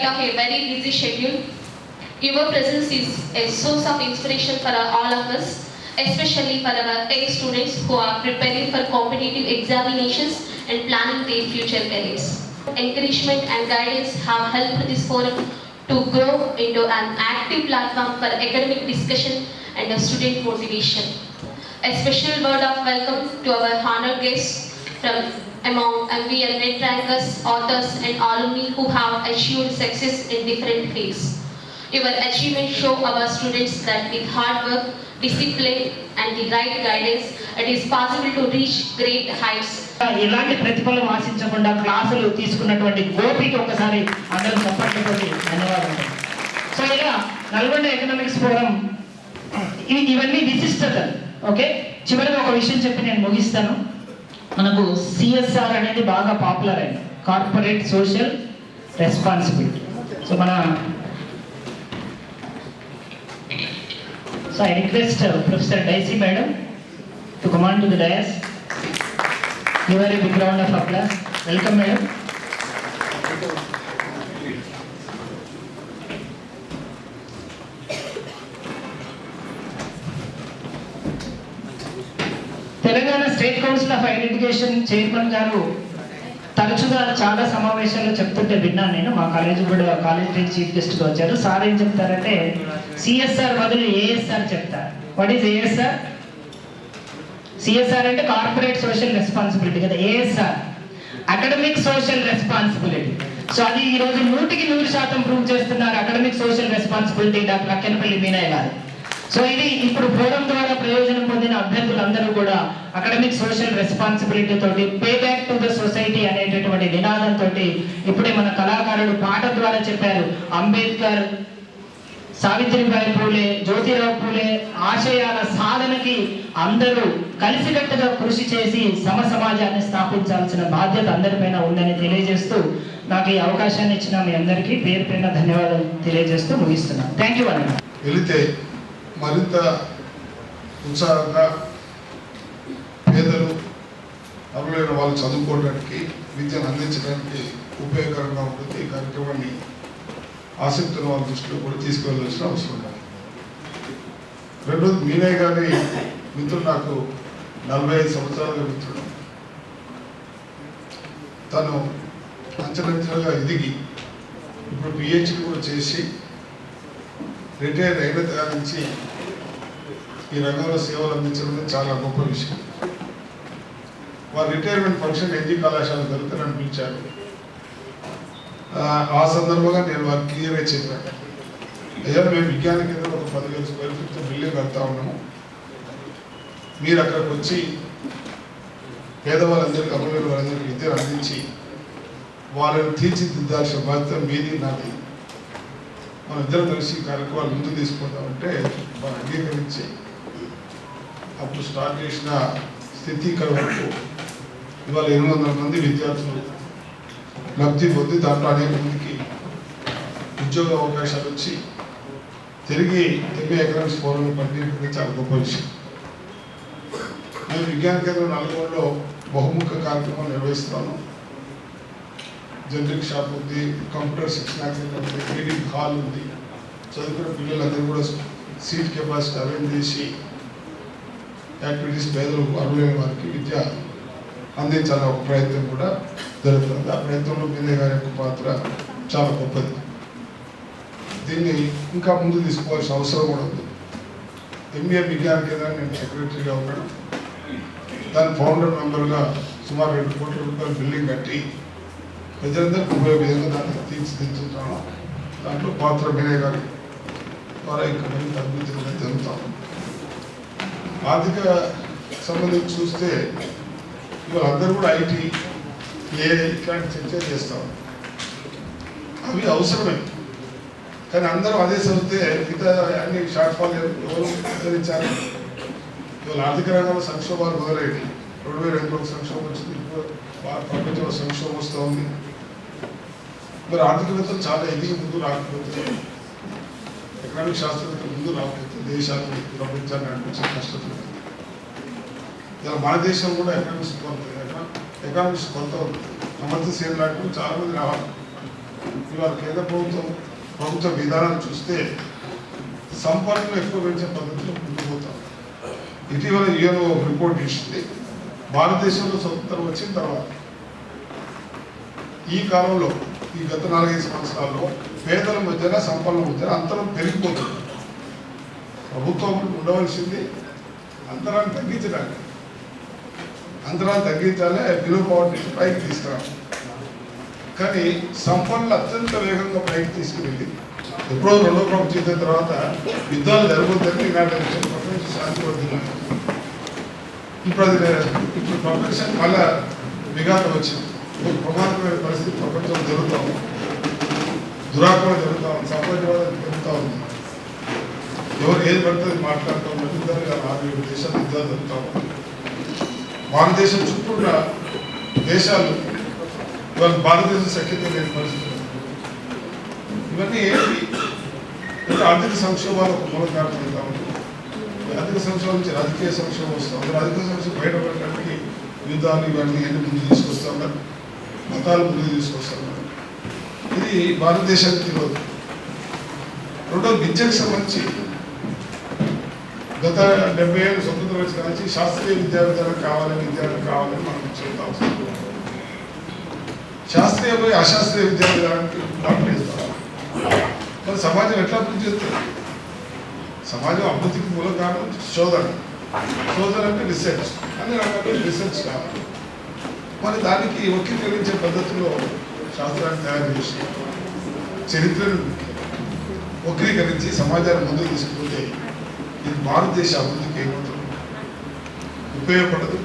spite of a very busy schedule, your presence is a source of inspiration for all of us, especially for our young students who are preparing for competitive examinations and planning their future careers. Encouragement and guidance have helped this forum to grow into an active platform for academic discussion and student motivation. A special word of welcome to our honored guests from among MVL net rankers, authors and alumni who have achieved success in different fields. Your achievements show our students that with hard work, discipline and the right guidance, it is possible to reach great heights. ఇలాంటి ప్రతిఫలం ఆశించకుండా క్లాసులు తీసుకున్నటువంటి గోపికి ఒకసారి అందరూ చప్పట్లతో ధన్యవాదాలు. So ఇలా నల్గొండ ఎకనామిక్స్ ఫోరం ఇవన్నీ విశిష్టతలు. ఓకే, చివరిగా ఒక విషయం చెప్పి నేను ముగిస్తాను. మనకు సిఎస్ఆర్ అనేది బాగా పాపులర్ అయింది, corporate social responsibility. So I request Professor Daisy Madam to come on to the dais. Give her a big round of applause. Welcome, Madam. Telangana state council of higher education chairman గారు తరచుగా చాలా సమావేశాల్లో చెప్తుంటే విన్నాను నేను. మా college కూడా college chief గెస్ట్గా వచ్చారు. సార్ ఏం చెప్తారంటే సిఎస్ఆర్ బదులు ఏఎస్ఆర్ చెప్తారు. What is ASR? సిఎస్ఆర్ అంటే కార్పొరేట్ సోషల్ రెస్పాన్సిబిలిటీ కదా, ASR academic social responsibility. So అది ఈరోజు 100% ప్రూవ్ చేస్తున్నారు academic social responsibility doctor Akkenapalli Meenaiah గారు. సో ఇది ఇప్పుడు ఫోరం ద్వారా ప్రయోజనం పొందిన అభ్యర్థులందరూ కూడా అకాడమిక్ సోషల్ రెస్పాన్సిబిలిటీ తోటి pay back to the society అనేటటువంటి నినాదంతో ఇప్పుడే మన కళాకారులు పాట ద్వారా చెప్పారు. అంబేద్కర్, సావిత్రిబాయి పూలే, జ్యోతిరావు పూలే ఆశయాల సాధనకి అందరూ కలిసికట్టుగా కృషి చేసి సమాజాన్ని స్థాపించాల్సిన బాధ్యత అందరిపైన ఉందని తెలియజేస్తూ నాకు ఈ అవకాశాన్ని ఇచ్చిన మీ అందరికీ పేరు పైన ధన్యవాదాలు తెలియజేస్తూ ముగిస్తున్నాను. థ్యాంక్ యూ అన్న. మరింత ఉత్సాహంగా పేదలు అర్హులైన వాళ్ళు చదువుకోవడానికి, విద్యను అందించడానికి ఉపయోగకరంగా ఉంటుంది. ఈ కార్యక్రమాన్ని ఆసక్తున్న వాళ్ళ దృష్టిలో కూడా తీసుకువెళ్ళాల్సిన అవసరం ఉంది. రెండోది, మీనయ్య గారి మిత్రుడు, నాకు 45 సంవత్సరాలుగా మిత్రుడు. తను అంచెలంచెలుగా ఎదిగి ఇప్పుడు పిహెచ్డి కూడా చేసి రిటైర్ అయిన దాని నుంచి ఈ రంగంలో సేవలు అందించడం చాలా గొప్ప విషయం. వారి రిటైర్మెంట్ ఫంక్షన్ ఎన్జీ కళాశాల జరిగితే నన్ను పిలిచారు. ఆ సందర్భంగా నేను వారికి క్లియర్గా చెప్పాను, అయ్యా మేము విజ్ఞాన కేంద్రంలో ఒక 10,000 స్క్వేర్ ఫీట్ బిల్డింగ్ కడతా ఉన్నాము. మీరు అక్కడికి వచ్చి పేదవాళ్ళందరికీ, అమలు వాళ్ళందరికీ విద్యను అందించి వాళ్ళని తీర్చిదిద్దాల్సిన బాధ్యత మీది, నాది. మన ఇద్దరం కలిసి కార్యక్రమాలు ముందుకు తీసుకుంటామంటే వాళ్ళు అంగీకరించి అప్పుడు స్టార్ట్ చేసిన స్థితి ఇక్కడ వరకు ఇవాళ 800 మంది విద్యార్థులు లబ్ధి పొంది దాంట్లో అనేక మందికి ఉద్యోగ అవకాశాలు వచ్చి తిరిగి తెలుగు ఎకనామిక్స్ ఫోరం పనిచేయడం చాలా గొప్ప విషయం. మేము విజ్ఞాన కేంద్రం నల్గొండలో బహుముఖ కార్యక్రమాలు నిర్వహిస్తాను. జనరిక్ షాప్ ఉంది, కంప్యూటర్ శిక్షణ కేంద్రం ఉంది, రీడింగ్ హాల్ ఉంది. చదువుకున్న పిల్లలందరూ కూడా సీట్ కెపాసిటీ అరేంజ్ చేసి యాక్టివిటీస్ పేదలు అర్హులైన వారికి విద్య అందించాలనే ఒక ప్రయత్నం కూడా జరుగుతుంది. ఆ ప్రయత్నంలో మీనయ్య గారి యొక్క పాత్ర చాలా గొప్పది. దీన్ని ఇంకా ముందు తీసుకోవాల్సిన అవసరం కూడా ఉంది. ఎంబీఏ విజ్ఞాన కేంద్రాన్ని నేను సెక్రటరీగా ఉన్నాను. దాని ఫౌండర్ మెంబర్గా సుమారు 2 కోట్ల రూపాయల బిల్డింగ్ కట్టి ప్రజలందరికీ ఉపయోగ విధంగా దాన్ని తీర్చిదిద్దుతున్నాను. దాంట్లో పాత్ర మీనయ్య గారి ద్వారా ఇంకా మరింత అభివృద్ధి కూడా జరుగుతాం. ఆర్థిక సంబంధించి చూస్తే ఇవాళ అందరూ కూడా ఐటీ, ఇట్లాంటి చర్చ చేస్తాం. అవి అవసరమే, కానీ అందరూ అదే చదివితే మిగతా అన్ని షార్ట్ ఫాల్ ఎవరు ఆచరించారు. ఇవాళ ఆర్థిక రంగంలో సంక్షోభాలు మొదలయ్యాయి. 2002లో సంక్షోభం వచ్చింది, ఇప్పుడు ప్రపంచంలో సంక్షోభం వస్తూ ఉంది. మరి ఆర్థికవేత్తలు చాలా ఎదిగి ముందు రాకపోతే, ఎకనామిక్ శాస్త్రవేత్తలు ముందు రాకపోతే దేశాన్ని, ప్రపంచాన్ని నడిపించే కష్టపడుతుంది. ఇలా మన దేశం కూడా ఎకనామిక్స్ కొంత సమర్థశీల లాంటి చాలా మంది రావాలి. ఇవాళ కేంద్ర ప్రభుత్వ విధానం చూస్తే సంపన్నులు ఎక్కువ పెంచే పద్ధతిలో ముందుకుపోతాం. ఇటీవల యుఎన్ఓ రిపోర్ట్ ఇచ్చింది, భారతదేశంలో స్వతంత్రం వచ్చిన తర్వాత ఈ కాలంలో ఈ గత 4-5 సంవత్సరాల్లో పేదల మధ్యన సంపన్నుల మధ్యన అంతరం పెరిగిపోతుంది. ప్రభుత్వం ఉండవలసింది అంతరాన్ని తగ్గించడానికి, అంతరాన్ని తగ్గించాలే బిలో పవర్టీ పైకి తీసుకురావాలి. కానీ సంపన్నులు అత్యంత వేగంగా పైకి తీసుకువెళ్ళి ఎప్పుడో 2వ ప్రపంచ యుద్ధం తర్వాత యుద్ధాలు జరగబోతుందని ఈనాటి ప్రపంచ శాంతి వర్ధిల్లాలి. ఇప్పుడు ప్రపంచం మళ్ళా విఘాతం వచ్చింది. ఒక ప్రమాదమైన పరిస్థితి ప్రపంచంలో జరుగుతూ ఉంది, దురాక్రమణ జరుగుతూ ఉంది, సామ్రాజ్యవాదం జరుగుతూ ఉంది. ఎవరు ఏది పడుతుంది మాట్లాడుతూ ఉన్నారు. 6-7 దేశాలు యుద్ధాలు జరుగుతూ ఉన్నాయి. భారతదేశం చుట్టూ ఉన్న దేశాలు ఇవాళ భారతదేశం సఖ్యత లేని పరిస్థితులు. ఇవన్నీ ఏంటి అంటే ఆర్థిక సంక్షోభాలు ఒక మూల కారణం ఉంది. ఆర్థిక సంక్షోభం నుంచి రాజకీయ సంక్షోభం వస్తాం. రాజకీయ సంక్షోభం బయటపడటానికి యుద్ధాలు ఇవన్నీ ఎన్ని ముందు తీసుకొస్తా ఉన్నారు, మతాలు ముందు తీసుకొస్తా ఉన్నారు. ఇది భారతదేశానికి తెలియదు. రెండో విద్యకు సంబంధించి గత 70 ఏళ్ళు స్వతంత్రం వచ్చిన నుంచి శాస్త్రీయ విద్యార్థులకు కావాలని మనం చెబుతా వస్తాం. శాస్త్రీయ పోయి అశాస్త్రీయ విద్యార్థులకు డాక్టరేట్. మరి సమాజం ఎట్లా అభివృద్ధి చేస్తుంది? సమాజం అభివృద్ధికి మూల కారణం శోధన. శోధన అంటే రీసెర్చ్, అన్ని రకాల రీసెర్చ్ కావాలి. మరి దానికి వక్రీకరించే పద్ధతిలో శాస్త్రాన్ని తయారు చేసి చరిత్రను వక్రీకరించి సమాజాన్ని ముందుకు తీసుకుంటే ఇది భారతదేశ అభివృద్ధికి ఏమవుతుంది? ఉపయోగపడదు.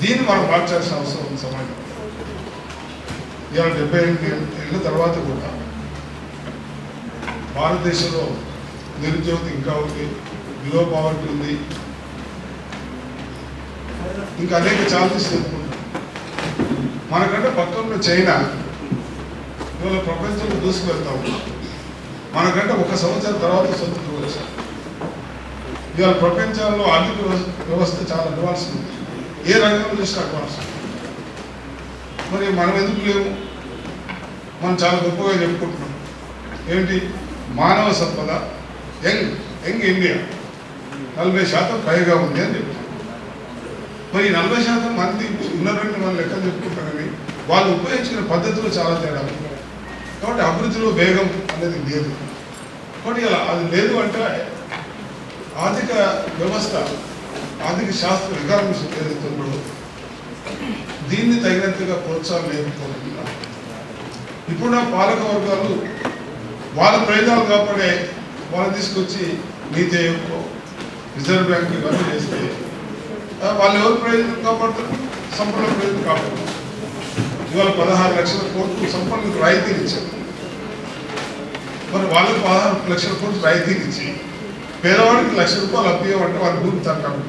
దీన్ని మనం మార్చాల్సిన అవసరం ఉంది సమాజం. ఇవాళ 78 ఏళ్ళ తర్వాత కూడా భారతదేశంలో నిరుద్యోగం ఇంకా ఉంది, బిలో పావర్టీ ఉంది, ఇంకా అనేక ఛాలెంజెస్ ఎదుర్కొంటాం. మనకంటే పక్కన చైనా ఇవాళ ప్రపంచంలో దూసుకువెళ్తా ఉన్నాం. మనకంటే 1 సంవత్సరం తర్వాత స్వతంత్రం వచ్చాం. ఇవాళ ప్రపంచంలో ఆర్థిక వ్యవస్థ చాలా అడ్వాన్స్ ఉంది, ఏ రంగంలో చూసినా అడ్వాన్స్. మరి మనం ఎందుకు లేవు? మనం చాలా గొప్పగా చెప్పుకుంటున్నాం. ఏంటి? మానవ సంపద యంగ్ ఇండియా 40% పైగా ఉంది అని చెప్తాం. మరి 40% మంది ఉన్నటువంటి వాళ్ళు లెక్కలు చెప్పుకుంటాం, కానీ వాళ్ళు ఉపయోగించిన పద్ధతులు చాలా తేడా ఉంది. కాబట్టి అభివృద్ధిలో వేగం అనేది లేదు. కాబట్టి ఇలా అది లేదు అంటే ఆర్థిక వ్యవస్థ, ఆర్థిక శాస్త్రం, ఎకానమిక్స్ ఏదైతుందో దీన్ని తగినంతగా ప్రోత్సాహం లేకపోతుంది. ఇప్పుడు నా పాలక వర్గాలు వాళ్ళ ప్రయోజనాలు కాపాడే వాళ్ళు తీసుకొచ్చి నీతి ఆయోగ్, రిజర్వ్ బ్యాంక్ ఇవన్నీ చేస్తే వాళ్ళు ఎవరు ప్రయోజనం కాపాడుతారు? సంపన్నుల ప్రయోజనం కాపాడుతారు. ఇవాళ 16 లక్షల కోట్లు సంపన్నులకు రాయితీలు ఇచ్చారు. మరి వాళ్ళకి 16 లక్షల కోట్లు రాయితీలు ఇచ్చి పేదవాడికి ₹1,00,000 అప్పియమంటే వాళ్ళు దూరుతారు. కాబట్టి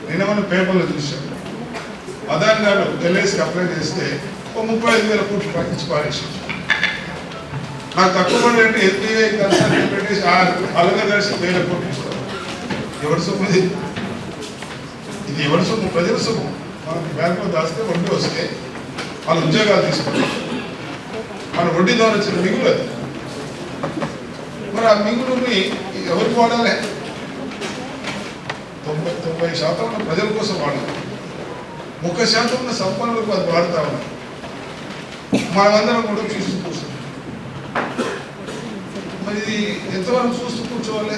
నేను మన పేపర్లో చూశాను, అదాని గారు ఎల్ఐసికి అప్లై చేస్తే 35,000 కోట్లు ఇచ్చి పారేసారు. నాకు తక్కువ పడి అంటే ఎస్బీఐ కలిసి పెట్టేసి అలాగే కలిసి 1,000 కోట్లు ఇస్తారు. ఎవరి సొమ్ము ఇది? ఇది ఎవరి సొమ్ము? ప్రజల సొమ్ము. మనకి బ్యాంకులో దాస్తే వడ్డీ వస్తే వాళ్ళు ఉద్యోగాలు తీసుకుంటారు. మన వడ్డీ ద్వారా వచ్చిన మిగులు అది. మరి ఆ మిగులుని ఎవరికి వాడాలి? 90% ఉన్న ప్రజల కోసం వాడాలి. 1% ఉన్న సంపన్నులకు అది వాడుతా ఉన్నాం. మనమందరం కూడా చూస్తూ కూర్చున్నాం. మరి ఇది ఎంతవరకు చూస్తూ కూర్చోవాలి?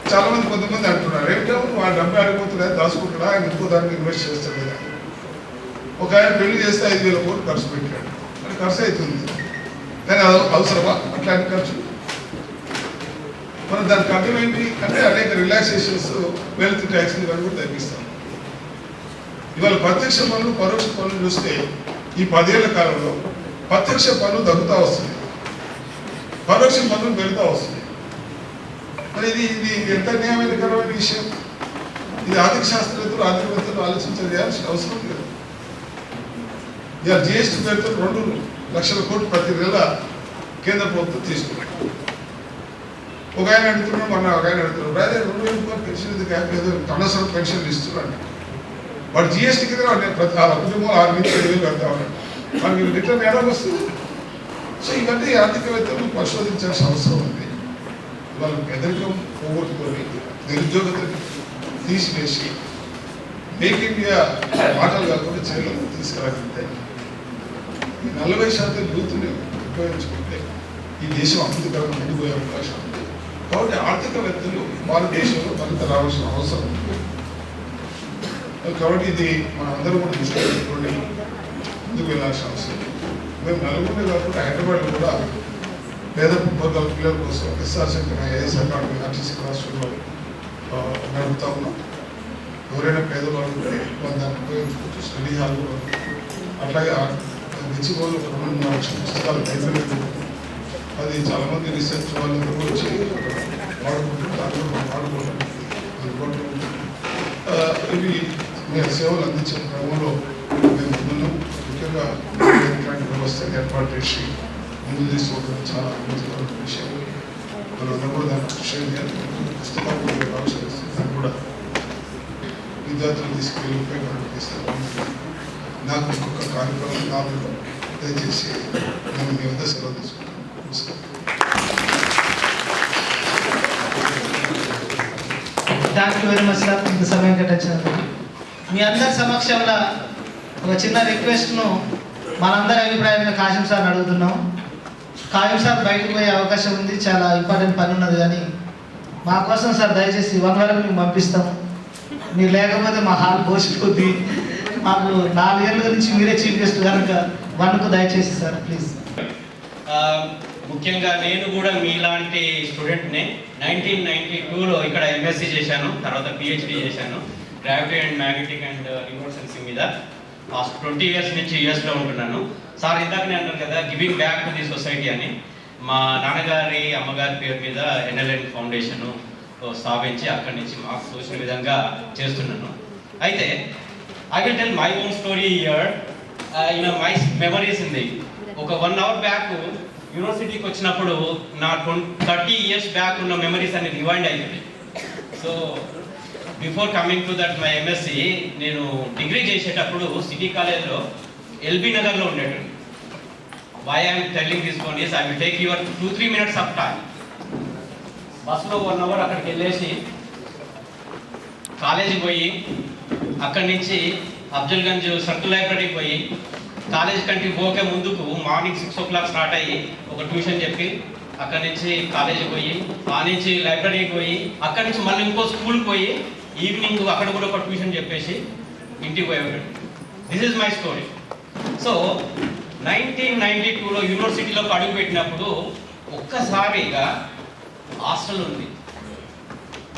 చాలా మంది కొంతమంది అంటున్నారు, ఏమిటో ఆ డబ్బు ఆడిపోతుందా, దాచుకుంటాడా, ఆయన ఇంకో దానికి ఇన్వెస్ట్ చేస్తాడు కదా. ఒక ఆయన పెళ్లి చేస్తే 5,000 కోట్లు ఖర్చు పెట్టాడు. మరి ఖర్చు అవుతుంది, కానీ అది అవసరమా అట్లాంటి ఖర్చు? మనం దానికి అర్థం ఏంటి అంటే అనేక రిలాక్సేషన్స్, వెల్త్ ట్యాక్స్ ఇవన్నీ కూడా తగ్గిస్తాం. ఇవాళ ప్రత్యక్ష పన్నులు, పరోక్ష పన్నులు చూస్తే ఈ 10 ఏళ్ల కాలంలో ప్రత్యక్ష పన్ను తగ్గుతూ వస్తుంది, పరోక్ష పన్నులు పెరుగుతూ వస్తుంది. మరి ఇది ఎంత న్యాయకరమైన విషయం? ఇది ఆర్థిక శాస్త్రవేత్తలు, ఆర్థికవేత్తలు ఆలోచించాల్సిన అవసరం లేదు. ఇవాళ జిఎస్టీ పేరుతో 2 లక్షల కోట్లు ప్రతి నెల కేంద్ర ప్రభుత్వం తీసుకున్నాడు. ఒక ఆయన అడుగుతున్నాడు, మొన్న ఒక ఆయన అడుగుతున్నాడు, అదే 2,000 రూపాయలు పెన్షన్ ఇది ఏదో అనవసరం పెన్షన్లు ఇస్తున్నాడు. వాడు జిఎస్టీ కింద ప్రతి కుటుంబంలో 6 నుంచి 7,000 కడతా ఉన్నాడు. మనకి రిటర్న్ ఎలా వస్తుంది? సో ఇవన్నీ ఆర్థికవేత్తలు పరిశోధించాల్సిన అవసరం ఉంది. వాళ్ళు పేదరికం పోగొట్టుకొని నిరుద్యోగతని తీసివేసి మేక్ ఇండియా మాటలు కాకుండా చర్యలు తీసుకురాగలిగితే ఈ 40% యూత్ని ఉపయోగించుకుంటే ఈ దేశం అభివృద్ధికరంగా ముందుకు పోయే అవకాశం ఉంది. కాబట్టి ఆర్థికవేత్తలు భారతదేశంలో మరింత రావాల్సిన అవసరం ఉంది. కాబట్టి ఇది మన అందరూ కూడా దృష్టిలో పెట్టుకొని ముందుకు వెళ్ళాల్సిన అవసరం ఉంది. మేము నలుగురినే కాకుండా హైదరాబాద్లో కూడా పేద వర్గాల పిల్లల కోసం SR Shankar IAS academy RTC క్లాసుల్లో నడుపుతా ఉన్నాం. ఎవరైనా పేదవాళ్ళు ఉంటే వాళ్ళు దాన్ని ఉపయోగించుకోవచ్చు. స్టడీ హాల్ కూడా అట్లాగే నిచ్చిపోలు 2 లక్షల పుస్తకాలు లైబ్రరీలు అది చాలామంది రీసెర్చ్ వాళ్ళందరూ కూడా వచ్చి వాడుకుంటారు. అందుబాటులో ఇవి మేము సేవలు అందించే క్రమంలో మేము ముందును ముఖ్యంగా ఇట్లాంటి వ్యవస్థను ఏర్పాటు చేసి ముందు తీసుకోవడం చాలా అద్భుతమైన విషయం. వాళ్ళందరూ కూడా దాన్ని కృషి చేయాలి. పుస్తకాలు కూడా ఆవిష్కరిస్తే దాన్ని కూడా విద్యార్థులు తీసుకెళ్ళి ఉపయోగపడి తీస్తారు. నాకు ఇంకొక కార్యక్రమం నాలుగు దయచేసి నేను మీ వద్ద సెలవు తీసుకుంటాను. Thank you very much sir, ఇంత సమయం కేటాయించినందుకు. మీ అందరి సమక్షంలో ఒక చిన్న రిక్వెస్ట్ను మనందరి అభిప్రాయంగా కాశం సార్ని అడుగుతున్నాం. కాశం సార్ బయటకు పోయే అవకాశం ఉంది, చాలా ఇంపార్టెంట్ పని ఉన్నది, కానీ మా కోసం సార్ దయచేసి 1 వరకు మేము పంపిస్తాం. మీరు లేకపోతే మా హాల్ పోసిపోద్ది. మాకు 4 ఏళ్ళ నుంచి మీరే చీఫ్ గెస్ట్ కనుక 1కు దయచేసి సార్ ప్లీజ్. ముఖ్యంగా నేను కూడా మీలాంటి స్టూడెంట్నే. 1992లో ఇక్కడ ఎంఎస్సీ చేశాను, తర్వాత పిహెచ్డి చేశాను gravity and magnetic and remote sensing మీద. లాస్ట్ 20 ఇయర్స్ నుంచి యూఎస్లో ఉంటున్నాను. సార్ ఇందాకనే అన్నారు కదా giving back to the society అని. మా నాన్నగారి అమ్మగారి పేరు మీద ఎన్ఎల్ఎన్ ఫౌండేషన్ స్థాపించి అక్కడి నుంచి మాకు తోచిన విధంగా చేస్తున్నాను. అయితే I will tell my own story here. My memories ఉంది. ఒక 1 అవర్ బ్యాక్ యూనివర్సిటీకి వచ్చినప్పుడు నా 30 ఇయర్స్ బ్యాక్ ఉన్న మెమరీస్ అన్ని రివైండ్ అవుతుంది. So before coming to that my MSc, నేను డిగ్రీ చేసేటప్పుడు సిటీ కాలేజ్లో ఎల్బీ నగర్లో ఉండేటండి. Why I'm telling this one is I will take your 2-3 minutes of time. బస్సులో 1 అవర్ అక్కడికి వెళ్ళేసి కాలేజీకి పోయి అక్కడి నుంచి అఫ్జల్గంజ్ సర్కిల్ లైబ్రరీకి పోయి కాలేజ్ కంటే పోకే ముందుకు మార్నింగ్ 6 o'clock స్టార్ట్ అయ్యి ఒక ట్యూషన్ చెప్పి అక్కడి నుంచి కాలేజీకి పోయి ఆ నుంచి లైబ్రరీకి పోయి అక్కడి నుంచి మళ్ళీ ఇంకో స్కూల్కి పోయి ఈవినింగ్ అక్కడ కూడా ఒక ట్యూషన్ చెప్పేసి ఇంటికి పోయేవాడు. This is my story. So 1992లో యూనివర్సిటీలోకి అడుగు పెట్టినప్పుడు ఒక్కసారిగా హాస్టల్ ఉంది,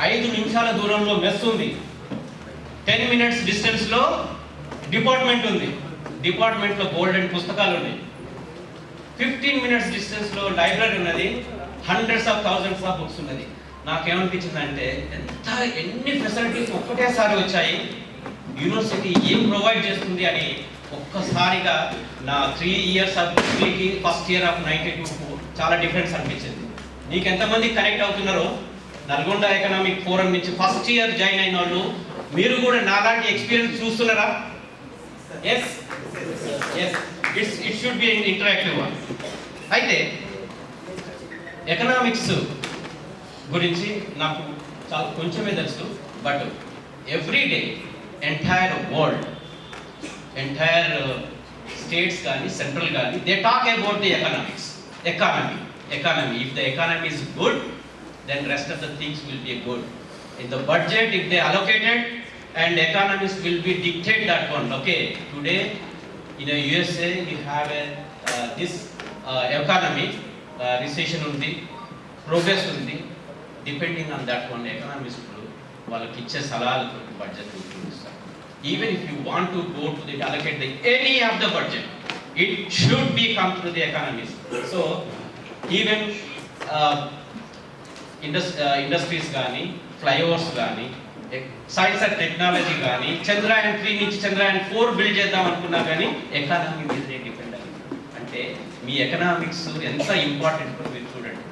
5 నిమిషాల దూరంలో మెస్ ఉంది, 10 minutes డిస్టెన్స్లో డిపార్ట్మెంట్ ఉంది, డిపార్ట్మెంట్లో గోల్డెన్ పుస్తకాలు ఉన్నాయి, 15 minutes డిస్టెన్స్లో లైబ్రరీ ఉన్నది, hundreds of thousands of books ఉన్నది. నాకేమనిపించిందంటే ఎన్ని ఫెసిలిటీస్ ఒక్కటేసారి వచ్చాయి, యూనివర్సిటీ ఏం ప్రొవైడ్ చేస్తుంది అని ఒక్కసారిగా నా 3 years ఆఫ్ డిగ్రీకి ఫస్ట్ ఇయర్ ఆఫ్ 92 చాలా డిఫరెన్స్ అనిపించింది. మీకు ఎంతమంది కనెక్ట్ అవుతున్నారో నల్గొండ ఎకనామిక్ ఫోరం నుంచి ఫస్ట్ ఇయర్ జాయిన్ అయిన వాళ్ళు మీరు కూడా నాలాంటి ఎక్స్పీరియన్స్ చూస్తున్నారా? Yes yes, it should be interactive one. అయితే ఎకనామిక్స్ గురించి నాకు చాలా కొంచెమే తెలుసు, but every day entire world, entire states కానీ సెంట్రల్ కానీ they talk about the economy. If the economy is good, then rest of the things will be good. In the budget, if they allocated, and economists will be dictate that one. Okay, today in the USA we have this economy recession undi, progress undi. Depending on that one, economists వాళ్ళకి ఇచ్చే సలహాలు budget ఉపయోగిస్తారు. Even if you want to go to the allocate the any of the budget, it should be come through the economists. So even industries కానీ, flyovers కానీ, science and technology కానీ, చంద్రయాన్ 3 నుంచి Chandrayaan 4 build చేద్దాం అనుకున్నా కానీ ఎకానమీ మీదనే depend అయింది. అంటే మీ ఎకనామిక్స్ ఎంత ఇంపార్టెంట్ మీరు చూడండి.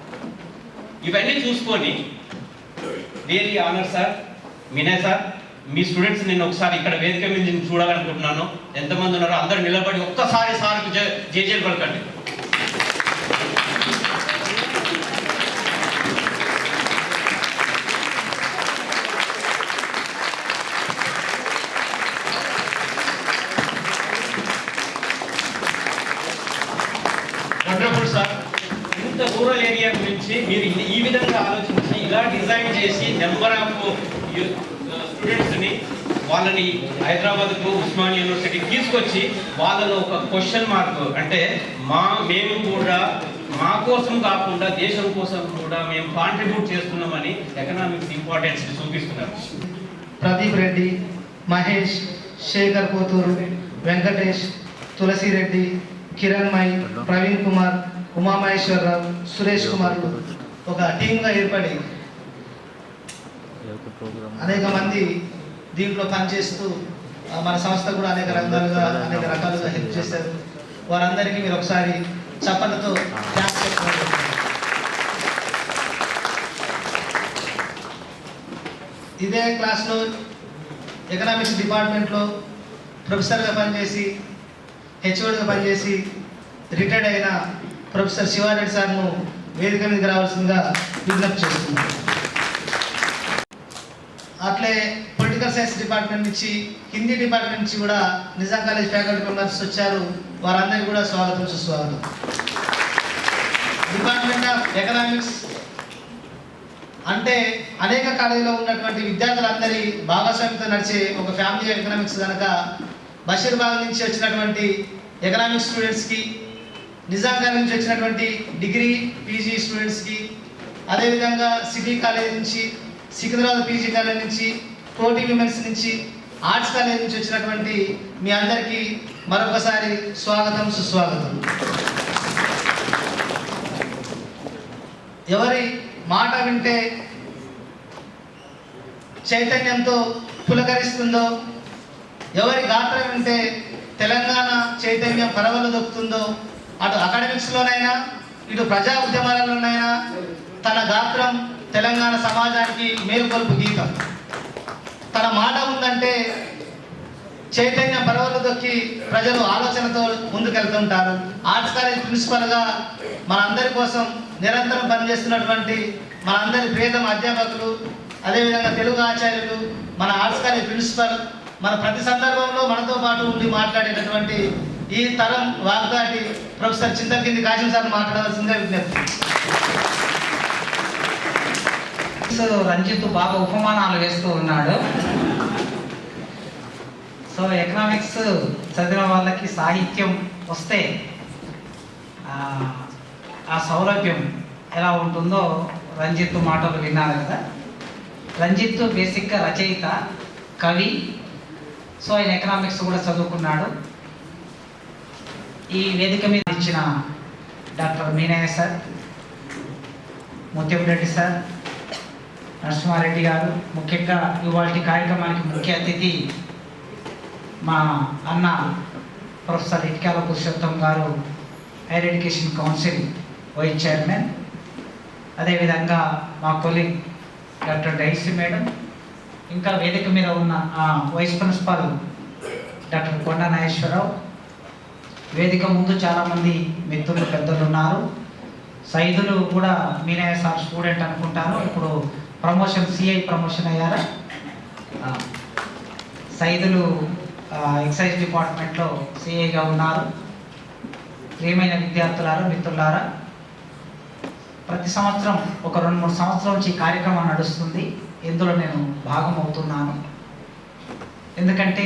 ఇవన్నీ చూసుకొని really honour sir, Vinay sir, మీ స్టూడెంట్స్ నేను ఒకసారి ఇక్కడ వేదిక మీద నేను చూడాలనుకుంటున్నాను. ఎంతమంది ఉన్నారో అందరూ నిలబడి ఒక్కసారి సార్కు జేజేలు పలకండి. Wonderful sir. ఇంత రూరల్ ఏరియా గురించి మీరు ఈ విధంగా ఆలోచించి ఇలా డిజైన్ చేసి నెంబర్ ఆఫ్ స్టూడెంట్స్ని వాళ్ళని హైదరాబాద్కు ఉస్మానియా యూనివర్సిటీకి తీసుకొచ్చి వాళ్ళలో ఒక క్వశ్చన్ మార్క్ అంటే మేము కూడా మా కోసం కాకుండా దేశం కోసం కూడా మేము కాంట్రిబ్యూట్ చేస్తున్నామని ఎకనామిక్స్ ఇంపార్టెన్స్ చూపిస్తున్నారు. ప్రదీప్ రెడ్డి, మహేష్, శేఖర్ కోతూరు, వెంకటేష్, తులసిరెడ్డి, కిరణ్మయ్, ప్రవీణ్ కుమార్, ఉమామహేశ్వరరావు, సురేష్ కుమార్ ఒక టీమ్గా ఏర్పడి అనేక మంది దీంట్లో పనిచేస్తూ మన సంస్థ కూడా అనేక రకాలుగా హెల్ప్ చేశారు. వారందరికీ మీరు ఒకసారి చప్పట్లతో థాంక్స్ చెప్పుకోండి. ఇదే క్లాస్లో ఎకనామిక్స్ డిపార్ట్మెంట్లో ప్రొఫెసర్గా పనిచేసి హెచ్ఓడిగా పనిచేసి రిటైర్డ్ అయిన ప్రొఫెసర్ శివారెడ్డి సార్ను వేదిక మీదకి రావాల్సిందిగా విజ్ఞప్తి చేస్తున్నాను. అట్లే పొలిటికల్ సైన్స్ డిపార్ట్మెంట్ నుంచి, హిందీ డిపార్ట్మెంట్ నుంచి కూడా నిజాం కాలేజ్ ఫ్యాకల్టీ మెంబర్స్ వచ్చారు. వారందరికీ కూడా స్వాగతం, సుస్వాగతం. డిపార్ట్మెంట్ ఆఫ్ ఎకనామిక్స్ అంటే అనేక కాలేజీలో ఉన్నటువంటి విద్యార్థులందరి భాగస్వామ్యంతో నడిచే ఒక ఫ్యామిలీ ఎకనామిక్స్ కనుక బషీర్బాగ్ నుంచి వచ్చినటువంటి ఎకనామిక్స్ స్టూడెంట్స్కి, నిజాం కాలేజ్ నుంచి వచ్చినటువంటి డిగ్రీ పీజీ స్టూడెంట్స్కి, అదేవిధంగా సిటీ కాలేజ్ నుంచి, సికింద్రాబాద్ పీజీ కాలేజ్ నుంచి, కోటి విమెన్స్ నుంచి, ఆర్ట్స్ కాలేజ్ నుంచి వచ్చినటువంటి మీ అందరికీ మరొకసారి స్వాగతం, సుస్వాగతం. ఎవరి మాట వింటే చైతన్యంతో పులకరిస్తుందో, ఎవరి గాత్రం వింటే తెలంగాణ చైతన్యం పరవలు దొక్కుతుందో, అటు అకాడమిక్స్లోనైనా ఇటు ప్రజా ఉద్యమాలలోనైనా తన గాత్రం తెలంగాణ సమాజానికి మేలుకొల్పు గీతం. తన మాట ఉందంటే చైతన్య పరవలు దొక్కి ప్రజలు ఆలోచనతో ముందుకెళ్తుంటారు. ఆర్ట్స్ కాలేజ్ ప్రిన్సిపల్గా మనందరి కోసం నిరంతరం పనిచేస్తున్నటువంటి మనందరి ప్రియతమ అధ్యాపకులు, అదేవిధంగా తెలుగు ఆచార్యులు, మన ఆర్ట్స్ కాలేజ్ ప్రిన్సిపల్, మన ప్రతి సందర్భంలో మనతో పాటు ఉండి మాట్లాడేటటువంటి ఈ తరం వాగ్దాటి ప్రొఫెసర్ చింతకింది కాశం సార్ మాట్లాడాల్సిందిగా విజ్ఞప్తి. రంజిత్ బాగా ఉపమానాలు వేస్తూ ఉన్నాడు. సో ఎకనామిక్స్ చదివిన వాళ్ళకి సాహిత్యం వస్తే ఆ సౌలభ్యం ఎలా ఉంటుందో రంజిత్ మాటలు విన్నారు కదా. రంజిత్ బేసిక్గా రచయిత, కవి. సో ఆయన ఎకనామిక్స్ కూడా చదువుకున్నాడు. ఈ వేదిక మీద ఇచ్చిన doctor Meenaiah sir, Muthyamreddy sir, Narasimhareddy garu, ముఖ్యంగా ఇవాళ కార్యక్రమానికి ముఖ్య అతిథి మా అన్న professor Itikala Purushottam garu, higher education council vice chairman, అదేవిధంగా మా కొలీగ్ డాక్టర్ డైసీ మేడం, ఇంకా వేదిక మీద ఉన్న వైస్ ప్రిన్సిపాల్ డాక్టర్ కొండ నాగేశ్వరరావు, వేదిక ముందు చాలామంది మిత్రులు పెద్దలు ఉన్నారు. సైదులు కూడా మీనయ్య సార్ స్టూడెంట్ అనుకుంటాను, ఇప్పుడు ప్రమోషన్ సిఐ ప్రమోషన్ అయ్యారా. సైదులు ఎక్సైజ్ డిపార్ట్మెంట్లో సిఐగా ఉన్నారు. ప్రియమైన విద్యార్థులారా, మిత్రులారా, ప్రతి సంవత్సరం ఒక 2-3 సంవత్సరాల నుంచి ఈ కార్యక్రమం నడుస్తుంది. ఇందులో నేను భాగం అవుతున్నాను. ఎందుకంటే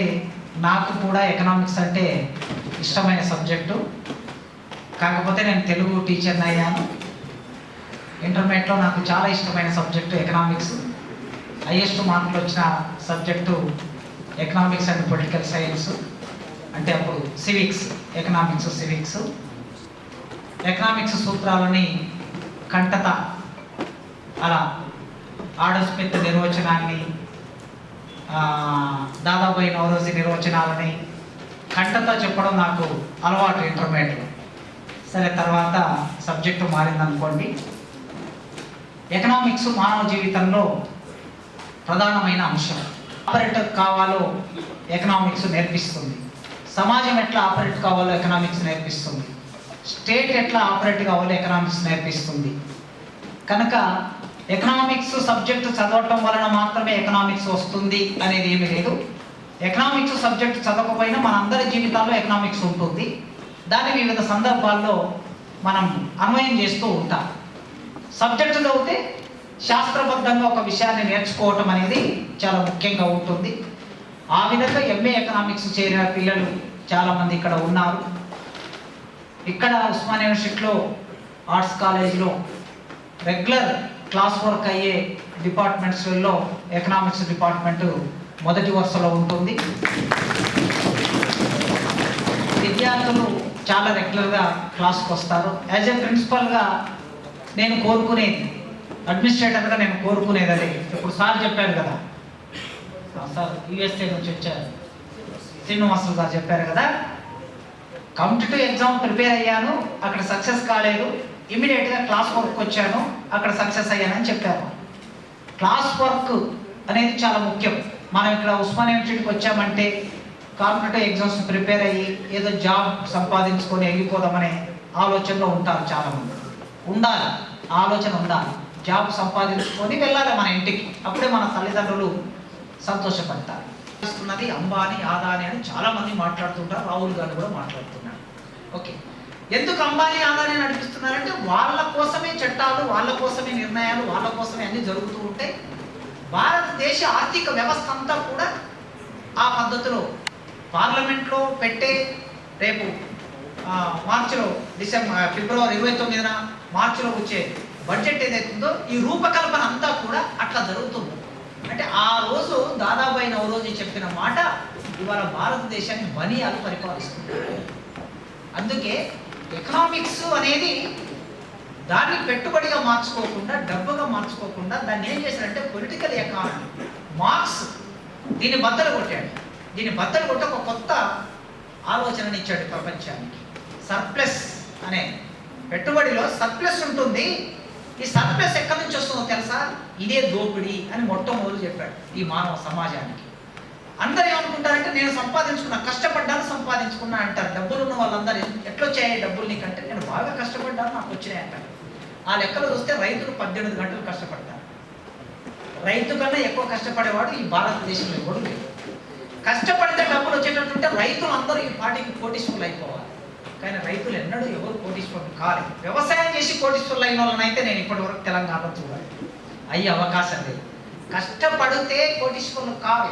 నాకు కూడా ఎకనామిక్స్ అంటే ఇష్టమైన సబ్జెక్టు. కాకపోతే నేను తెలుగు టీచర్ని అయ్యాను. ఇంటర్మీడియట్లో నాకు చాలా ఇష్టమైన సబ్జెక్టు ఎకనామిక్స్. హైయెస్ట్ మార్కులు వచ్చిన subject economics and political science, అంటే అప్పుడు సివిక్స్, ఎకనామిక్స్ సివిక్స్. ఎకనామిక్స్ సూత్రాలని కంటత అలా ఆడమ్ స్మిత్ నిర్వచనాన్ని, దాదాబాయి నౌరోజీ నిర్వచనాలని కంటతో చెప్పడం నాకు అలవాటు ఇంటర్మీడియట్లో. సరే, తర్వాత సబ్జెక్టు మారిందనుకోండి. ఎకనామిక్స్ మానవ జీవితంలో ప్రధానమైన అంశం. ఆపరేటర్ కావాలో ఎకనామిక్స్ నేర్పిస్తుంది. సమాజం ఎట్లా ఆపరేట్ కావాలో ఎకనామిక్స్ నేర్పిస్తుంది. స్టేట్ ఎట్లా ఆపరేట్ కావాలో ఎకనామిక్స్ నేర్పిస్తుంది. కనుక ఎకనామిక్స్ సబ్జెక్ట్ చదవటం వలన మాత్రమే ఎకనామిక్స్ వస్తుంది అనేది ఏమీ లేదు. ఎకనామిక్స్ సబ్జెక్ట్ చదవకపోయినా మన అందరి జీవితాల్లో ఎకనామిక్స్ ఉంటుంది. దాన్ని వివిధ సందర్భాల్లో మనం అన్వయం చేస్తూ ఉంటాం. సబ్జెక్ట్ చదివితే శాస్త్రబద్ధంగా ఒక విషయాన్ని నేర్చుకోవటం అనేది చాలా ముఖ్యంగా ఉంటుంది. ఆ విధంగా ఎంఏ ఎకనామిక్స్ చేరిన పిల్లలు చాలామంది ఇక్కడ ఉన్నారు. ఇక్కడ ఉస్మానియా యూనివర్సిటీలో ఆర్ట్స్ కాలేజ్లో రెగ్యులర్ క్లాస్ వర్క్ అయ్యే డిపార్ట్మెంట్స్లో ఎకనామిక్స్ డిపార్ట్మెంట్ మొదటి వరుసలో ఉంటుంది. విద్యార్థులు చాలా రెగ్యులర్గా క్లాస్కి వస్తారు. యాజ్ ఏ ప్రిన్సిపల్గా నేను కోరుకునేది, అడ్మినిస్ట్రేటర్గా నేను కోరుకునేది అదే. ఇప్పుడు సార్ చెప్పారు కదా, సార్ యుఎస్ఏ నుంచి వచ్చారు, శ్రీనివాసులు గారు చెప్పారు కదా, కాంపిటేటివ్ ఎగ్జామ్ ప్రిపేర్ అయ్యాను, అక్కడ సక్సెస్ కాలేదు, ఇమీడియట్గా క్లాస్ వర్క్ వచ్చాను, అక్కడ సక్సెస్ అయ్యానని చెప్పారు. క్లాస్ వర్క్ అనేది చాలా ముఖ్యం. మనం ఇక్కడ ఉస్మానియా యూనివర్సిటీకి వచ్చామంటే కాంపిటేటివ్ ఎగ్జామ్స్ ప్రిపేర్ అయ్యి ఏదో జాబ్ సంపాదించుకొని వెళ్ళిపోదామనే ఆలోచనలో ఉంటారు చాలామంది. ఉండాలి, ఆలోచన ఉండాలి. జాబ్ సంపాదించుకొని వెళ్ళాలి మన ఇంటికి, అప్పుడే మన తల్లిదండ్రులు సంతోషపడతారు. ఇస్తున్నది అంబానీ, ఆదాని అని చాలామంది మాట్లాడుతుంటారు. రాహుల్ గాంధీ కూడా మాట్లాడుతున్నారు. ఓకే, ఎందుకు అంబానీ, ఆదాని నడిపిస్తున్నారంటే వాళ్ళ కోసమే చట్టాలు, వాళ్ళ కోసమే నిర్ణయాలు, వాళ్ళ కోసమే అన్నీ జరుగుతూ ఉంటాయి. భారతదేశ ఆర్థిక వ్యవస్థ అంతా కూడా ఆ పద్ధతిలో పార్లమెంట్లో పెట్టే రేపు మార్చిలో ఫిబ్రవరి 29న మార్చిలో వచ్చే బడ్జెట్ ఏదైతుందో ఈ రూపకల్పన అంతా కూడా అట్లా జరుగుతుంది. అంటే ఆ రోజు దాదాబాయి నవరోజీ చెప్పిన మాట ఇవాళ భారతదేశాన్ని బనియాలు పరిపాలిస్తుంది. అందుకే ఎకనామిక్స్ అనేది దాన్ని పెట్టుబడిగా మార్చుకోకుండా, డబ్బుగా మార్చుకోకుండా దాన్ని ఏం చేశారంటే పొలిటికల్ ఎకానమీ, మార్క్స్ దీన్ని బద్దలు కొట్టాడు. దీన్ని బద్దలు కొట్టి ఒక కొత్త ఆలోచనని ఇచ్చాడు ప్రపంచానికి. సర్ప్లస్ అనే పెట్టుబడిలో సర్ప్లస్ ఉంటుంది. ఈ సర్ప్లస్ ఎక్కడి నుంచి వస్తుందో తెలుసా? ఇదే దోపిడీ అని మొట్టమొదలు చెప్పాడు ఈ మానవ సమాజానికి. అందరూ ఏమనుకుంటారంటే నేను సంపాదించుకున్నా, కష్టపడ్డాను సంపాదించుకున్నా అంటారు. డబ్బులు ఉన్న వాళ్ళందరూ ఎట్లొచ్చాయి డబ్బులు నీకంటే నేను బాగా కష్టపడ్డాను నాకు వచ్చినాయి అంటారు. ఆ లెక్కలు చూస్తే రైతులు 18 గంటలు కష్టపడతారు. రైతు కన్నా ఎక్కువ కష్టపడేవాడు ఈ భారతదేశంలో ఎవడు లేదు. కష్టపడితే డబ్బులు వచ్చేటట్టుంటే రైతులు అందరూ ఈ పార్టీకి కోటీశ్వరులు అయిపోవాలి. కానీ రైతులు ఎన్నడూ ఎవరు కోటీశ్వరులు కాలేదు. వ్యవసాయం చేసి కోటీశ్వరులు అయిన వాళ్ళనైతే నేను ఇప్పటివరకు తెలంగాణలో చూడాలి, అయ్యే అవకాశం లేదు. కష్టపడితే కోటీశ్వరులు కాదు,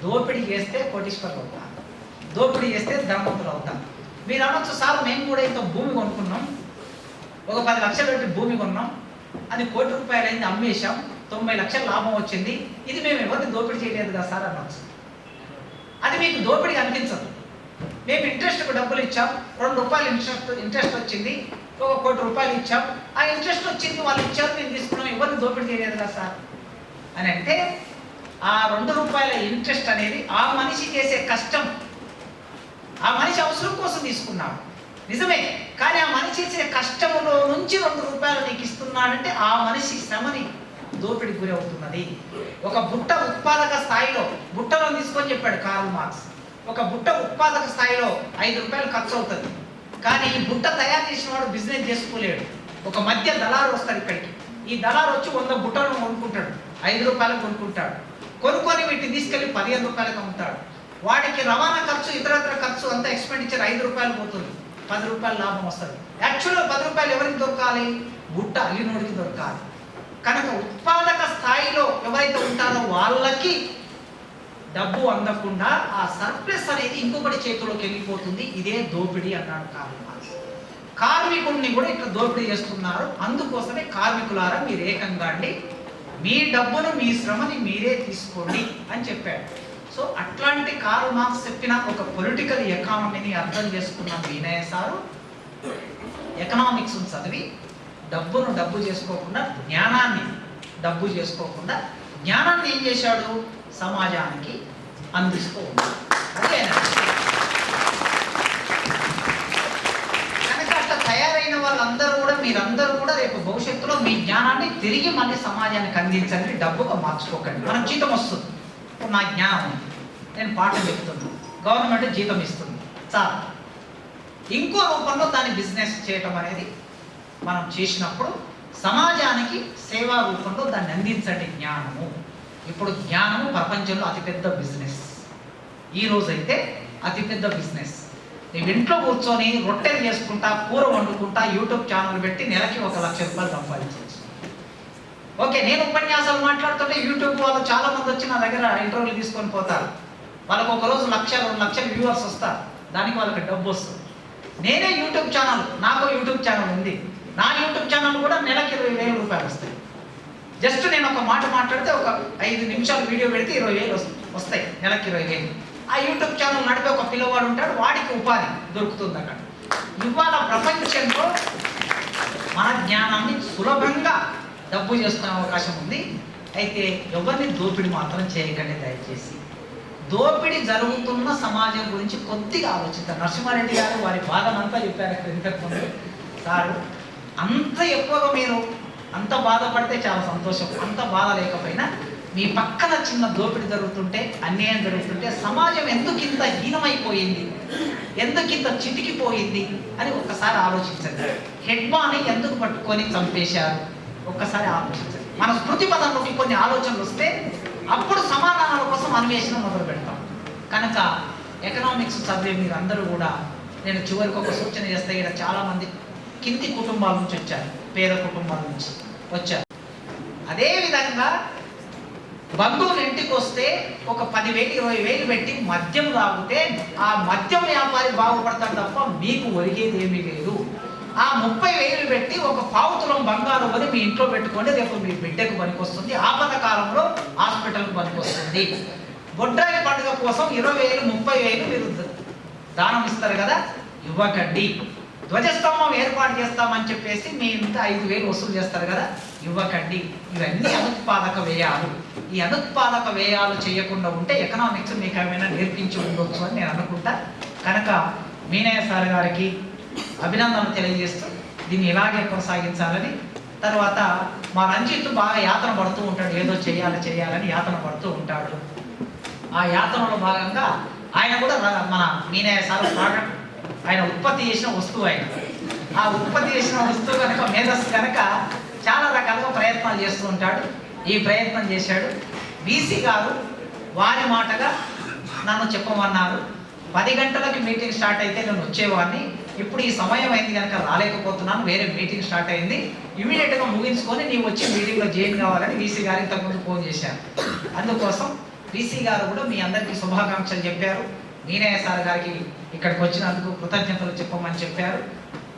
దోపిడీ చేస్తే కోటీశ్వరులు అవుతారు, దోపిడీ చేస్తే ధనవంతులు అవుతారు. మీరు అనొచ్చు, సార్ మేము కూడా ఇంత భూమి కొనుక్కున్నాం, ఒక 10 లక్షలు పెట్టి భూమి కొన్నాం, అది ₹1 కోటి అయింది, అమ్మేశాం, 90 లక్షల లాభం వచ్చింది, ఇది మేము ఎవరిని దోపిడీ చేయలేదు కదా సార్ అనొచ్చు. అది మీకు దోపిడీ అనిపించదు. మేము ఇంట్రెస్ట్కు డబ్బులు ఇచ్చాం, ₹2 ఇంట్రెస్ట్ వచ్చింది, ఒక ₹1 కోటి ఇచ్చాం, ఆ ఇంట్రెస్ట్ వచ్చింది వాళ్ళు ఇచ్చారు, మేము తీసుకున్నాం, ఎవరిని దోపిడీ చేయలేదు కదా సార్ అని అంటే ఆ ₹2 ఇంట్రెస్ట్ అనేది ఆ మనిషి చేసే కష్టం, ఆ మనిషి అవసరం కోసం తీసుకున్నాడు నిజమే. కానీ ఆ మనిషి చేసే కష్టములో నుంచి ₹2 నీకు ఇస్తున్నాడంటే ఆ మనిషి శ్రమని దోపిడికి గురి అవుతున్నది. ఒక బుట్ట ఉత్పాదక స్థాయిలో, బుట్టలో తీసుకొని చెప్పాడు కార్ల్ మార్క్స్, ఒక బుట్ట ఉత్పాదక స్థాయిలో ₹5 ఖర్చు అవుతుంది. కానీ ఈ బుట్ట తయారు చేసిన వాడు బిజినెస్ చేసుకోలేడు. ఒక మధ్య దళారు వస్తాడు ఇక్కడికి, ఈ దళారు వచ్చి 100 బుట్టలను కొనుక్కుంటాడు, ₹5 కొనుక్కుంటాడు, కొనుక్కొని వీటిని తీసుకెళ్ళి ₹15 అమ్ముతాడు. వాడికి రవాణా ఖర్చు, ఇతరత్ర ఖర్చు అంతా ఎక్స్పెండిచర్ ₹5 పోతుంది, ₹10 లాభం వస్తుంది. యాక్చువల్గా ₹10 ఎవరికి దొరకాలి? బుట్ట అల్లినోడికి దొరకాలి. కనుక ఉత్పాదక స్థాయిలో ఎవరైతే ఉంటారో వాళ్ళకి డబ్బు అందకుండా ఆ సర్ప్లస్ అనేది ఇంకొకటి చేతిలోకి వెళ్ళిపోతుంది. ఇదే దోపిడీ అన్నాడు కార్ల్ మార్క్స్. కార్మికుడిని కూడా ఇట్లా దోపిడీ చేస్తున్నారు. అందుకోసమే కార్మికులారా మీరు ఏకంగా అండి, మీ డబ్బును, మీ శ్రమని మీరే తీసుకోండి అని చెప్పాడు. సో అట్లాంటి కార్ల్ మార్క్స్ చెప్పిన ఒక పొలిటికల్ ఎకానమీని అర్థం చేసుకున్న వీనయ్య సారు ఎకనామిక్స్ చదివి డబ్బును డబ్బు చేసుకోకుండా, జ్ఞానాన్ని డబ్బు చేసుకోకుండా, జ్ఞానాన్ని ఏం చేశాడు? సమాజానికి అందిస్తూ ఉన్నాడు. ఓకేనా? కనుక అట్లా తయారైన వాళ్ళందరూ కూడా, మీరందరూ కూడా రేపు భవిష్యత్తులో మీ జ్ఞానాన్ని తిరిగి మళ్ళీ సమాజానికి అందించండి, డబ్బుగా మార్చుకోకండి. మనకు జీతం వస్తుంది, ఇప్పుడు నా జ్ఞానం ఉంది, నేను పాఠం చెప్తున్నాను, గవర్నమెంట్ జీతం ఇస్తుంది, చాలు. ఇంకో రూపంలో దాన్ని బిజినెస్ చేయటం అనేది మనం చేసినప్పుడు సమాజానికి సేవా రూపంలో దాన్ని అందించండి జ్ఞానము. ఇప్పుడు జ్ఞానము ప్రపంచంలో అతిపెద్ద బిజినెస్. ఈ రోజైతే అతిపెద్ద బిజినెస్. నువ్వు ఇంట్లో కూర్చొని రొట్టెలు చేసుకుంటా, కూర వండుకుంటా, యూట్యూబ్ ఛానల్ పెట్టి నెలకి 1 లక్ష రూపాయలు సంపాదించవచ్చు. ఓకే, నేను ఉపన్యాసాలు మాట్లాడుతుంటే యూట్యూబ్ వాళ్ళు చాలా మంది వచ్చి నా దగ్గర ఇంటర్వ్యూలు తీసుకొని పోతారు. వాళ్ళకు ఒక రోజు 1-2 లక్షల వ్యూవర్స్ వస్తారు, దానికి వాళ్ళకి డబ్బు వస్తుంది. నేనే యూట్యూబ్ ఛానల్, నాకు యూట్యూబ్ ఛానల్ ఉంది, నా యూట్యూబ్ ఛానల్ కూడా నెలకి 20,000 రూపాయలు వస్తాయి. జస్ట్ నేను ఒక మాట మాట్లాడితే ఒక 5 నిమిషాలు వీడియో పెడితే 20,000 వస్తాయి, నెలకి 20,000. ఆ యూట్యూబ్ ఛానల్ నడిపే ఒక పిల్లవాడు ఉంటాడు, వాడికి ఉపాధి దొరుకుతుంది అక్కడ. ఇవాళ ప్రపంచంలో మన జ్ఞానాన్ని సులభంగా డబ్బు చేసుకునే అవకాశం ఉంది. అయితే ఎవరిని దోపిడీ మాత్రం చేయకండి దయచేసి. దోపిడీ జరుగుతున్న సమాజం గురించి కొద్దిగా ఆలోచిస్తారు. నరసింహారెడ్డి గారు వారి బాధనంతా చెప్పారు ఇక్కడ ఇంతకుముందు. సారు అంత ఎక్కువగా మీరు అంత బాధపడితే చాలా సంతోషం. అంత బాధ లేకపోయినా మీ పక్కన చిన్న దోపిడీ జరుగుతుంటే, అన్యాయం జరుగుతుంటే సమాజం ఎందుకు ఇంత హీనమైపోయింది, ఎందుకు ఇంత చితికిపోయింది అని ఒక్కసారి ఆలోచించండి. హెడ్మాని ఎందుకు పట్టుకొని చంపేశారు ఒక్కసారి ఆలోచించండి. మన స్మృతి పదంలోకి కొన్ని ఆలోచనలు వస్తే అప్పుడు సమాధానాల కోసం అన్వేషణ మొదలు పెడతాం. కనుక ఎకనామిక్స్ చదివే మీరందరూ కూడా నేను చివరికి ఒక సూచన చేస్తే, ఇక్కడ చాలామంది కింది కుటుంబాల నుంచి వచ్చారు, పేద కుటుంబాల నుంచి వచ్చారు. అదేవిధంగా బంధువులు ఇంటికి వస్తే ఒక 10,000-20,000 పెట్టి మద్యం తాగితే ఆ మద్యం వ్యాపారి బాగుపడతాడు తప్ప మీకు ఒరిగేది ఏమీ లేదు. ఆ 30,000 పెట్టి ఒక పావుతులం బంగారం కొని మీ ఇంట్లో పెట్టుకోండి, రేపు మీ బిడ్డకు పనికొస్తుంది, ఆపద కాలంలో హాస్పిటల్కి పనికొస్తుంది. బొడ్రాయి పండుగ కోసం 20,000-30,000 మీరు దానం ఇస్తారు కదా, ఇవ్వకండి. ధ్వజస్తంభం ఏర్పాటు చేస్తామని చెప్పేసి మీ ఇంత 5,000 వసూలు చేస్తారు కదా, ఇవ్వకండి. ఇవన్నీ అనుత్పాదక వ్యయాలు. ఈ అనుత్పాదక వ్యయాలు చేయకుండా ఉంటే ఎకనామిక్స్ మీకు ఏమైనా నేర్పించి ఉండొచ్చు అని నేను అనుకుంటా. కనుక మీనయ్య సార్ గారికి అభినందనలు తెలియజేస్తూ దీన్ని ఇలాగే కొనసాగించాలని. తర్వాత మా రంజిత్ బాగా యాతన పడుతూ ఉంటాడు, ఏదో చేయాలని యాతన పడుతూ ఉంటాడు. ఆ యాతనలో భాగంగా ఆయన కూడా మన మీనయ్య సార్ ప్రాడక్ట్, ఆయన ఉత్పత్తి చేసిన వస్తువు, ఆయన ఆ ఉత్పత్తి చేసిన వస్తువు కనుక మేధస్సు కనుక చాలా రకాలుగా ప్రయత్నాలు చేస్తూ ఉంటాడు. ఈ ప్రయత్నం చేశాడు. బీసీ గారు వారి మాటగా నన్ను చెప్పమన్నారు. 10 గంటలకి మీటింగ్ స్టార్ట్ అయితే నేను వచ్చేవాడిని, ఇప్పుడు ఈ సమయం అయింది కనుక రాలేకపోతున్నాను, వేరే మీటింగ్ స్టార్ట్ అయింది, ఇమీడియట్గా ముగించుకొని నీవు వచ్చి మీటింగ్లో జాయిన్ కావాలని బీసీ గారు ఇంతకుముందు ఫోన్ చేశారు. అందుకోసం బీసీ గారు కూడా మీ అందరికీ శుభాకాంక్షలు చెప్పారు. మీనయ్య సార్ గారికి ఇక్కడికి వచ్చినందుకు కృతజ్ఞతలు చెప్పమని చెప్పారు.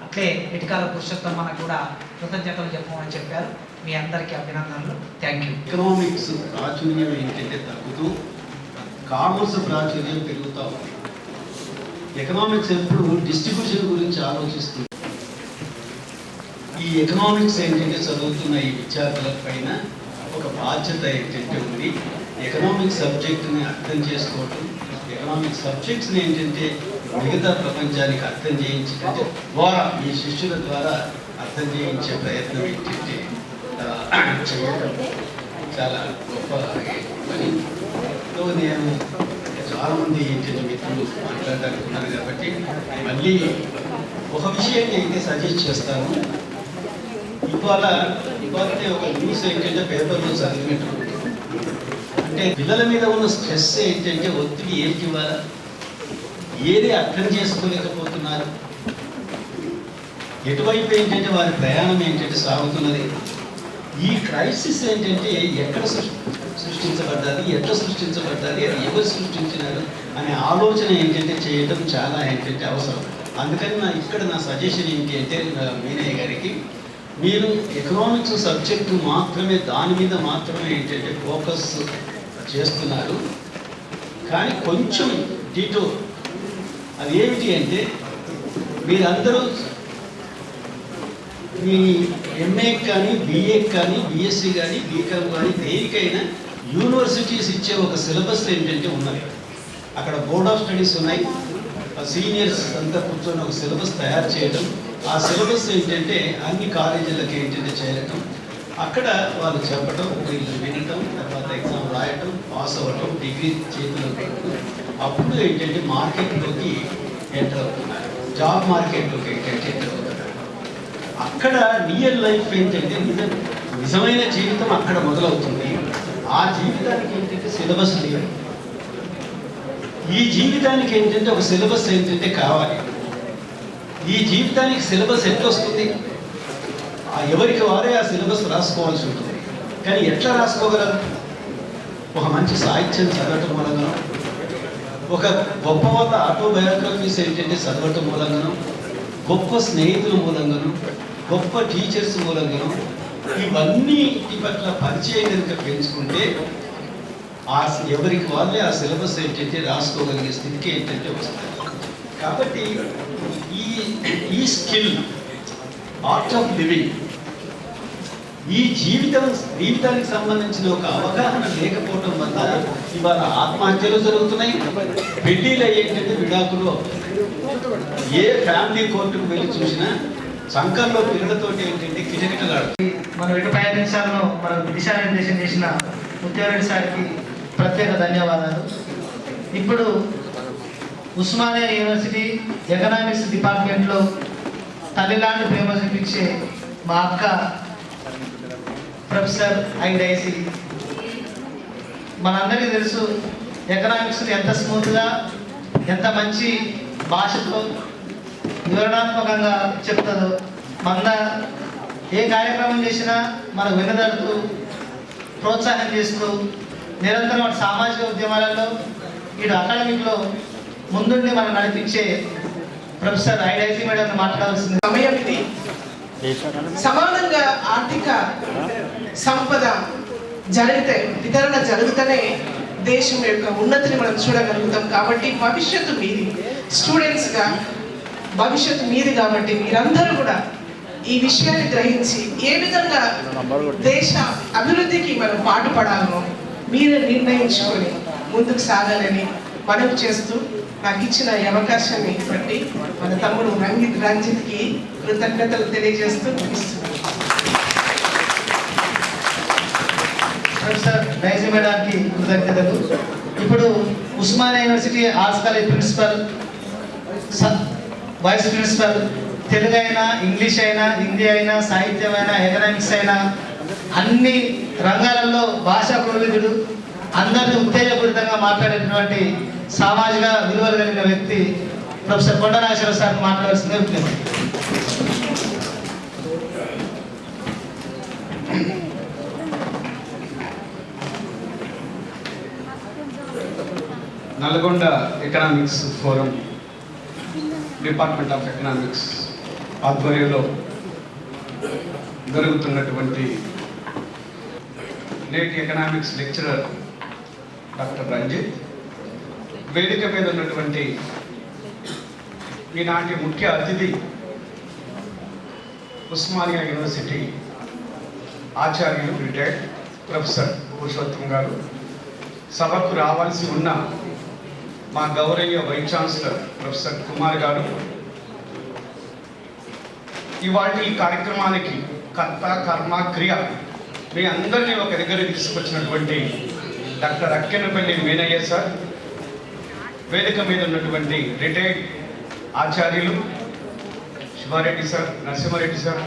అట్లే ఇటుకాల పురుషోత్తం మనకు కూడా కృతజ్ఞతలు చెప్పమని చెప్పారు. మీ అందరికీ అభినందనలు. Thank you. ఎకనామిక్స్ ప్రాచుర్యం ఏంటంటే తగ్గుతూ కామర్స్ ప్రాచుర్యం పెరుగుతూ ఉంది. ఎకనామిక్స్ ఎప్పుడు డిస్ట్రిబ్యూషన్ గురించి ఆలోచిస్తుంది. ఈ ఎకనామిక్స్ ఏంటంటే చదువుతున్న ఈ విద్యార్థుల పైన ఒక బాధ్యత ఏంటంటే ఉంది. ఎకనామిక్స్ సబ్జెక్ట్ని అర్థం చేసుకోవటం, ఎకనామిక్ సబ్జెక్ట్స్ని ఏంటంటే మిగతా ప్రపంచానికి అర్థం చేయించే ద్వారా, ఈ శిష్యుల ద్వారా అర్థం చేయించే ప్రయత్నం ఏంటంటే చేయడం చాలా గొప్ప పని. నేను చాలామంది ఏంటంటే మిత్రులు మాట్లాడాలనుకున్నారు కాబట్టి మళ్ళీ ఒక విషయాన్ని అయితే సజెస్ట్ చేస్తాను. ఇవాళ ఒక న్యూస్ ఏంటంటే పేపర్లో చదివినట్టు, అంటే పిల్లల మీద ఉన్న స్ట్రెస్ ఏంటంటే ఒత్తిడి ఏంటి, ఇవాళ ఏది అర్థం చేసుకోలేకపోతున్నారు, ఎటువైపు ఏంటంటే వారి ప్రయాణం ఏంటంటే సాగుతున్నది. ఈ క్రైసిస్ ఏంటంటే ఎక్కడ సృష్టించబడ్డాది, ఎట్లా సృష్టించబడ్డాది, అది ఎవరు సృష్టించినారు అనే ఆలోచన ఏంటంటే చేయటం చాలా ఏంటంటే అవసరం. అందుకని నా సజెషన్ ఏంటి అంటే మీనయ్య గారికి, మీరు ఎకనామిక్స్ సబ్జెక్టు మాత్రమే దాని మీద మాత్రమే ఏంటంటే ఫోకస్ చేస్తున్నారు. కానీ కొంచెం డీటోర్ అది ఏమిటి అంటే, మీరందరూ మీ ఎంఏ కానీ బిఏ కానీ బిఎస్సి కానీ బీకామ్ కానీ దేనికైనా యూనివర్సిటీస్ ఇచ్చే ఒక సిలబస్ ఏంటంటే ఉన్నది. అక్కడ బోర్డ్ ఆఫ్ స్టడీస్ ఉన్నాయి, సీనియర్స్ అంతా కూర్చొని ఒక సిలబస్ తయారు చేయడం, ఆ సిలబస్ ఏంటంటే అన్ని కాలేజీలకు ఏంటంటే చేరటం, అక్కడ వాళ్ళు చెప్పడం, వీళ్ళు వినటం, తర్వాత ఎగ్జామ్ రాయటం, పాస్ అవ్వటం, డిగ్రీ చేతిలో పెట్టడం, అప్పుడు ఏంటంటే మార్కెట్లోకి ఎంటర్ అవుతున్నారు, జాబ్ మార్కెట్లోకి ఎంటర్ అవుతున్నారు. అక్కడ రియల్ లైఫ్ ఏంటంటే నిజమైన జీవితం అక్కడ మొదలవుతుంది. ఆ జీవితానికి ఏంటంటే సిలబస్ లేదు. ఈ జీవితానికి ఏంటంటే ఒక సిలబస్ ఏంటంటే కావాలి. ఈ జీవితానికి సిలబస్ ఎట్లా వస్తుంది? ఎవరికి వారే ఆ సిలబస్ రాసుకోవాల్సి ఉంటుంది. కానీ ఎట్లా రాసుకోగలరు? ఒక మంచి సాహిత్యం చదవటం మూలంగానో, ఒక గొప్ప గొప్ప ఆటోబయోగ్రఫీస్ ఏంటంటే చదవటం మూలంగానో, గొప్ప స్నేహితుల మూలంగానో, గొప్ప టీచర్స్ మూలంగానో, ఇవన్నీ పట్ల పరిచయం కనుక పెంచుకుంటే ఎవరికి వాళ్ళే ఆ సిలబస్ ఏంటంటే రాసుకోగలిగే స్థితికి ఏంటంటే వస్తుంది. కాబట్టి ఈ స్కిల్, ఆర్ట్ ఆఫ్ లివింగ్, ఈ జీవితానికి సంబంధించిన ఒక అవగాహన లేకపోవటం వల్ల ఇవాళ ఆత్మహత్యలు జరుగుతున్నాయి, పెళ్లిళ్ళు ఏంటంటే విడాకులు. ఏ ఫ్యామిలీ కోర్టుకు వెళ్ళి చూసినా సంఘంలో పిల్లలతోటి ఏంటంటే కిటకిటలాడు. మనం ఇటు ప్రయత్నించాలను మనం దిశానిర్దేశం చేసిన ముత్యారెడ్డి సార్కి ప్రత్యేక ధన్యవాదాలు. ఇప్పుడు ఉస్మానియా యూనివర్సిటీ ఎకనామిక్స్ డిపార్ట్మెంట్లో తల్లిలాంటి ప్రేమ చూపించే మా అక్క ప్రొఫెసర్ ఐడైసి. మనందరికీ తెలుసు ఎకనామిక్స్ ఎంత స్మూత్గా, ఎంత మంచి భాషతో వివరణాత్మకంగా చెప్తుందో. మన ఏ కార్యక్రమం చేసినా మనకు వెనుదడుతూ ప్రోత్సాహం చేస్తూ నిరంతరం అటు సామాజిక ఉద్యమాలలో ఇటు అకాడమిక్లో ముందుండి మనం నడిపించే ప్రొఫెసర్ ఐడైసి మేడం మాట్లాడాల్సింది సమయం ఇది. సమానంగా ఆర్థిక సంపద వితరణ జరిగితేనే దేశం యొక్క ఉన్నతిని మనం చూడగలుగుతాం. కాబట్టి భవిష్యత్తు మీది, స్టూడెంట్స్గా భవిష్యత్తు మీది. కాబట్టి మీరందరూ కూడా ఈ విషయాన్ని గ్రహించి ఏ విధంగా దేశ అభివృద్ధికి మనం పాటుపడాలో మీరే నిర్ణయించుకొని ముందుకు సాగాలని మనవి చేస్తూ నాకు ఇచ్చిన ఈ అవకాశాన్ని బట్టి మన తమ్ముడు రంజిత్కి కృతజ్ఞతలు తెలియజేస్తూ ముగిస్తున్నాను. ప్రొఫెసర్ డైజీ మేడానికి కృతజ్ఞతలు. ఇప్పుడు Osmania university arts college principal, vice principal, Telugu అయినా, ఇంగ్లీష్ అయినా, హిందీ అయినా, సాహిత్యం అయినా, ఎకనామిక్స్ అయినా, అన్ని రంగాలలో భాషా కోవిదుడు, అందరినీ ఉత్తేజపూరితంగా మాట్లాడేటువంటి సామాజిక విలువలు కలిగిన వ్యక్తి ప్రొఫెసర్ కొండనాగేశ్వర సార్ మాట్లాడాల్సిందే విజ్ఞప్తి. Nalgonda economics forum, department of economics ఆధ్వర్యంలో జరుగుతున్నటువంటి నేటి ఎకనామిక్స్ లెక్చరర్ డాక్టర్ రంజిత్, వేదిక మీద ఉన్నటువంటి ఈనాటి ముఖ్య అతిథి ఉస్మానియా యూనివర్సిటీ ఆచార్యులు రిటైర్డ్ ప్రొఫెసర్ పురుషోత్తం గారు, సభకు రావాల్సి ఉన్న మా గౌరవ వైస్ ఛాన్సలర్ ప్రొఫెసర్ కుమార్ గారు, ఇవాళ ఈ కార్యక్రమానికి కర్త కర్మ క్రియ మీ అందరినీ ఒక దగ్గర తీసుకొచ్చినటువంటి డాక్టర్ అక్కెనపల్లి మీనయ్య సార్, వేదిక మీద ఉన్నటువంటి రిటైర్డ్ ఆచార్యులు శివారెడ్డి సార్, నరసింహారెడ్డి సార్,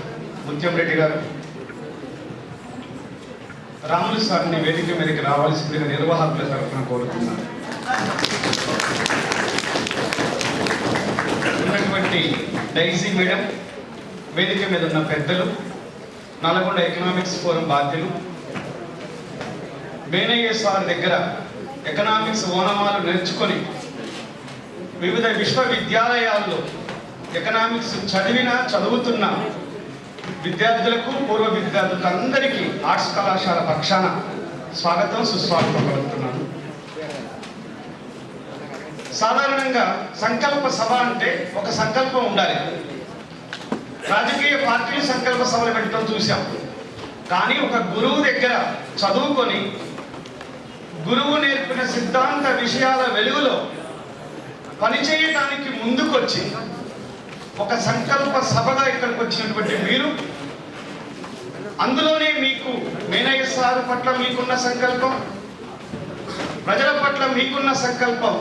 ముత్యం రెడ్డి గారు, రాములు సార్ని వేదిక మీదకి రావాల్సిందిగా నిర్వాహకుల తరఫున కోరుతున్నాను. ఉన్నటువంటి డైజీ మేడం, వేదిక మీద ఉన్న పెద్దలు, నల్గొండ ఎకనామిక్స్ ఫోరం బాధ్యులు, మేనయ్య సార్ దగ్గర ఎకనామిక్స్ ఓనమాలు నేర్చుకొని వివిధ విశ్వవిద్యాలయాల్లో ఎకనామిక్స్ చదువుతున్న విద్యార్థులకు, పూర్వ విద్యార్థులకు అందరికీ ఆర్ట్స్ కళాశాల పక్షాన స్వాగతం సుస్వాగతం పలుకుతున్నాను. సాధారణంగా సంకల్ప సభ అంటే ఒక సంకల్పం ఉండాలి. రాజకీయ పార్టీలు సంకల్ప సభలు పెట్టడం చూసాం. కానీ ఒక గురువు దగ్గర చదువుకొని గురువు నేర్పిన సిద్ధాంత విషయాల వెలుగులో పనిచేయటానికి ముందుకొచ్చి ఒక సంకల్ప సభగా ఇక్కడికి వచ్చినటువంటి మీరు అందులోనే మీకు మేనయ్య సార్ పట్ల మీకున్న సంకల్పం, ప్రజల పట్ల మీకున్న సంకల్పం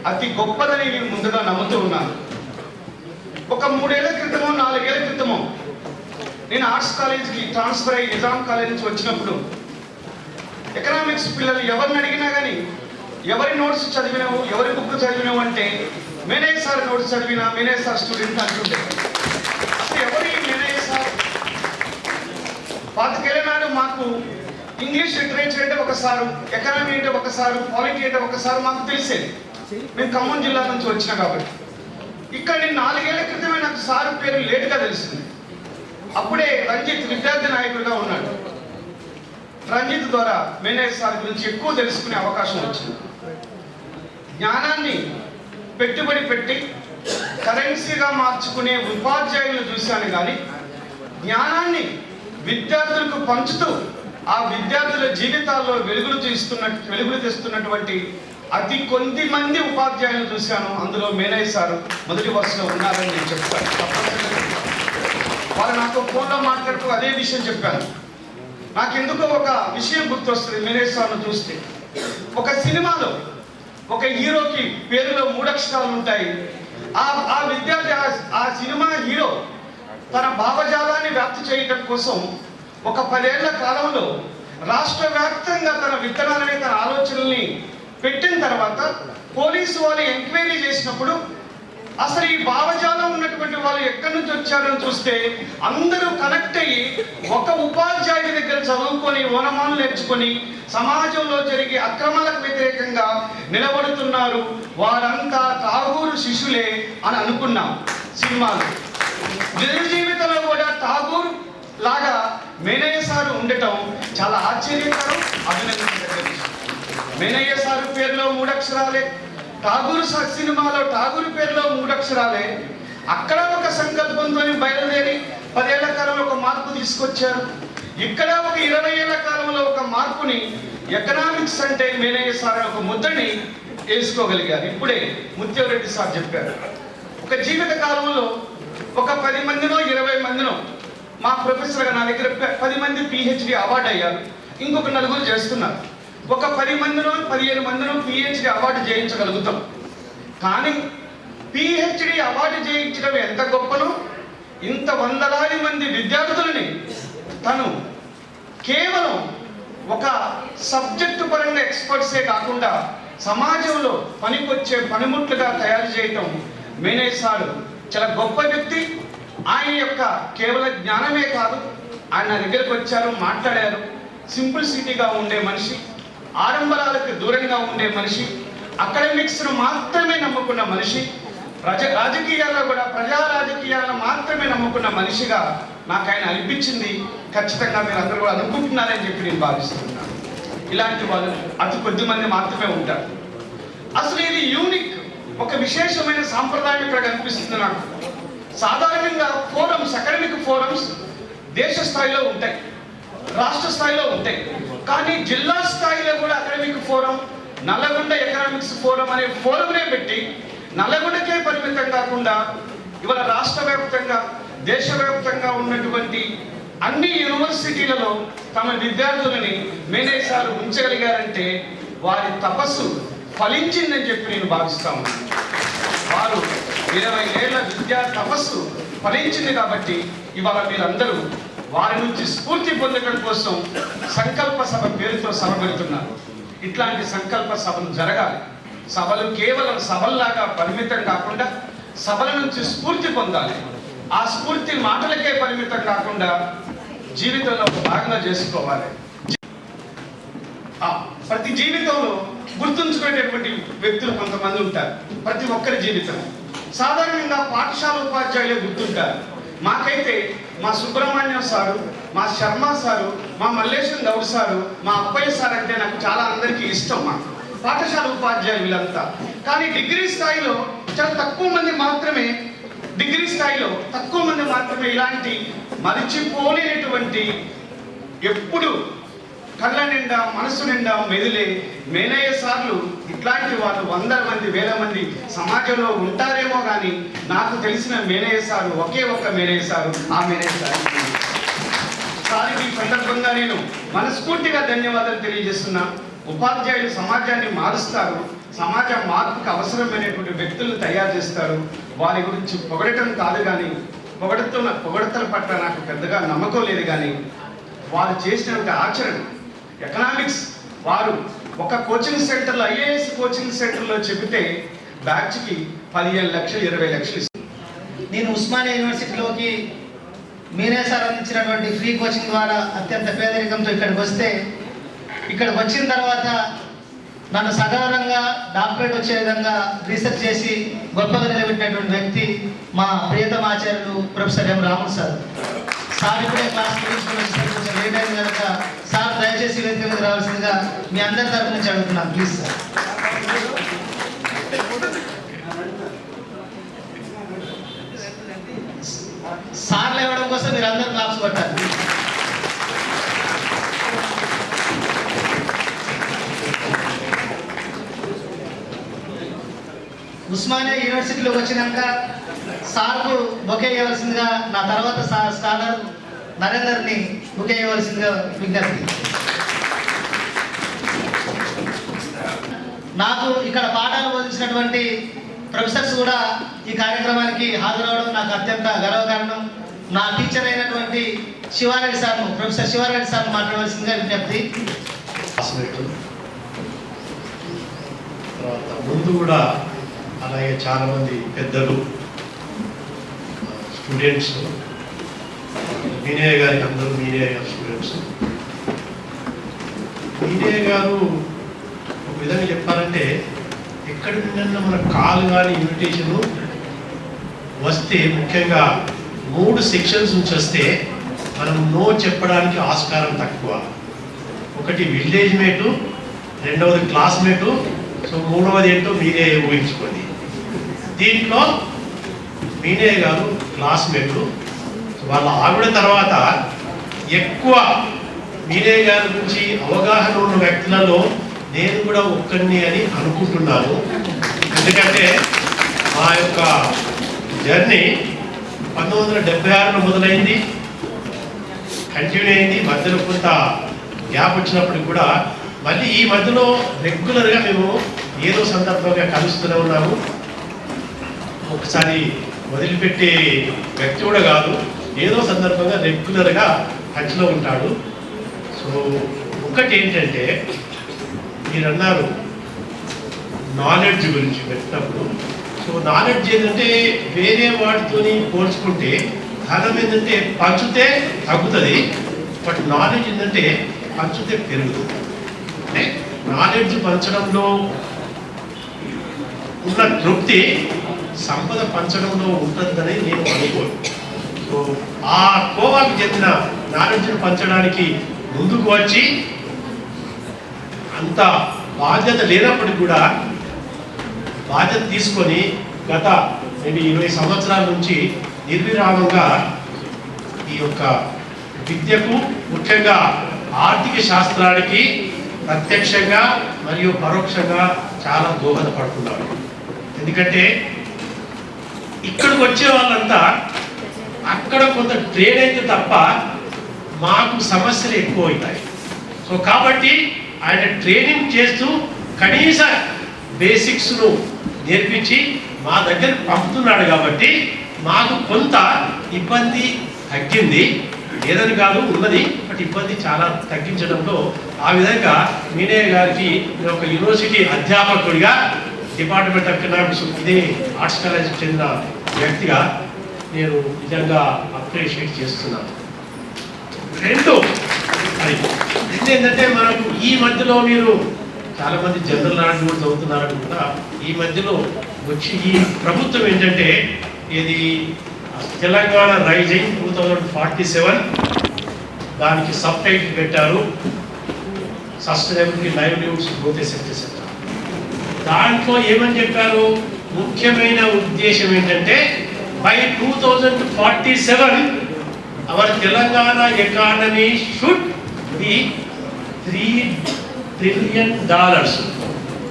అతి గొప్పదని నేను ముందుగా నమ్ముతూ ఉన్నాను. ఒక 3 ఏళ్ల క్రితమో 4 ఏళ్ల క్రితమో నేను ఆర్ట్స్ కాలేజ్కి ట్రాన్స్ఫర్ అయ్యి నిజాం కాలేజ్ నుంచి వచ్చినప్పుడు ఎకనామిక్స్ పిల్లలు ఎవరిని అడిగినా కానీ ఎవరి నోట్స్ చదివినావు, ఎవరి బుక్ చదివినావు అంటే మేనయ్య సార్ నోట్స్ చదివినా, మేనయ్య సార్ స్టూడెంట్ అంటుండే. అసలు ఎవరి మేనయ్య సార్? 25 ఏళ్ల నాడు మాకు ఇంగ్లీష్ లిటరేచర్ అంటే ఒకసారి, ఎకనామీ అంటే ఒకసారి, పాలిటీ అంటే ఒకసారి మాకు తెలిసేది. మేము ఖమ్మం జిల్లా నుంచి వచ్చిన కాబట్టి. ఇక్కడ నేను 4 ఏళ్ల క్రితమే నాకు సార్ పేరు లేటుగా తెలిసింది. అప్పుడే రంజిత్ విద్యార్థి నాయకుడిగా ఉన్నాడు. రంజిత్ ద్వారా మేనయ్య సార్ గురించి ఎక్కువ తెలుసుకునే అవకాశం వచ్చింది. జ్ఞానాన్ని పెట్టుబడి పెట్టి కరెన్సీగా మార్చుకునే ఉపాధ్యాయులను చూశాను కానీ జ్ఞానాన్ని విద్యార్థులకు పంచుతూ ఆ విద్యార్థుల జీవితాల్లో వెలుగులు తెస్తున్నటువంటి అతి కొద్ది మంది ఉపాధ్యాయులను చూశాను. అందులో మేనయ్య సార్ మొదటి వరుసలో ఉన్నారని నేను చెప్తాను. వాళ్ళు నాతో ఫోన్లో మాట్లాడుతూ అదే విషయం చెప్పాను. నాకెందుకో ఒక విషయం గుర్తొస్తుంది మేనయ్య సార్ను చూస్తే. ఒక సినిమాలో ఒక హీరోకి పేరులో 3 అక్షరాలు ఉంటాయి. ఆ విద్యార్థి ఆ సినిమా హీరో తన భావజాలాన్ని వ్యాప్తి చేయటం కోసం ఒక 10 ఏళ్ల కాలంలో రాష్ట్ర వ్యాప్తంగా తన విత్తనాలని, తన ఆలోచనల్ని పెట్టిన తర్వాత పోలీసు వాళ్ళు ఎంక్వైరీ చేసినప్పుడు అసలు ఈ భావజాలం ఉన్నటువంటి వాళ్ళు ఎక్కడి నుంచి వచ్చారని చూస్తే అందరూ కనెక్ట్ అయ్యి ఒక ఉపాధ్యాయుడి దగ్గర చదువుకొని ఓనమాలు నేర్చుకొని సమాజంలో జరిగే అక్రమాలకు వ్యతిరేకంగా నిలబడుతున్నారు. వారంతా ఠాగూరు శిష్యులే అని అనుకున్నాం సినిమాలు. నిజ జీవితంలో కూడా ఠాగూర్ లాగా మేనయ్య సారు ఉండటం చాలా ఆశ్చర్యకరం, అభినందించదగ్గ విషయం. మేనయ్య సారు పేరులో 3 అక్షరాలే, ఠాగూర్ సినిమాలో ఠాగూర్ పేరులో 3 అక్షరాలే. అక్కడ ఒక సంకల్పంతో బయలుదేరి 10 ఏళ్ల కాలంలో ఒక మార్పు తీసుకొచ్చారు. ఇక్కడ ఒక 20 ఏళ్ల కాలంలో ఒక మార్పుని ఎకనామిక్స్ అంటే మేనయ్య సార్ ఒక ముద్రని వేసుకోగలిగారు. ఇప్పుడే ముత్యంరెడ్డి సార్ చెప్పారు. ఒక జీవిత కాలంలో ఒక 10 మందినో 20 మందినో మా ప్రొఫెసర్గా నా దగ్గర 10 మంది PhD అవార్డు అయ్యారు. ఇంకొక 4 చేస్తున్నారు. ఒక 10 మందినో 15 మందినో PhD అవార్డు చేయించగలుగుతాం. కానీ PhD అవార్డు చేయించడం ఎంత గొప్పనో, ఇంత వందలాది మంది విద్యార్థులని తను కేవలం ఒక సబ్జెక్టు పరంగా ఎక్స్పర్ట్సే కాకుండా సమాజంలో పనికొచ్చే పనిముట్లుగా తయారు చేయటం మేనయ్య సార్ చాలా గొప్ప వ్యక్తి. ఆయన యొక్క కేవల జ్ఞానమే కాదు, ఆయన నా దగ్గరకు వచ్చారు, మాట్లాడారు. సింపుల్సిటీగా ఉండే మనిషి, ఆడంబరాలకు దూరంగా ఉండే మనిషి, అకాడమిక్స్ను మాత్రమే నమ్ముకున్న మనిషి, రాజకీయాల్లో కూడా ప్రజా రాజకీయాలను మాత్రమే నమ్ముకున్న మనిషిగా నాకు ఆయన అనిపించింది. ఖచ్చితంగా మీరు అందరూ కూడా అనుకుంటున్నారని చెప్పి నేను భావిస్తున్నాను. ఇలాంటి వాళ్ళు అతి కొద్ది మంది మాత్రమే ఉంటారు. అసలు ఇది యూనిక్, ఒక విశేషమైన సాంప్రదాయం ఇక్కడ కనిపిస్తుంది నాకు. సాధారణంగా ఫోరమ్స్, అకాడమిక్ ఫోరమ్స్ దేశ స్థాయిలో ఉంటాయి, రాష్ట్ర స్థాయిలో ఉంటాయి. కానీ జిల్లా స్థాయిలో కూడా academic forum, Nalgonda economics forum అనే ఫోరంనే పెట్టి నల్లగొండకే పరిమితం కాకుండా ఇవాళ రాష్ట్ర వ్యాప్తంగా, దేశవ్యాప్తంగా ఉన్నటువంటి అన్ని యూనివర్సిటీలలో తమ విద్యార్థులని మేనయ్య సార్ ఉంచగలిగారంటే వారి తపస్సు ఫలించిందని చెప్పి నేను భావిస్తా ఉన్నాను. వారు 20 ఏళ్ల విద్యా తపస్సు ఫలించింది కాబట్టి ఇవాళ మీరందరూ వారి నుంచి స్ఫూర్తి పొందడం కోసం సంకల్ప సభ పేరుతో సభ పెడుతున్నారు. ఇట్లాంటి సంకల్ప సభలు జరగాలి. సభలు కేవలం సభల్లాగా పరిమితం కాకుండా సభల నుంచి స్ఫూర్తి పొందాలి. ఆ స్ఫూర్తి మాటలకే పరిమితం కాకుండా జీవితంలో ఒక భాగంగా చేసుకోవాలి. ప్రతి జీవితంలో గుర్తుంచుకునేటటువంటి వ్యక్తులు కొంతమంది ఉంటారు. ప్రతి ఒక్కరి జీవితం సాధారణంగా పాఠశాల ఉపాధ్యాయులే గుర్తుంటారు. మాకైతే మా సుబ్రహ్మణ్యం సారు, మా శర్మ సారు, మా మల్లేశం గౌడ్ సారు, మా అప్పయ్య సార్ అంటే నాకు చాలా అందరికీ ఇష్టం. మా పాఠశాల ఉపాధ్యాయులు వీళ్ళంతా. కానీ డిగ్రీ స్థాయిలో చాలా తక్కువ మంది మాత్రమే, ఇలాంటి మరిచిపోలేనటువంటి ఎప్పుడు కళ్ళ నిండా మనసు నిండా మెదిలే మేనయ్య సార్లు ఇట్లాంటి వాళ్ళు 100 మంది 1000 మంది సమాజంలో ఉంటారేమో కానీ నాకు తెలిసిన మేనయ్య సారు ఒకే ఒక్క మేనయ్య సారు, ఆ మేనయ్య సారు. సారికి ఈ సందర్భంగా నేను మనస్ఫూర్తిగా ధన్యవాదాలు తెలియజేస్తున్నా. ఉపాధ్యాయులు సమాజాన్ని మారుస్తారు, సమాజ మార్పుకు అవసరమైనటువంటి వ్యక్తులను తయారు చేస్తారు. వారి గురించి పొగడటం కాదు, కానీ పొగడతల పట్ల నాకు పెద్దగా నమ్మకం లేదు, కానీ వారు చేసినటువంటి ఆచరణ ఎకనామిక్స్ వారు ఒక కోచింగ్ సెంటర్లో ఐఏఎస్ కోచింగ్ సెంటర్లో చెబితే బ్యాచ్కి 15 లక్షలు 20 లక్షలు ఇస్తారు. నేను ఉస్మానియా యూనివర్సిటీలోకి మీరే సార్ అందించినటువంటి ఫ్రీ కోచింగ్ ద్వారా అత్యంత పేదరికంతో ఇక్కడికి వస్తే, ఇక్కడికి వచ్చిన తర్వాత నన్ను సగౌరవంగా డాక్టరేట్ వచ్చే విధంగా రీసెర్చ్ చేసి గొప్పగా నిలబెట్టినటువంటి వ్యక్తి మా ప్రియతమ ఆచార్యులు ప్రొఫెసర్ ఎం రాములు సార్. సార్ ఇప్పుడే క్లాస్ కొంచెం లేట్ అయింది కనుక సార్ దయచేసి వేదిక మీద రావాల్సిందిగా మీ అందరి తరఫు నుంచి అడుగుతున్నాను, ప్లీజ్ సార్. సార్లు ఇవ్వడం కోసం మీరు అందరూ క్లాప్స్ కొట్టాలి. ఉస్మానియా యూనివర్సిటీలోకి వచ్చినాక సార్కు బొకే ఇవ్వాల్సిందిగా నా తర్వాత స్కాలర్ నరేందర్ని బొకే ఇవ్వాల్సిందిగా విజ్ఞప్తి. నాకు ఇక్కడ పాఠాలు బోధించినటువంటి ప్రొఫెసర్స్ కూడా ఈ కార్యక్రమానికి హాజరవడం నాకు అత్యంత గర్వకారణం. నా టీచర్ అయినటువంటి శివారెడ్డి సార్ను, ప్రొఫెసర్ శివారెడ్డి సార్ను మాట్లాడవలసిందిగా విజ్ఞప్తి. తర్వాత ముందు కూడా అలాగే చాలామంది పెద్దలు, స్టూడెంట్స్, మీనయ్య గారికి అందరూ మీనయ్య గారు స్టూడెంట్స్. మీనయ్య గారు ఒక విధంగా చెప్పాలంటే ఎక్కడి నుండి మన కాల్ కానీ ఇన్విటేషను వస్తే ముఖ్యంగా 3 సెక్షన్స్ నుంచి వస్తే మనం నో చెప్పడానికి ఆస్కారం తక్కువ. ఒకటి విలేజ్ మేటు, రెండవది క్లాస్మేటు, సో మూడవది ఏంటో మీరే ఊహించుకోండి. దీంట్లో మీనయ్య గారు క్లాస్మేటు, వాళ్ళ ఆవిడ తర్వాత ఎక్కువ మీనయ్య గారి గురించి అవగాహన ఉన్న వ్యక్తులలో నేను కూడా ఒక్కడిని అని అనుకుంటున్నాను. ఎందుకంటే మా యొక్క జర్నీ 1976లో మొదలైంది, కంటిన్యూ అయింది. మధ్యలో కొంత గ్యాప్ వచ్చినప్పటికి కూడా మళ్ళీ ఈ మధ్యలో రెగ్యులర్గా మేము ఏదో సందర్భంగా కలుస్తూనే ఉన్నాము. ఒకసారి వదిలిపెట్టే వ్యక్తి కూడా కాదు, ఏదో సందర్భంగా రెగ్యులర్గా టచ్లో ఉంటాడు. సో ఒకటి ఏంటంటే మీరు అన్నారు నాలెడ్జ్ గురించి పెట్టినప్పుడు, సో నాలెడ్జ్ ఏంటంటే వేరే వాటితో పోల్చుకుంటే ధనం ఏంటంటే పంచితే తగ్గుతుంది, బట్ నాలెడ్జ్ ఏంటంటే పంచితే పెరుగుతుంది. అంటే నాలెడ్జ్ పంచడంలో ఉన్న తృప్తి సంపద పంచడంలో ఉంటుందని నేను అనుకోను. సో ఆ కోవాకు చెందిన నాలెడ్జ్ను పంచడానికి ముందుకు వచ్చి అంత బాధ్యత లేనప్పటికీ కూడా బాధ్యత తీసుకొని గత మేబీ 20 సంవత్సరాల నుంచి నిర్విరామంగా ఈ యొక్క విద్యకు, ముఖ్యంగా ఆర్థిక శాస్త్రానికి ప్రత్యక్షంగా మరియు పరోక్షంగా చాలా దోహదపడుతున్నారు. ఎందుకంటే ఇక్కడికి వచ్చే వాళ్ళంతా అక్కడ కొంత ట్రేడ్ అయితే తప్ప మాకు సమస్యలు ఎక్కువ అవుతాయి. సో కాబట్టి ఆయన ట్రైనింగ్ చేస్తూ కనీస బేసిక్స్ను నేర్పించి మా దగ్గర పంపుతున్నాడు కాబట్టి మాకు కొంత ఇబ్బంది తగ్గింది. ఏదని కాదు ఉన్నది, బట్ ఇబ్బంది చాలా తగ్గించడంలో ఆ విధంగా మీనయ్య గారికి ఒక యూనివర్సిటీ అధ్యాపకుడిగా, డిపార్ట్మెంట్ ఆఫ్ ఎకనామిక్స్ ఇదే ఆర్ట్స్ కాలేజ్కి చెందిన వ్యక్తిగా నేను నిజంగా అప్రిషియేట్ చేస్తున్నాను. రెండు ఏంటంటే మనకు ఈ మధ్యలో మీరు చాలామంది జనరల్ నాలెడ్జ్ కూడా చదువుతున్నారని కూడా ఈ మధ్యలో వచ్చి ఈ ప్రభుత్వం ఏంటంటే ఇది తెలంగాణ రైజింగ్ 2047 దానికి సబ్ టైటిల్ పెట్టారు, సస్టైనబిలిటీ లైవ్లీహుడ్స్ గ్రోత్ ఎసెట్స్. దాంట్లో ఏమని చెప్పారు, ముఖ్యమైన ఉద్దేశం ఏంటంటే by 2047 our Telangana economy should be $3 trillion.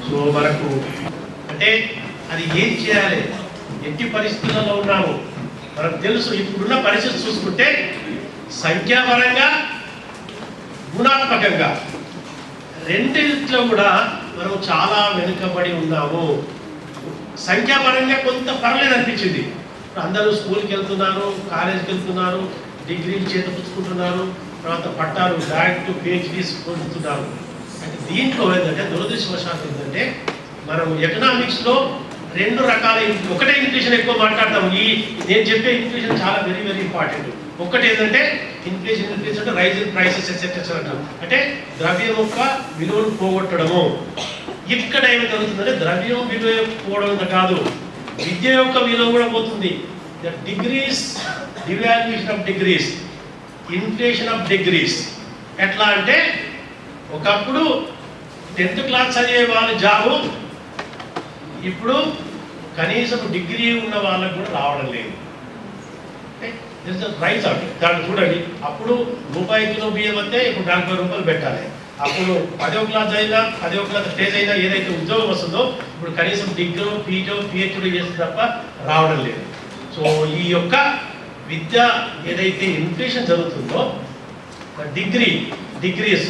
So మనకు అంటే అది ఏం చేయాలి, ఎట్టి పరిస్థితుల్లో ఉన్నాము మనకు తెలుసు. ఇప్పుడున్న పరిస్థితి చూసుకుంటే సంఖ్యాపరంగా గుణాత్మకంగా రెండింటిలో కూడా మనం చాలా వెనుకబడి ఉన్నాము. సంఖ్యాపరంగా కొంత పర్లేదు అనిపించింది. అందరూ స్కూల్కి వెళ్తున్నారు, కాలేజీకి వెళ్తున్నారు, డిగ్రీలు చేతపుచ్చుకుంటున్నారు, తర్వాత పట్టాలు డైరెక్ట్ పిహెచ్డీస్ పొందుతున్నారు. అయితే దీంట్లో ఏంటంటే దురదృష్టవశాత్తు ఏంటంటే మనం ఎకనామిక్స్లో రెండు రకాల ఒకటే ఇన్ఫ్లేషన్ ఎక్కువ మాట్లాడతాం. నేను చెప్పే ఇన్ఫ్లేషన్ చాలా వెరీ వెరీ ఇంపార్టెంట్. ఒకటి ఏంటంటే ఇన్ఫ్లేషన్ అంటే రైజ్ ఇన్ ప్రైసెస్ ఎక్సెట్రా అంటాం, అంటే ద్రవ్యం యొక్క విలువను పోగొట్టడము. ఇక్కడ ఏమి జరుగుతుందంటే ద్రవ్యం విలువ పోవడం కాదు, విద్య యొక్క విలువ కూడా పోతుంది. Degrees, devaluation of degrees, inflation of degrees. ఎట్లా అంటే ఒకప్పుడు 10th క్లాస్ చదివే వాళ్ళ జాబు ఇప్పుడు కనీసం డిగ్రీ ఉన్న వాళ్ళకు కూడా రావడం లేదు. రైస్ అవుట్ దాన్ని చూడండి. అప్పుడు రూపాయి కిలో బియ్యం అంటే ఇప్పుడు 40 రూపాయలు పెట్టాలి. అప్పుడు 10వ క్లాస్ అయినా 10వ క్లాస్ స్టేజ్ అయినా ఏదైతే ఉద్యోగం వస్తుందో ఇప్పుడు కనీసం డిగ్రీ, పీజో, పిహెచ్డీ చేస్తే తప్ప రావడం లేదు. సో ఈ యొక్క విద్య ఏదైతే ఇన్ఫ్లేషన్ జరుగుతుందో డిగ్రీస్,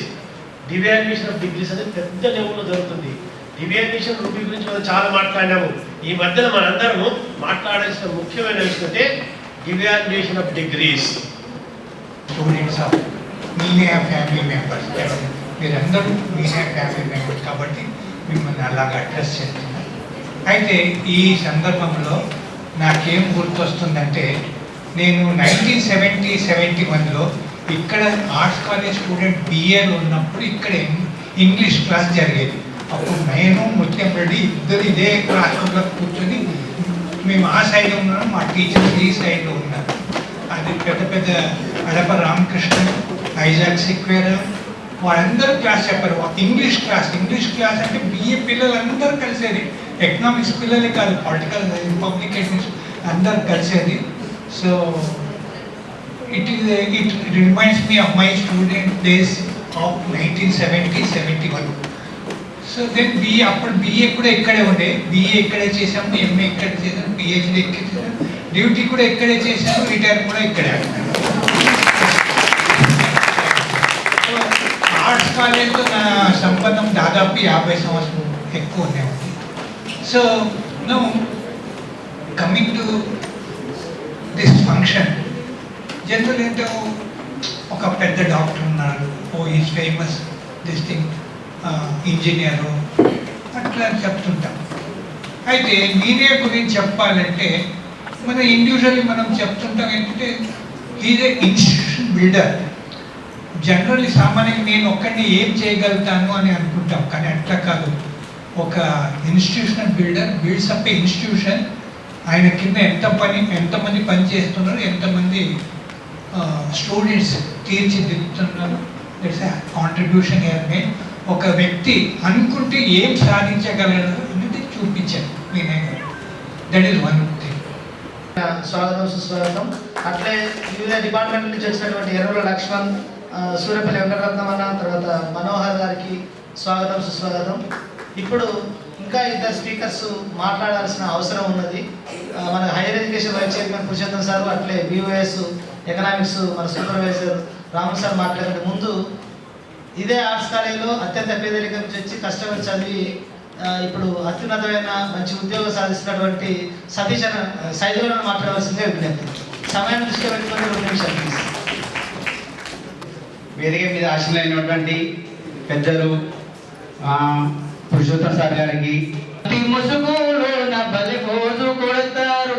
డివాల్యుయేషన్ ఆఫ్ డిగ్రీస్ అనేది పెద్ద లెవెల్లో జరుగుతుంది. డివాల్యుయేషన్ రూపీ గురించి మనం చాలా మాట్లాడినాము. ఈ మధ్యన మనందరము మాట్లాడాల్సిన ముఖ్యమైన విషయం అంటే devaluation of degrees. Students of media family members, మీరందరూ మీడియా ఫ్యామిలీ మెంబర్స్ కాబట్టి మిమ్మల్ని అలాగా అడ్రస్ చేస్తున్నారు. అయితే ఈ సందర్భంలో నాకేం గుర్తొస్తుందంటే నేను 1970-71లో ఇక్కడ ఆర్ట్స్ కాలేజ్ స్టూడెంట్ బిఏలో ఉన్నప్పుడు ఇక్కడ ఇంగ్లీష్ క్లాస్ జరిగేది. అప్పుడు నేను ముత్యం రెడ్డి ఇద్దరు ఇదే క్లాస్ రూమ్లో కూర్చొని మేము ఆ సైడ్లో ఉన్నాము, మా టీచర్స్ ఈ సైడ్లో ఉన్నారు. అది పెద్ద పెద్ద అడప రామకృష్ణ, ఐజాక్ సిక్వేరా వాళ్ళందరూ క్లాస్ చెప్పారు. ఇంగ్లీష్ క్లాస్ అంటే బిఏ పిల్లలందరూ కలిసేది. ఎకనామిక్స్ పిల్లలే కాదు, పొలిటికల్ పబ్లిక్ అడ్మినిస్ట్రేషన్ అందరూ కలిసేది. So it reminds me of my student days of 1970-71. So then BA, అప్పుడు బిఏ కూడా ఇక్కడే ఉండే, బిఏ ఇక్కడే చేసాము, ఎంఏ ఇక్కడే చేసాము, పిహెచ్డీ ఇక్కడే చేసాము, డ్యూటీ కూడా ఇక్కడే చేసాము, రిటైర్ కూడా ఇక్కడే. ఆర్ట్స్ కాలేజ్తో నా సంబంధం దాదాపు 50 సంవత్సరం ఎక్కువ ఉండేవాడి. So no coming to this function, general ఏంటో ఒక పెద్ద డాక్టర్ ఉన్నారు, who is famous this thing engineer అట్లా చెప్తుంటాం. అయితే మీడియా గురించి చెప్పాలంటే మన ఇండివిజువల్లీ మనం చెప్తుంటాం ఏంటంటే is a institution builder. Generally సామాన్యంగా నేను ఒక్కడిని ఏం చేయగలుగుతాను అని అనుకుంటాం, కానీ అట్లా కాదు. ఒక ఇన్స్టిట్యూషనల్ బిల్డర్ బిల్డ్స్ అప్ ఏ ఇన్స్టిట్యూషన్. ఆయన కింద ఎంతమంది పని చేస్తున్నారు, ఎంతమంది స్టూడెంట్స్ తీర్చిదిద్దుతున్నారు, దట్స్ ఏ కాంట్రిబ్యూషన్ ఏమే. ఒక వ్యక్తి అనుకుంటే ఏం సాధించగలరు అనేది చూపించారు వినయ్ గారు. That is one thing. స్వాగతం, సుస్వాగతం. అట్లే వివిధ డిపార్ట్మెంట్ నుంచి వచ్చినటువంటి ఎర్రల లక్ష్మణ్, సూర్యపల్లి వెంకటరత్నం అన్న, తర్వాత మనోహర్ గారికి స్వాగతం, సుస్వాగతం. ఇప్పుడు ఇంకా ఇద్దరు స్పీకర్స్ మాట్లాడాల్సిన అవసరం ఉన్నది. మన higher education vice chairman Purushottam sir, అట్లే బిఓఎస్ ఎకనామిక్స్ మన సూపర్వైజర్ రాము సార్ మాట్లాడే ముందు ఇదే ఆర్ట్స్ కాలేజీలో అత్యంత పేదరికం నుంచి వచ్చి కష్టపడి చదివి ఇప్పుడు అత్యున్నతమైన మంచి ఉద్యోగం సాధిస్తున్నటువంటి సతీష్ అన్న సైదులను మాట్లాడవలసిందే విజ్ఞప్తి. సమయం దృష్టిలో పెట్టుకొని 2 నిమిషాలు ప్లీజ్. వేదిక మీద ఆశలైనటువంటి పెద్దలు పురుషోత్తం సార్ గారికి, ముసుగులోన బలి మోజు కొడతారు,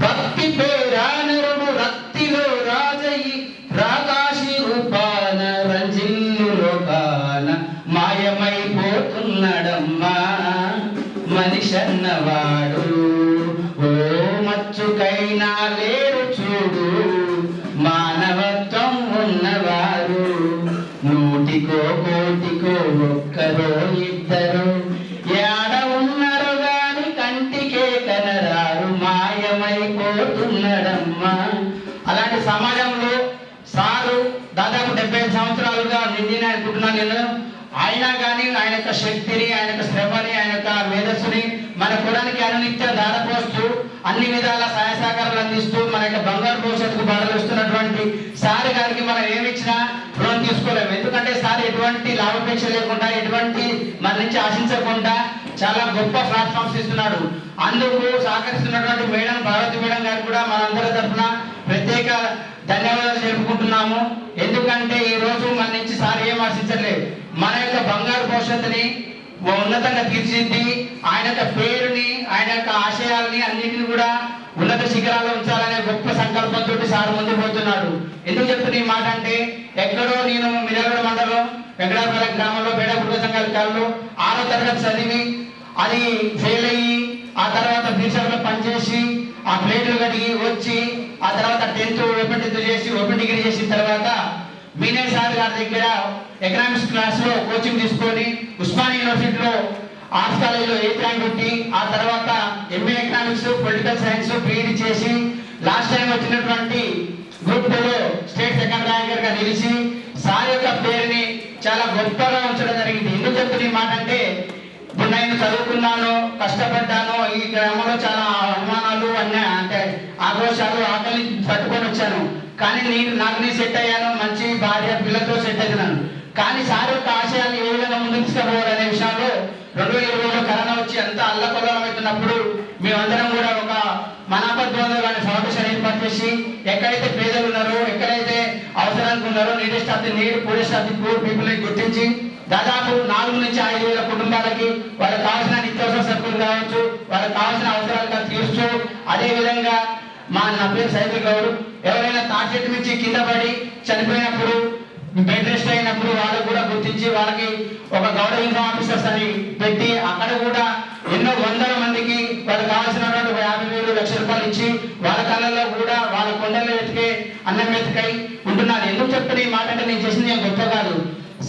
భక్తి పేరానరుడు రక్తిలో రాజయి, రాకాశి రూపాన రంజిల్లు లోకాన మాయమైపోతున్నాడమ్మా మనిషన్నవాడు. ఓ మచ్చుకైనా లేరు చూడు మానవత్వం ఉన్నవారు, నూటికో కోటికో ఒక్కరో ఇద్దరు ఏడ ఉన్నారు గాని కంటికే కనరారు, మాయమైపోతున్నాడమ్మా. అలాంటి సమాజంలో సారు దాదాపు 75 సంవత్సరాలుగా నిండిన అనుకుంటున్నాను నేను. అయినా కానీ ఆయన యొక్క శక్తిని, ఆయన యొక్క శ్రమని, ఆయన యొక్క మేధస్సుని మన కులానికి అనునిత్యం దారపోస్తూ అన్ని విధాల సహాయ సహకారాలు అందిస్తూ మన యొక్క బంగారు భవిష్యత్తుకు బాటలు ఇస్తున్నటువంటి సార్ గారికి మనం ఏమిచ్చినా రుణం తీసుకోలేము. ఎందుకంటే సార్ ఎటువంటి లాభాపేక్ష లేకుండా, ఎటువంటి మన నుంచి ఆశించకుండా చాలా గొప్ప ప్లాట్ఫామ్స్ ఇస్తున్నాడు. అందుకు సహకరిస్తున్నటువంటి మేడం భారతి మేడం గారికి కూడా మనందరి తరఫున ప్రత్యేక ధన్యవాదాలు తెలుపుకుంటున్నాము. ఎందుకంటే ఈ రోజు మన నుంచి సార్ ఏం ఆశించలేదు, మన యొక్క బంగారు భవిష్యత్తుని ఉన్నతంగా తీర్చిదిద్ది ఆయన యొక్క పేరుని, ఆయన యొక్క ఆశయాల్ని అన్నిటిని కూడా ఉన్నత శిఖరాల్లో ఉంచాలనే గొప్ప సంకల్పంతో సార్ ముందుకు పోతున్నాడు. ఎందుకు చెప్తున్నా ఈ మాట అంటే, ఎక్కడో నేను మిర్యాలగూడ మండలం వెంకటాపురం గ్రామంలో బేడపుట్ట సంఘాలలో 6వ తరగతి చదివి అది ఫెయిల్ అయ్యి, ఆ తర్వాత ఫ్యూచర్లో పనిచేసి ఆ ప్లేట్లు కడిగి వచ్చి, ఆ తర్వాత 10th ఓపెన్ 10th చేసి ఓపెన్ డిగ్రీ చేసిన తర్వాత మీనయ్య సార్ గారి దగ్గర ఎకనామిక్స్ క్లాస్లో కోచింగ్ తీసుకొని ఉస్మానియా యూనివర్సిటీలో ఆర్ట్స్ కాలేజీలో 8th ర్యాంక్ కొట్టి, ఆ తర్వాత MA economics political science BEd చేసి లాస్ట్ టైం వచ్చినటువంటి గ్రూప్ 2లో స్టేట్ సెకండ్ ర్యాంకర్ గా నిలిచి సార్ యొక్క పేరుని చాలా గొప్పగా ఉంచడం జరిగింది. ఎందుకు చెప్తున్న ఈ మాట అంటే, ఇప్పుడు నేను చదువుకున్నాను, కష్టపడ్డాను, ఈ గ్రామంలో చాలా అవమానాలు అంటే ఆక్రోశాలు ఆకలి పట్టుకొని వచ్చాను, కానీ నాకు సెట్ అయ్యాను, మంచి భార్య పిల్లలతో సెట్ అవుతున్నాను. కానీ సార్ యొక్క ఆశయాన్ని ఏ విధంగా ముందుకు తీసుకుపోవాలనే విషయంలో 2020లో కరోనా వచ్చి అంతా అల్లకొల్లం అవుతున్నప్పుడు మేమందరం కూడా ఒక మనాపద్వంలో కానీ ఫౌండేషన్ ఏర్పాటు చేసి, ఎక్కడైతే పేదలు ఉన్నారో, ఎక్కడైతే అవసరానికి ఉన్నారో, neediest of the need, poorest of the poor people గుర్తించి దాదాపు 4 నుంచి 5,000 కుటుంబాలకి వాళ్ళకి కావాల్సిన నిత్యావసర సరుకులు కావచ్చు, వాళ్ళకి కావాల్సిన అవసరాలుగా తీర్చు. అదే విధంగా నా పేరు సైకిల్ గౌడ్, ఎవరైనా తాటి చెట్టు నుంచి కింద పడి చనిపోయినప్పుడు, బెడ్ రెస్ట్ అయినప్పుడు వాళ్ళకు కూడా గుర్తించి వాళ్ళకి ఒక గౌరవ ఇన్కమ్ ఆఫీసర్స్ అని పెట్టి అక్కడ కూడా ఎన్నో వందల మందికి వాళ్ళకి కావాల్సినటువంటి 50,000 లక్ష రూపాయలు ఇచ్చి వాళ్ళ కళ్ళల్లో కూడా వాళ్ళ కొండలు ఎత్తికే అన్నం ఎత్తుకై ఉంటున్నారు. ఎందుకు చెప్తున్నా ఈ మాట అంటే, నేను చేసింది ఏం గొప్ప కాదు,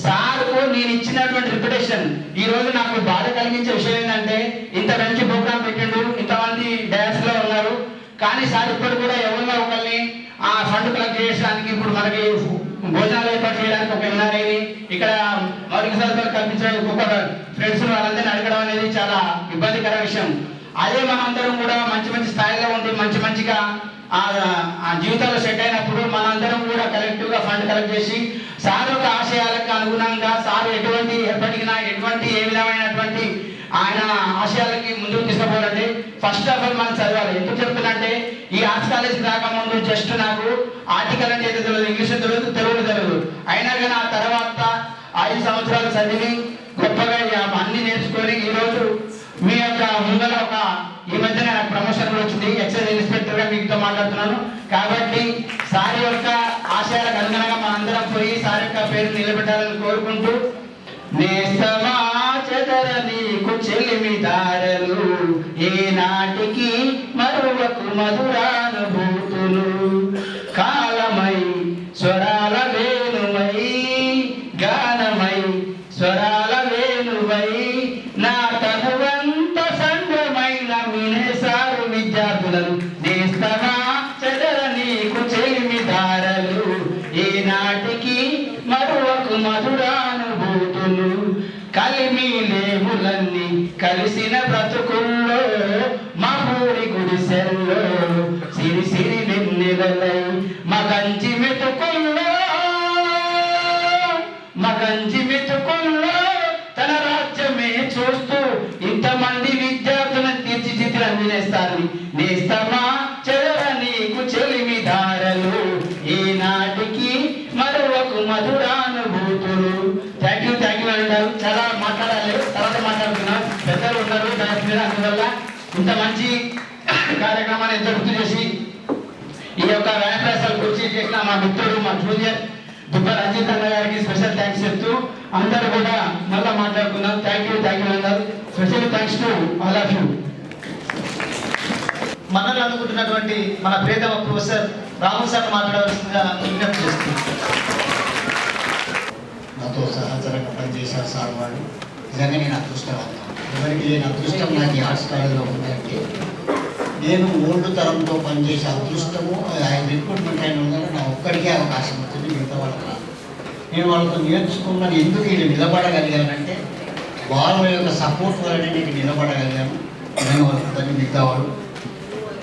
సార్కు నేను ఇచ్చినటువంటి రిప్యుటేషన్. ఈ రోజు నాకు బాధ కలిగించే విషయం ఏంటంటే, ఇంత మంచి ప్రోగ్రామ్ పెట్టిండు, ఇంతమంది డాన్స్ లో ఉన్నారు, కానీ సార్ ఇప్పుడు కూడా ఎవరిలో ఒకరిని ఆ ఫండ్ కలెక్ట్ చేయడానికి, ఇప్పుడు మనకి భోజనాలు ఏర్పాటు చేయడానికి ఒక ఎన్ఆర్ఐని, ఇక్కడ మౌలిక సదుపాయాలు కల్పించడానికి ఒక ఫ్రెండ్స్ వాళ్ళందరినీ అడగడం అనేది చాలా ఇబ్బందికర విషయం. అదే మనందరం కూడా మంచి మంచి స్థాయిలో ఉండి మంచిగా ఆ జీవితంలో సెట్ అయినప్పుడు మనందరం కూడా కలెక్టివ్ గా ఫండ్ కలెక్ట్ చేసి సార్ యొక్క ఆశయాలకు అనుగుణంగా సార్ ఎప్పటికైనా ఎటువంటి ఏ విధమైనటువంటి ఆయన ఆశయాలకి ముందుకు తీసుకుపోవాలంటే ఫస్ట్ ఆఫ్ ఆల్ మనం చదవాలి. ఎందుకు చెప్తున్నంటే, ఈ ఆర్ట్స్ కాలేజ్ రాకముందు జస్ట్ నాకు ఆర్టికల్ అంటే ఏదో తెలియదు, ఇంగ్లీష్ తెలియదు, తెలుగు తెలియదు. అయినా కానీ ఆ తర్వాత 5 సంవత్సరాలు చదివి గొప్పగా అన్ని నేర్చుకొని ఈరోజు మీ యొక్క ముందర ఈ మధ్యన నాకు ప్రమోషన్ కూడా వచ్చింది, ఎక్సైజ్ ఇన్స్పెక్టర్ గా మీతో మాట్లాడుతున్నాను. కాబట్టి సార్ యొక్క ఆశయాలకు అనుగుణంగా మనందరం పోయి సార్ యొక్క పేరు నిలబెట్టాలని కోరుకుంటూ, నేస్తమా చెదర నీకు చెలిమిదారలు, ఏనాటికి మరువకు మధురానుభూతులు, కాలమై స్వరాల వేణువై, గానమై స్వరాల వేణువై, నా తనువంత సంద్రమైన వినేసారు విద్యార్థులను, నేస్తమా చెదర నీకు చెలిమిదారలు, ఏనాటికి మరువకు మధురానుభూతులు, కలిమి లేవులన్నీ కలిసిన బ్రతుకుల్లో, మా ఊరి గుడిసెల్లో సిరి సిరి వెన్నెలలై, మగంచి మెతుకుల్లో తన రాజ్యమే చూస్తూ ఇంతమంది విద్యార్థులను తీర్చిదిద్దిన నేస్తారని, నేస్తమా చెదర నీకు చెలిమిదారలు, ఈనాటికి మరొక మధురానుభూతులు. థ్యాంక్ యూ అంటారు. చాలా మాట్లాడాలి, తర్వాత మాట్లాడుతున్నాం, పెద్దలు ఉన్నారు దాని మీద. అందువల్ల ఇంత మంచి కార్యక్రమాన్ని ఎంతో గుర్తు చేసి ఈ యొక్క వ్యాయామశాల గురించి చేసిన మా మిత్రుడు, మా జూనియర్ దుబ్బ రంజిత్ అన్న గారికి స్పెషల్ థ్యాంక్స్ చెప్తూ అందరూ కూడా మళ్ళీ మాట్లాడుకున్నాం. థ్యాంక్ యూ అన్నారు. Special thanks to all of you. మనల్ని అందుకుంటున్నటువంటి మన ప్రియతమ ప్రొఫెసర్ రాము సార్ మాట్లాడవలసిందిగా విజ్ఞప్తి చేస్తున్నాం. నాతో సహచరంగా పనిచేశారు సార్ వాళ్ళు. నిజంగా నేను అదృష్టవంతం. ఎవరికి లేని అదృష్టం నాకు ఈ ఆర్ట్స్ కాలేజ్లో ఉందంటే, నేను ఓల్డ్ తరంతో పనిచేసే అదృష్టము ఆయన రిక్రూట్మెంట్ అయిన ఉందని నా ఒక్కడికే అవకాశం వచ్చింది, మిగతా వాళ్ళకి రాదు. నేను వాళ్ళతో నేర్చుకున్నాను. ఎందుకు నేను నిలబడగలిగానంటే వాళ్ళ యొక్క సపోర్ట్ వల్లనే నేను నిలబడగలిగాను. నేను వాళ్ళకి మిగతా వాళ్ళు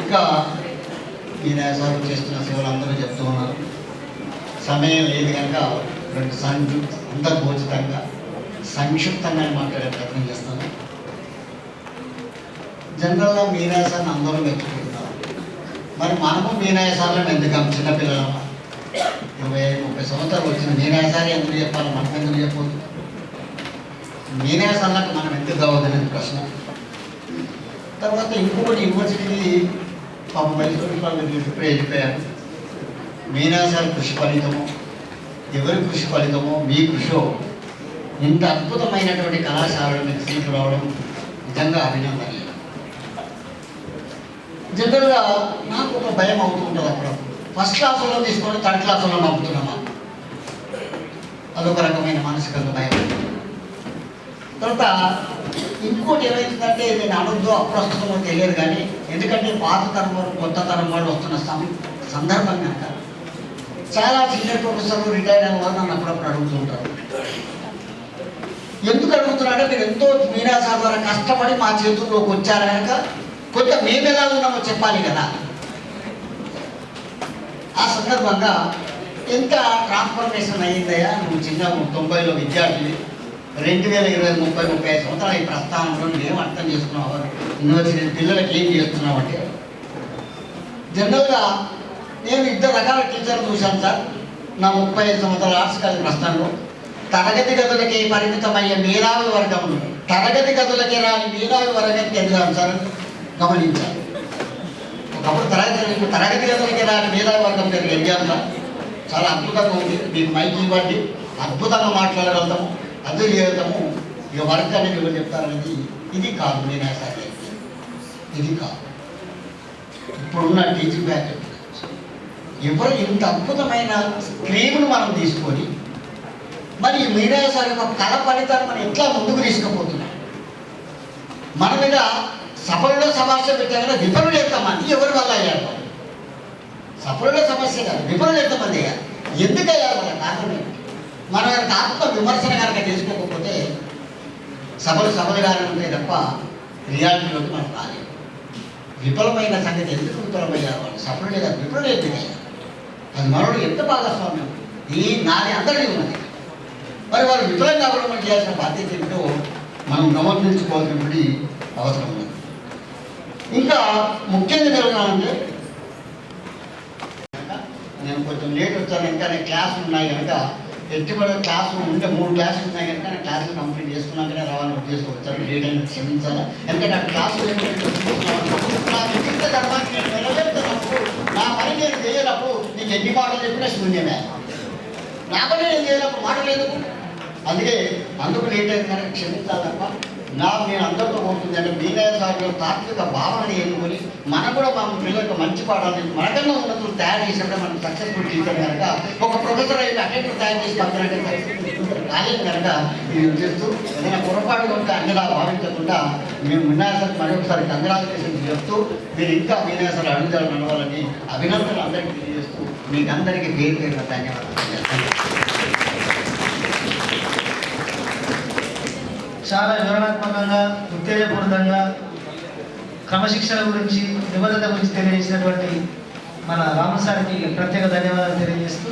ఇంకా ఈ న్యాయసాలు చేస్తున్న సేవలు అందరూ చెప్తూ ఉన్నారు. సమయం లేదు కనుక అంతర్భోచితంగా సంక్షిప్తంగా మాట్లాడే ప్రయత్నం చేస్తాను. జనరల్గా మీ న్యాయసాన్ని అందరూ మెచ్చుకుంటున్నారు. మరి మనము మీ న్యాయసాలను ఎందుకు చిన్నపిల్లలమా 20-30 సంవత్సరాలు వచ్చిన మీ న్యాయసారి ఎందుకు చెప్పాలి, మనం ఎందుకు చెప్పవద్దు? మీ న్యాయసాలకు మనం ఎందుకు కావద్దనేది ప్రశ్న. తర్వాత ఇంకొకటి యూనివర్సిటీకి పాపం వెళ్ళిపోయారు. మీ న్యాయసాల కృషి ఫలితమో ఎవరి కృషి ఫలితమో మీ కృషో ఇంత అద్భుతమైనటువంటి కళాశాలలో మీకు సీట్లు రావడం నిజంగా అభినందనీయం. జనరల్గా నాకు ఒక భయం అవుతూ ఉంటుంది అప్పుడప్పుడు. ఫస్ట్ క్లాసులో తీసుకొని థర్డ్ క్లాసులో పంపుతున్నామా, అదొక రకమైన మానసికంగా భయం. తర్వాత ఇంకోటి ఏమవుతుందంటే నేను అనొద్దు అప్రస్తుతమో తెలియదు కానీ, ఎందుకంటే పాత తరం వాళ్ళు కొత్త తరం వాళ్ళు వస్తున్న సందర్భం కనుక చాలా సీనియర్ ప్రొఫెసర్లు రిటైర్ అయిన వాళ్ళు నన్ను అప్పుడప్పుడు అడుగుతుంటారు. ఎందుకు అడుగుతున్నారంటే మీరు ఎంతో మీరాసాల ద్వారా కష్టపడి మా చేతుల్లోకి వచ్చారు కనుక కొంచెం మేము ఎలా ఉన్నామో చెప్పాలి కదా. ఆ సందర్భంగా ఎంత ట్రాన్స్ఫర్మేషన్ అయ్యిందయ్యా, నువ్వు చిన్న 90లో విద్యార్థి 2020-30-35 సంవత్సరాలు ఈ ప్రస్థానంలో నువ్వేం అర్థం చేసుకున్నావు, యూనివర్సిటీ పిల్లలకి ఏం చేస్తున్నావు అంటే, జనరల్గా నేను 2 రకాల టీచర్లు చూశాను సార్ నా 35 సంవత్సరాల ఆర్ట్స్ కాలేజ్ ప్రస్థానంలో. తరగతి గదులకి పరిమితమయ్యే మేధావి వర్గంలో తరగతి గదులకి రాని మేధావి వర్గానికి ఎదుగాను సార్ గమనించాలి. ఒకప్పుడు తరగతి గదులకి రాని మేధావి వర్గం దగ్గర ఎదిగాను సార్. చాలా అద్భుతంగా ఉంది. మీకు మైక్ ఇవ్వండి, అద్భుతంగా మాట్లాడగలుగుతాము, అది చేయగలుగుతాము. ఇక వర్క్ అనేది ఎవరు చెప్తారనేది ఇది కాదు. నేను సరే ఇది కాదు. ఇప్పుడున్న టీచింగ్ ఫ్యాకల్టీ ఎవరు ఇంత అద్భుతమైన స్క్రీమ్ను మనం తీసుకొని మరి మీడియా సార్ యొక్క కళ ఫలితాన్ని మనం ఎట్లా ముందుకు తీసుకుపోతున్నాం. మన మీద సఫలలో సమస్య పెట్టాక విఫలం ఎంతమంది ఎవరి వల్ల అయ్యారు? సఫలలో సమస్య కాదు, విఫలం ఎంతమంది అయ్యారు? ఎందుకు అయ్యారు? మన కారణం మన ఆత్మ విమర్శన కనుక చేసుకోకపోతే సఫలుగానే ఉంటాయి తప్ప రియాలిటీలోకి మనం రాలేదు. విఫలమైన సంగతి ఎందుకు విఫలమయ్యారు వాళ్ళు? సఫలుడే కాదు, విఫలం ఎందుకు అయ్యారు? అది మనోడు ఎంత భాగస్వామ్యం ఈ నాది అందరినీ ఉన్నది. మరి వాళ్ళు విఫలం కావడం చేయాల్సిన బాధ్యత ఏమిటో మనం గమనించుకోవాల్సినటువంటి అవసరం ఉంది. ఇంకా ముఖ్యంగా జరగాలంటే నేను కొంచెం లేట్ వచ్చాను కనుక నేను క్లాసులు ఉన్నాయి కనుక ఎట్టుబడి క్లాసు ఉంటే 3 క్లాసులు ఉన్నాయి కనుక నేను క్లాసులు కంప్లీట్ చేసుకున్నాకనే రావాలని ఉద్దేశం వచ్చాను. లేట్ అయినా క్షమించాలా. ఎందుకంటే ఆ క్లాసులు నా పని నేను చేయనప్పుడు నీకు ఎన్ని మాటలు చెప్పినా శూన్యమే. నా పని నేను చేయనప్పుడు మాటలు ఎందుకు? అందుకు లేట్ అయింది కనుక క్షమించాలి తప్ప నేను అందరితో పోతుంది అంటే మీడియా సాగులో తాత్విక భావనని ఎన్నుకొని మనం కూడా మా పిల్లలకు మంచి పాఠాలు మనకన్నా ఉన్నతులు తయారు చేసినప్పుడు మనం సక్సెస్ఫుల్ టీచర్ కనుక ఒక ప్రొఫెసర్ అయితే అటెండర్ తయారు చేసి పంపినట్టే కాలేదు కనుక ఇది చేస్తూ ఏదైనా పొరపాటుగా ఉంటే అంగలా భావించకుండా మేము విన్యాసాలు మరొకసారి కంగ్రాచులేషన్ చెప్తూ మీరు ఇంకా విన్యాసాలు అడుగుదల నడవాలని అభినందనలు అందరికీ తెలియజేస్తూ మీకు అందరికీ పేరు పేరున ధన్యవాదాలు చేస్తాను. చాలా వివరణాత్మకంగా ఉత్తేజపూరితంగా క్రమశిక్షణ గురించి నిబద్ధత గురించి తెలియజేసినటువంటి మన రామసారికి ప్రత్యేక ధన్యవాదాలు తెలియజేస్తూ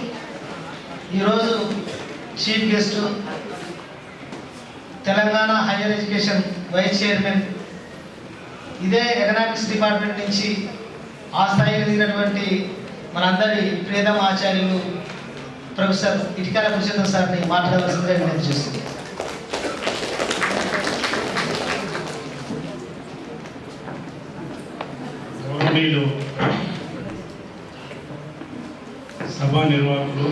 ఈరోజు chief guest Telangana higher education vice chairman, ఇదే ఎకనామిక్స్ డిపార్ట్మెంట్ నుంచి ఆ స్థాయికి ఎదిగినటువంటి మనందరి ప్రియతమ ఆచార్యులు ప్రొఫెసర్ ఇటికాల పురుషోత్తం సార్ని మాట్లాడవలసిందిగా విజ్ఞప్తి చేస్తుంది. సభా నిర్వాహకులు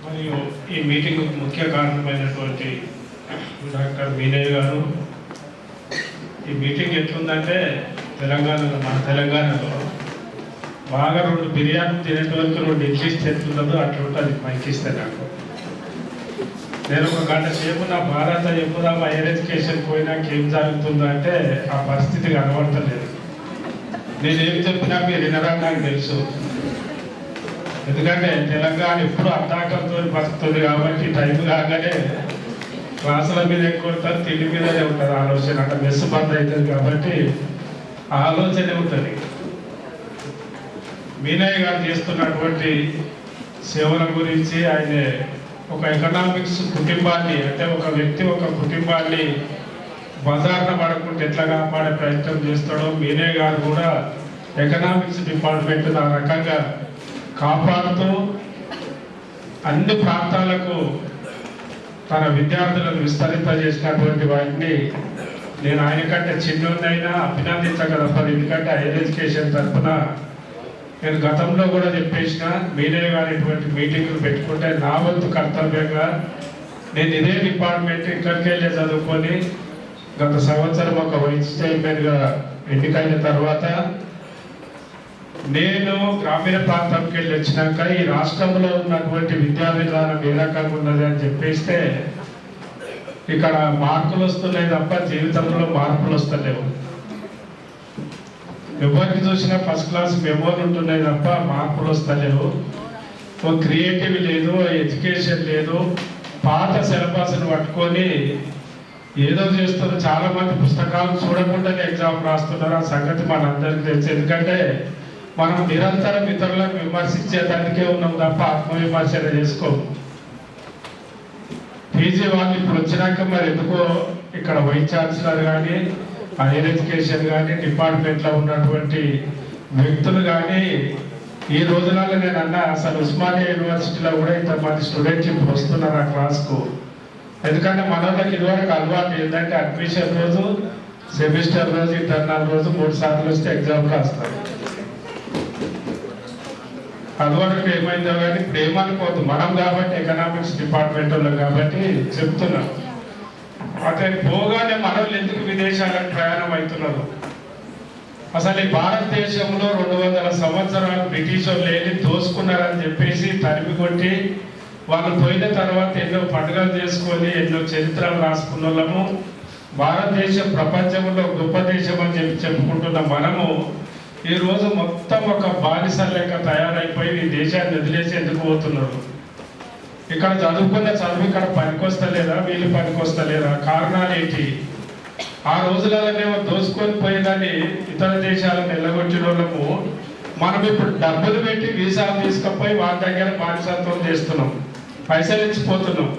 మరియు ఈ మీటింగ్ ముఖ్య కారణమైనటువంటి డాక్టర్ మీనయ్య గారు, ఈ మీటింగ్ ఎట్లుందంటే మన తెలంగాణలో బాగా 2 బిర్యానీ తినేటోళ్ళకి 2 ఇడ్లీస్ తెచ్చుండదు, అట్లా ఉంటుంది. మైకిస్తే నాకు నేను ఒక గంట సేపు నా భారత చెప్పుదాం హైయర్ ఎడ్యుకేషన్ పోయినాక ఏం జరుగుతుందో అంటే ఆ పరిస్థితి కనబడతలేదు. నేనేమి చెప్పినా మీరు వినరని నాకు తెలుసు. ఎందుకంటే తెలంగాణ ఎప్పుడు అట్టాకంతో బతుకుతుంది కాబట్టి టైం కాగానే క్లాసుల మీద ఎక్కువ ఉంటుంది, తిండి మీదనే ఉంటుంది ఆలోచన. అంటే మెస్సు బంద్ అవుతుంది కాబట్టి ఆ ఆలోచనే ఉంటుంది. మీనయ్య గారు చేస్తున్నటువంటి సేవల గురించి ఆయన ఒక ఎకనామిక్స్ కుటుంబాన్ని, అంటే ఒక వ్యక్తి ఒక కుటుంబాన్ని బజార్న పడకుండా ఎట్లా కాపాడే ప్రయత్నం చేస్తాడో మీనయ్య గారు కూడా ఎకనామిక్స్ డిపార్ట్మెంట్ ఆ రకంగా కాపాడుతూ అన్ని ప్రాంతాలకు తన విద్యార్థులను విస్తరింపజేసినటువంటి వాటిని నేను ఆయన కంటే చిన్నైనా అభినందించగలపదు. ఎందుకంటే హైయర్ ఎడ్యుకేషన్ తరఫున నేను గతంలో కూడా చెప్పేసిన, మీనయ్య గారు ఇటువంటి మీటింగులు పెట్టుకుంటే నా వంతు కర్తవ్యంగా నేను ఇదే డిపార్ట్మెంట్ ఇక్కడికి వెళ్ళి చదువుకొని గత సంవత్సరం ఒక వైస్ చైర్మన్గా ఎన్నికైన తర్వాత నేను గ్రామీణ ప్రాంతంకి వెళ్ళి వచ్చినాక ఈ రాష్ట్రంలో ఉన్నటువంటి విద్యా విధానం ఏ రకంగా ఉన్నది అని చెప్పేస్తే ఇక్కడ మార్కులు వస్తున్నాయి తప్ప జీవితంలో మార్పులు వస్తలేవు. ఎవరికి చూసినా ఫస్ట్ క్లాస్ మెమోలు ఉంటున్నాయి తప్ప మార్పులు వస్తలేవు. ఓ క్రియేటివ్ లేదు, ఎడ్యుకేషన్ లేదు. పాత సిలబస్ను పట్టుకొని ఏదో చేస్తున్నారు. చాలా మంది పుస్తకాలు చూడకుండానే ఎగ్జామ్ రాస్తున్నారు. ఆ సంగతి మనందరికీ తెలుసు. ఎందుకంటే మనం నిరంతరం ఇతరులకు విమర్శించేదానికే ఉన్నాం తప్ప ఆత్మవిమర్శన చేసుకోము. పీజీ వాళ్ళు ఇప్పుడు వచ్చినాక మరి ఎందుకో ఇక్కడ వైస్ ఛాన్సలర్ కానీ హైయర్ ఎడ్యుకేషన్ కానీ డిపార్ట్మెంట్లో ఉన్నటువంటి వ్యక్తులు కానీ ఈ రోజులలో నేను అన్నా అసలు ఉస్మానియా యూనివర్సిటీలో కూడా ఇంతమంది స్టూడెంట్స్ ఇప్పుడు వస్తున్నారు ఆ క్లాస్కు. ఎందుకంటే మనోళ్ళకి ఇదివరకు అలవాటు ఏంటంటే అడ్మిషన్ రోజు, సెమిస్టర్ రోజు, ఇంటర్నల్ రోజు 3 సార్లు వస్తే ఎగ్జామ్ రాస్తారు. అదివరకు ఏమైందో కానీ ఇప్పుడు ఏమనుకోవద్దు. మనం కాబట్టి ఎకనామిక్స్ డిపార్ట్మెంట్ వాళ్ళం కాబట్టి చెప్తున్నాం. అదే పోగానే మనల్ని ఎందుకు విదేశాలకు ప్రయాణం అవుతున్నారు? అసలు ఈ భారతదేశంలో 200 సంవత్సరాలు బ్రిటిష్ వాళ్ళు వెళ్ళి దోసుకున్నారని చెప్పేసి తరిమి కొట్టి వాళ్ళు పోయిన తర్వాత ఎన్నో పండుగలు చేసుకొని ఎన్నో చరిత్రలు రాసుకున్న వాళ్ళము. భారతదేశం ప్రపంచంలో గొప్ప దేశం అని చెప్పుకుంటున్న మనము ఈ రోజు మొత్తం ఒక బానిస లెక్క తయారైపోయి ఈ దేశాన్ని వదిలేసి ఎందుకు పోతున్నారు? ఇక్కడ చదువుకున్న చదువు ఇక్కడ పనికొస్తలేదా? వీళ్ళు పనికొస్తలేదా? కారణాలు ఏంటి? ఆ రోజులలోనేమో దోసుకొని పోయేదాన్ని ఇతర దేశాలను వెళ్ళగొచ్చిన వాళ్ళము మనం ఇప్పుడు డబ్బులు పెట్టి వీసాలు తీసుకుపోయి వాళ్ళ దగ్గర బానిసత్వం చేస్తున్నాం, పైసలు ఇచ్చిపోతున్నాం.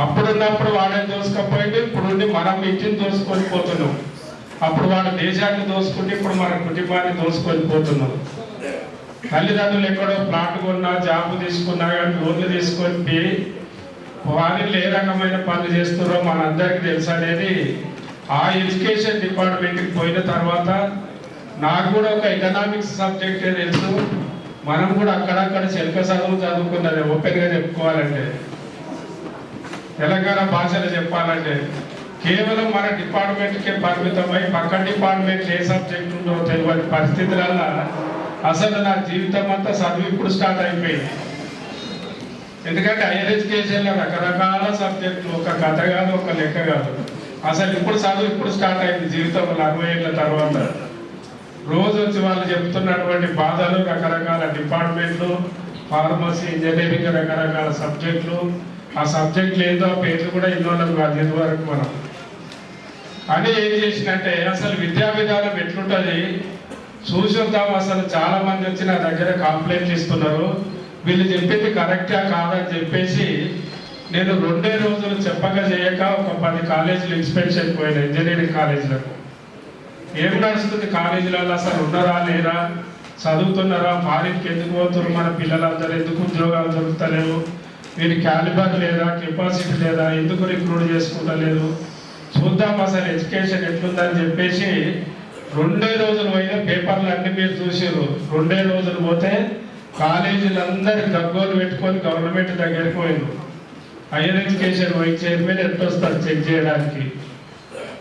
అప్పుడున్నప్పుడు వాడని దోసుకపోయింది, ఇప్పుడు మనం ఇంటిని దోసుకొని పోతున్నాం. అప్పుడు వాళ్ళ దేశాన్ని దోసుకుంటే ఇప్పుడు మన కుటుంబాన్ని దోసుకొని పోతున్నాం. తల్లిదండ్రులు ఎక్కడో ప్లాట్ కొన్నా, జాబ్ తీసుకున్నా కానీ లోన్లు తీసుకొని వారిని ఏ రకమైన పనులు చేస్తున్నారో మనందరికీ తెలుసు. అనేది ఆ ఎడ్యుకేషన్ డిపార్ట్మెంట్కి పోయిన తర్వాత నాకు కూడా ఒక ఎకనామిక్స్ సబ్జెక్టే తెలుసు. మనం కూడా అక్కడక్కడ చెలక చదువుకున్నది ఓపెన్గా చెప్పుకోవాలంటే, తెలంగాణ భాషలో చెప్పాలంటే కేవలం మన డిపార్ట్మెంట్కే పరిమితమై పక్క డిపార్ట్మెంట్ ఏ సబ్జెక్ట్ ఉందో తెలియని పరిస్థితులలో అసలు నా జీవితం అంతా చదువు ఇప్పుడు స్టార్ట్ అయిపోయింది. ఎందుకంటే హైయర్ ఎడ్యుకేషన్లో రకరకాల సబ్జెక్టులు, ఒక కథ కాదు, ఒక లెక్క కాదు. అసలు ఇప్పుడు చదువు ఇప్పుడు స్టార్ట్ అయింది జీవితంలో 60 ఏళ్ళ తర్వాత. రోజు వచ్చి వాళ్ళు చెప్తున్నటువంటి బాధలు, రకరకాల డిపార్ట్మెంట్లు, ఫార్మసీ, ఇంజనీరింగ్, రకరకాల సబ్జెక్టులు. ఆ సబ్జెక్టులు ఏదో పేర్లు కూడా ఇన్నోళ్ళం కాదు ఇదివరకు మనం. అని ఏం చేసినట్టే అసలు విద్యా విధానం ఎట్లుంటుంది చూసుద్దాం. అసలు చాలా మంది వచ్చి నా దగ్గర కంప్లైంట్లు ఇస్తున్నారు, వీళ్ళు చెప్పింది కరెక్టా కాదని చెప్పేసి నేను 2 రోజులు చెప్పక చేయక ఒక 10 కాలేజీలు ఇన్స్పెక్షన్ పోయిన ఇంజనీరింగ్ కాలేజీలకు. ఏం నడుస్తుంది కాలేజీలలో? అసలు ఉన్నారా లేరా, చదువుతున్నారా, ఫారిన్కి ఎందుకు పోతున్నారు మన పిల్లలందరూ, ఎందుకు ఉద్యోగాలు దొరుకుతలేవు, వీరి క్యాలిబర్ లేదా, కెపాసిటీ లేదా, ఎందుకు రిక్రూట్ చేసుకుంటలేదు, చూద్దాం అసలు ఎడ్యుకేషన్ ఎట్లుందని చెప్పేసి 2 రోజులు పోయిన పేపర్లు అన్ని మీరు చూసారు. 2 రోజులు పోతే కాలేజీలందరూ గగ్గోలు పెట్టుకొని గవర్నమెంట్ దగ్గరికి పోయినారు. హైయర్ ఎడ్యుకేషన్ వైస్ చైర్మన్ ఎట్లా వస్తారు చెక్ చేయడానికి?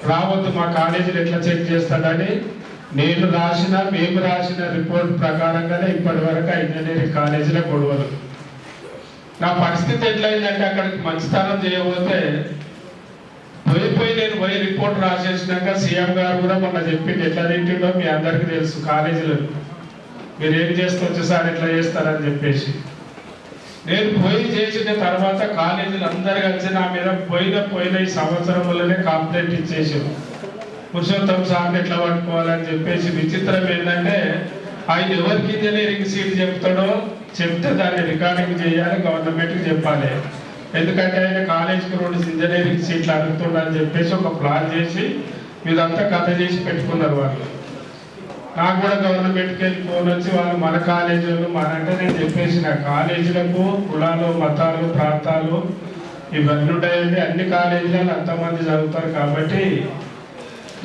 రావద్దు, మా కాలేజీలు ఎట్లా చెక్ చేస్తాడని మేము రాసిన రిపోర్ట్ ప్రకారంగానే ఇప్పటి వరకు ఇంజనీరింగ్ కాలేజీలో గొడవలు. నా పరిస్థితి ఎట్లయిందంటే అక్కడికి మంచితనం చేయబోతే నేను పోయి రిపోర్ట్ రాసేసినాక సీఎం గారు కూడా మొన్న చెప్పింది ఎట్లా తింటుండో మీ అందరికీ తెలుసు. కాలేజీలో మీరు ఏం చేస్తూ సార్ ఎట్లా చేస్తారని చెప్పేసి నేను పోయి చేసిన తర్వాత కాలేజీలు అందరు కలిసి నా మీద పోయిన ఈ సంవత్సరం వల్లనే కంప్లైంట్ ఇచ్చేసారు. పురుషోత్తం సార్ని ఎట్లా పట్టుకోవాలని చెప్పేసి విచిత్రం ఏంటంటే ఆయన ఎవరికి ఇంజనీరింగ్ సీట్ చెప్తాడో చెప్తే దాన్ని రికార్డింగ్ చేయాలి, గవర్నమెంట్కి చెప్పాలి. ఎందుకంటే ఆయన కాలేజీకి 2 ఇంజనీరింగ్ సీట్లు అడుగుతున్నారని చెప్పేసి ఒక ప్లాన్ చేసి మీదంతా కథ చేసి పెట్టుకున్నారు వాళ్ళు. నాకు కూడా గవర్నమెంట్కి వెళ్ళి ఫోన్ వచ్చి వాళ్ళు మన కాలేజీలు అంటే నేను చెప్పేసిన కాలేజీలకు కులాలు మతాలు ప్రాంతాలు ఇవన్నీ ఉంటాయండి. అన్ని కాలేజీలలో అంతమంది చదువుతారు కాబట్టి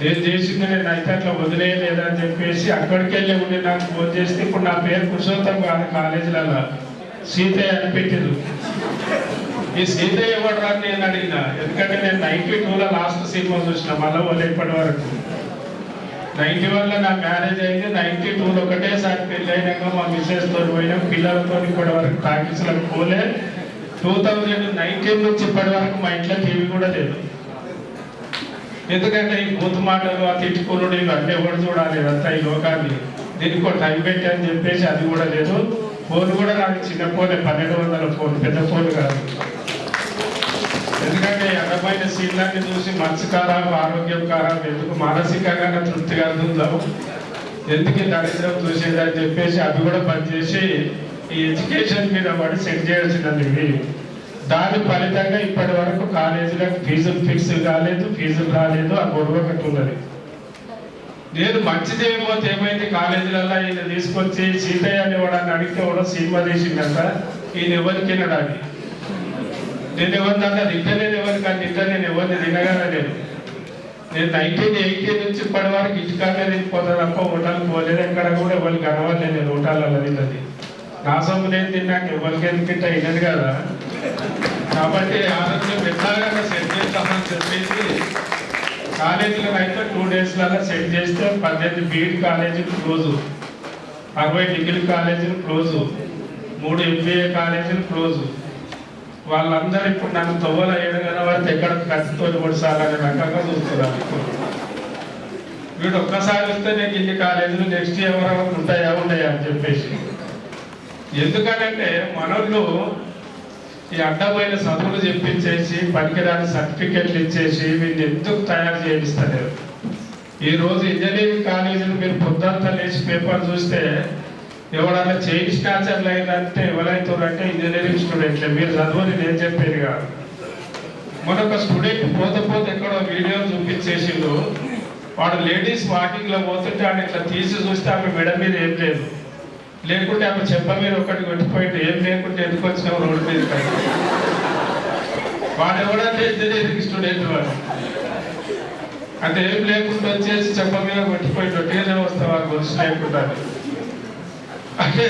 నేను చేసింది నేను అయితే అట్లా వదిలేయలేదని చెప్పేసి అక్కడికి వెళ్ళి ఉండి నాకు ఫోన్ చేస్తే ఇప్పుడు నా పేరు పురుషోత్తం కాదు, కాలేజీలలో సీతయ్య అని పెట్టింది. ఈ సీతయ్య ఎవరు అని నేను అడిగిన, ఎందుకంటే నేను 92లో లాస్ట్ సినిమా చూసిన, మళ్ళీ వాళ్ళు ఇప్పటి వరకు 91లో నా మ్యారేజ్ అయింది. 92లో ఒకటేసారి పెళ్ళి అయినాక మా మిస్సెస్తో పోయినాం, పిల్లలతో ఇప్పటి వరకు టాకీస్లకు పోలే. 2019 నుంచి ఇప్పటి వరకు మా ఇంట్లో టీవీ కూడా లేదు. ఎందుకంటే ఈ బూత్ మాటలు ఆ తిట్టుకునుడు ఇవన్నీ ఎవరు చూడాలి, ఇదంతా ఈ లోకాన్ని. దీనికి ఒక టైం పెట్టి అని చెప్పేసి అది కూడా లేదు. ఫోన్ కూడా నాకు చిన్న ఫోనే, 1200 ఫోన్, పెద్ద ఫోన్ కాదు. ఎందుకంటే అందమైన సీన్లన్నీ చూసి మనసు ఖరాబ్, ఆరోగ్యం ఖరాబ్, ఎందుకు మానసికంగా తృప్తిగా ఉందాం, ఎందుకు దరిద్రం చూసేదని చెప్పేసి అది కూడా పనిచేసి ఈ ఎడ్యుకేషన్ మీద పడి సెట్ చేయాల్సినది. దాని ఫలితంగా ఇప్పటి వరకు కాలేజీలకు ఫీజులు ఫిక్స్ కాలేదు, ఫీజులు రాలేదు. ఆ గొడవ ఒకటి ఉన్నది. నేను మంచి చేయబోతే ఏమైంది, కాలేజీలలో ఈయన తీసుకొచ్చి సీతయ్య అని వాడని అడిగితే కూడా సినిమా తీసిందంట. ఈయన ఎవరికి వినడాలి, నేను ఎవరిదంటే తింటే ఎవరికి అని తింటే నేను ఎవరిని తినగానే లేదు. నేను 1980 నుంచి ఇప్పటి వరకు ఇంటికానే తినిపోతా తప్ప హోటల్కి పోలేదు. ఎక్కడ కూడా ఎవరికి కనవలేదు నేను హోటల్లో తిన్నది. నా సొమ్ము నేను తిన్నాక ఎవరికి ఎందుకు తింటా వినదు కదా. కాబట్టి ఆరోగ్యం ఎట్లాగా సెట్ చేస్తామని చెప్పేసి కాలేజీలో అయితే 2 డేస్లలో సెట్ చేస్తే 18 బీఈడి కాలేజీలు క్లోజు, 60 డిగ్రీ కాలేజీలు క్లోజు, 3 ఎంబీఏ కాలేజీలు క్లోజు. వాళ్ళందరూ ఇప్పుడు నన్ను తొవ్వలు వేయడం కనబడితే ఎక్కడ ఖర్చుతో కొడసాలనే రకంగా చూస్తున్నారు. వీడు ఒక్కసారి వస్తే నేను ఇన్ని కాలేజీలు నెక్స్ట్ ఎవరు ఉంటాయా అని చెప్పేసి. ఎందుకనంటే మనోళ్ళు ఈ అడ్డమైన చదువులు చెప్పించేసి పనికిరాని సర్టిఫికెట్లు ఇచ్చేసి వీళ్ళు ఎందుకు తయారు చేయిస్తారు. ఈరోజు ఇంజనీరింగ్ కాలేజీలు మీరు పొద్దుంతా లేచి పేపర్ చూస్తే ఎవడన్నా చైన్ స్నాచర్లు అయిందంటే ఎవరైతారంటే ఇంజనీరింగ్ స్టూడెంట్లే. మీరు చదువుని నేను చెప్పేది కాదు. మనొక స్టూడెంట్ పోతే ఎక్కడో వీడియో చూపించేసిండు, వాడు లేడీస్ వాకింగ్లో పోతుంటే ఆడ ఇట్లా తీసి చూస్తే ఆమె మెడ మీద ఏం లేదు, లేకుంటే ఆమె చెప్ప మీద ఒకటి కొట్టిపోయింది, ఏం లేకుంటే ఎందుకు వచ్చినావు రోడ్డు మీద. వాడు ఎవడంటే ఇంజనీరింగ్ స్టూడెంట్ వాడు అంటే ఏం లేకుండా వచ్చేసి చెప్ప మీద కొట్టిపోయింది, ఒకేనే వస్తావు ఆ గొలుసు లేకుండా. అంటే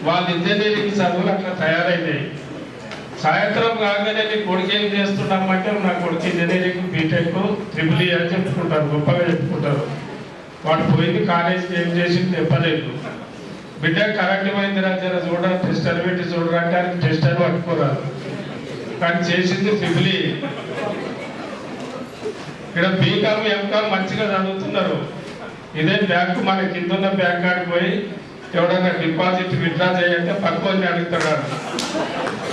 వాళ్ళ ఇంజనీరింగ్ చదువులు అట్లా తయారైనాయి. సాయంత్రం కాగానే నీ కొడుకు ఏం చేస్తున్నామంటే నా కొడుకు ఇంజనీరింగ్ బీటెక్ ట్రిపుల్ అని చెప్పుకుంటారు, గొప్పగా చెప్పుకుంటారు. వాడు పోయింది కాలేజీకి ఏం చేసింది చెప్పలేదు. బిడ్డ కరెక్ట్ పోయింది జర చూడ టెస్టర్ పెట్టి చూడరా అంటే ఆయన టెస్టర్ పట్టుకోరాదు, కానీ చేసింది ట్రిపుల్. ఇక్కడ బీకామ్ ఎంకామ్ మంచిగా చదువుతున్నారు. ఇదే బ్యాంకు మన కింద ఉన్న బ్యాంక్ కాడికి పోయి ఎవడన్నా డిపాజిట్ విత్డ్రా చేయాలంటే పట్టుకొని అడుగుతాడు.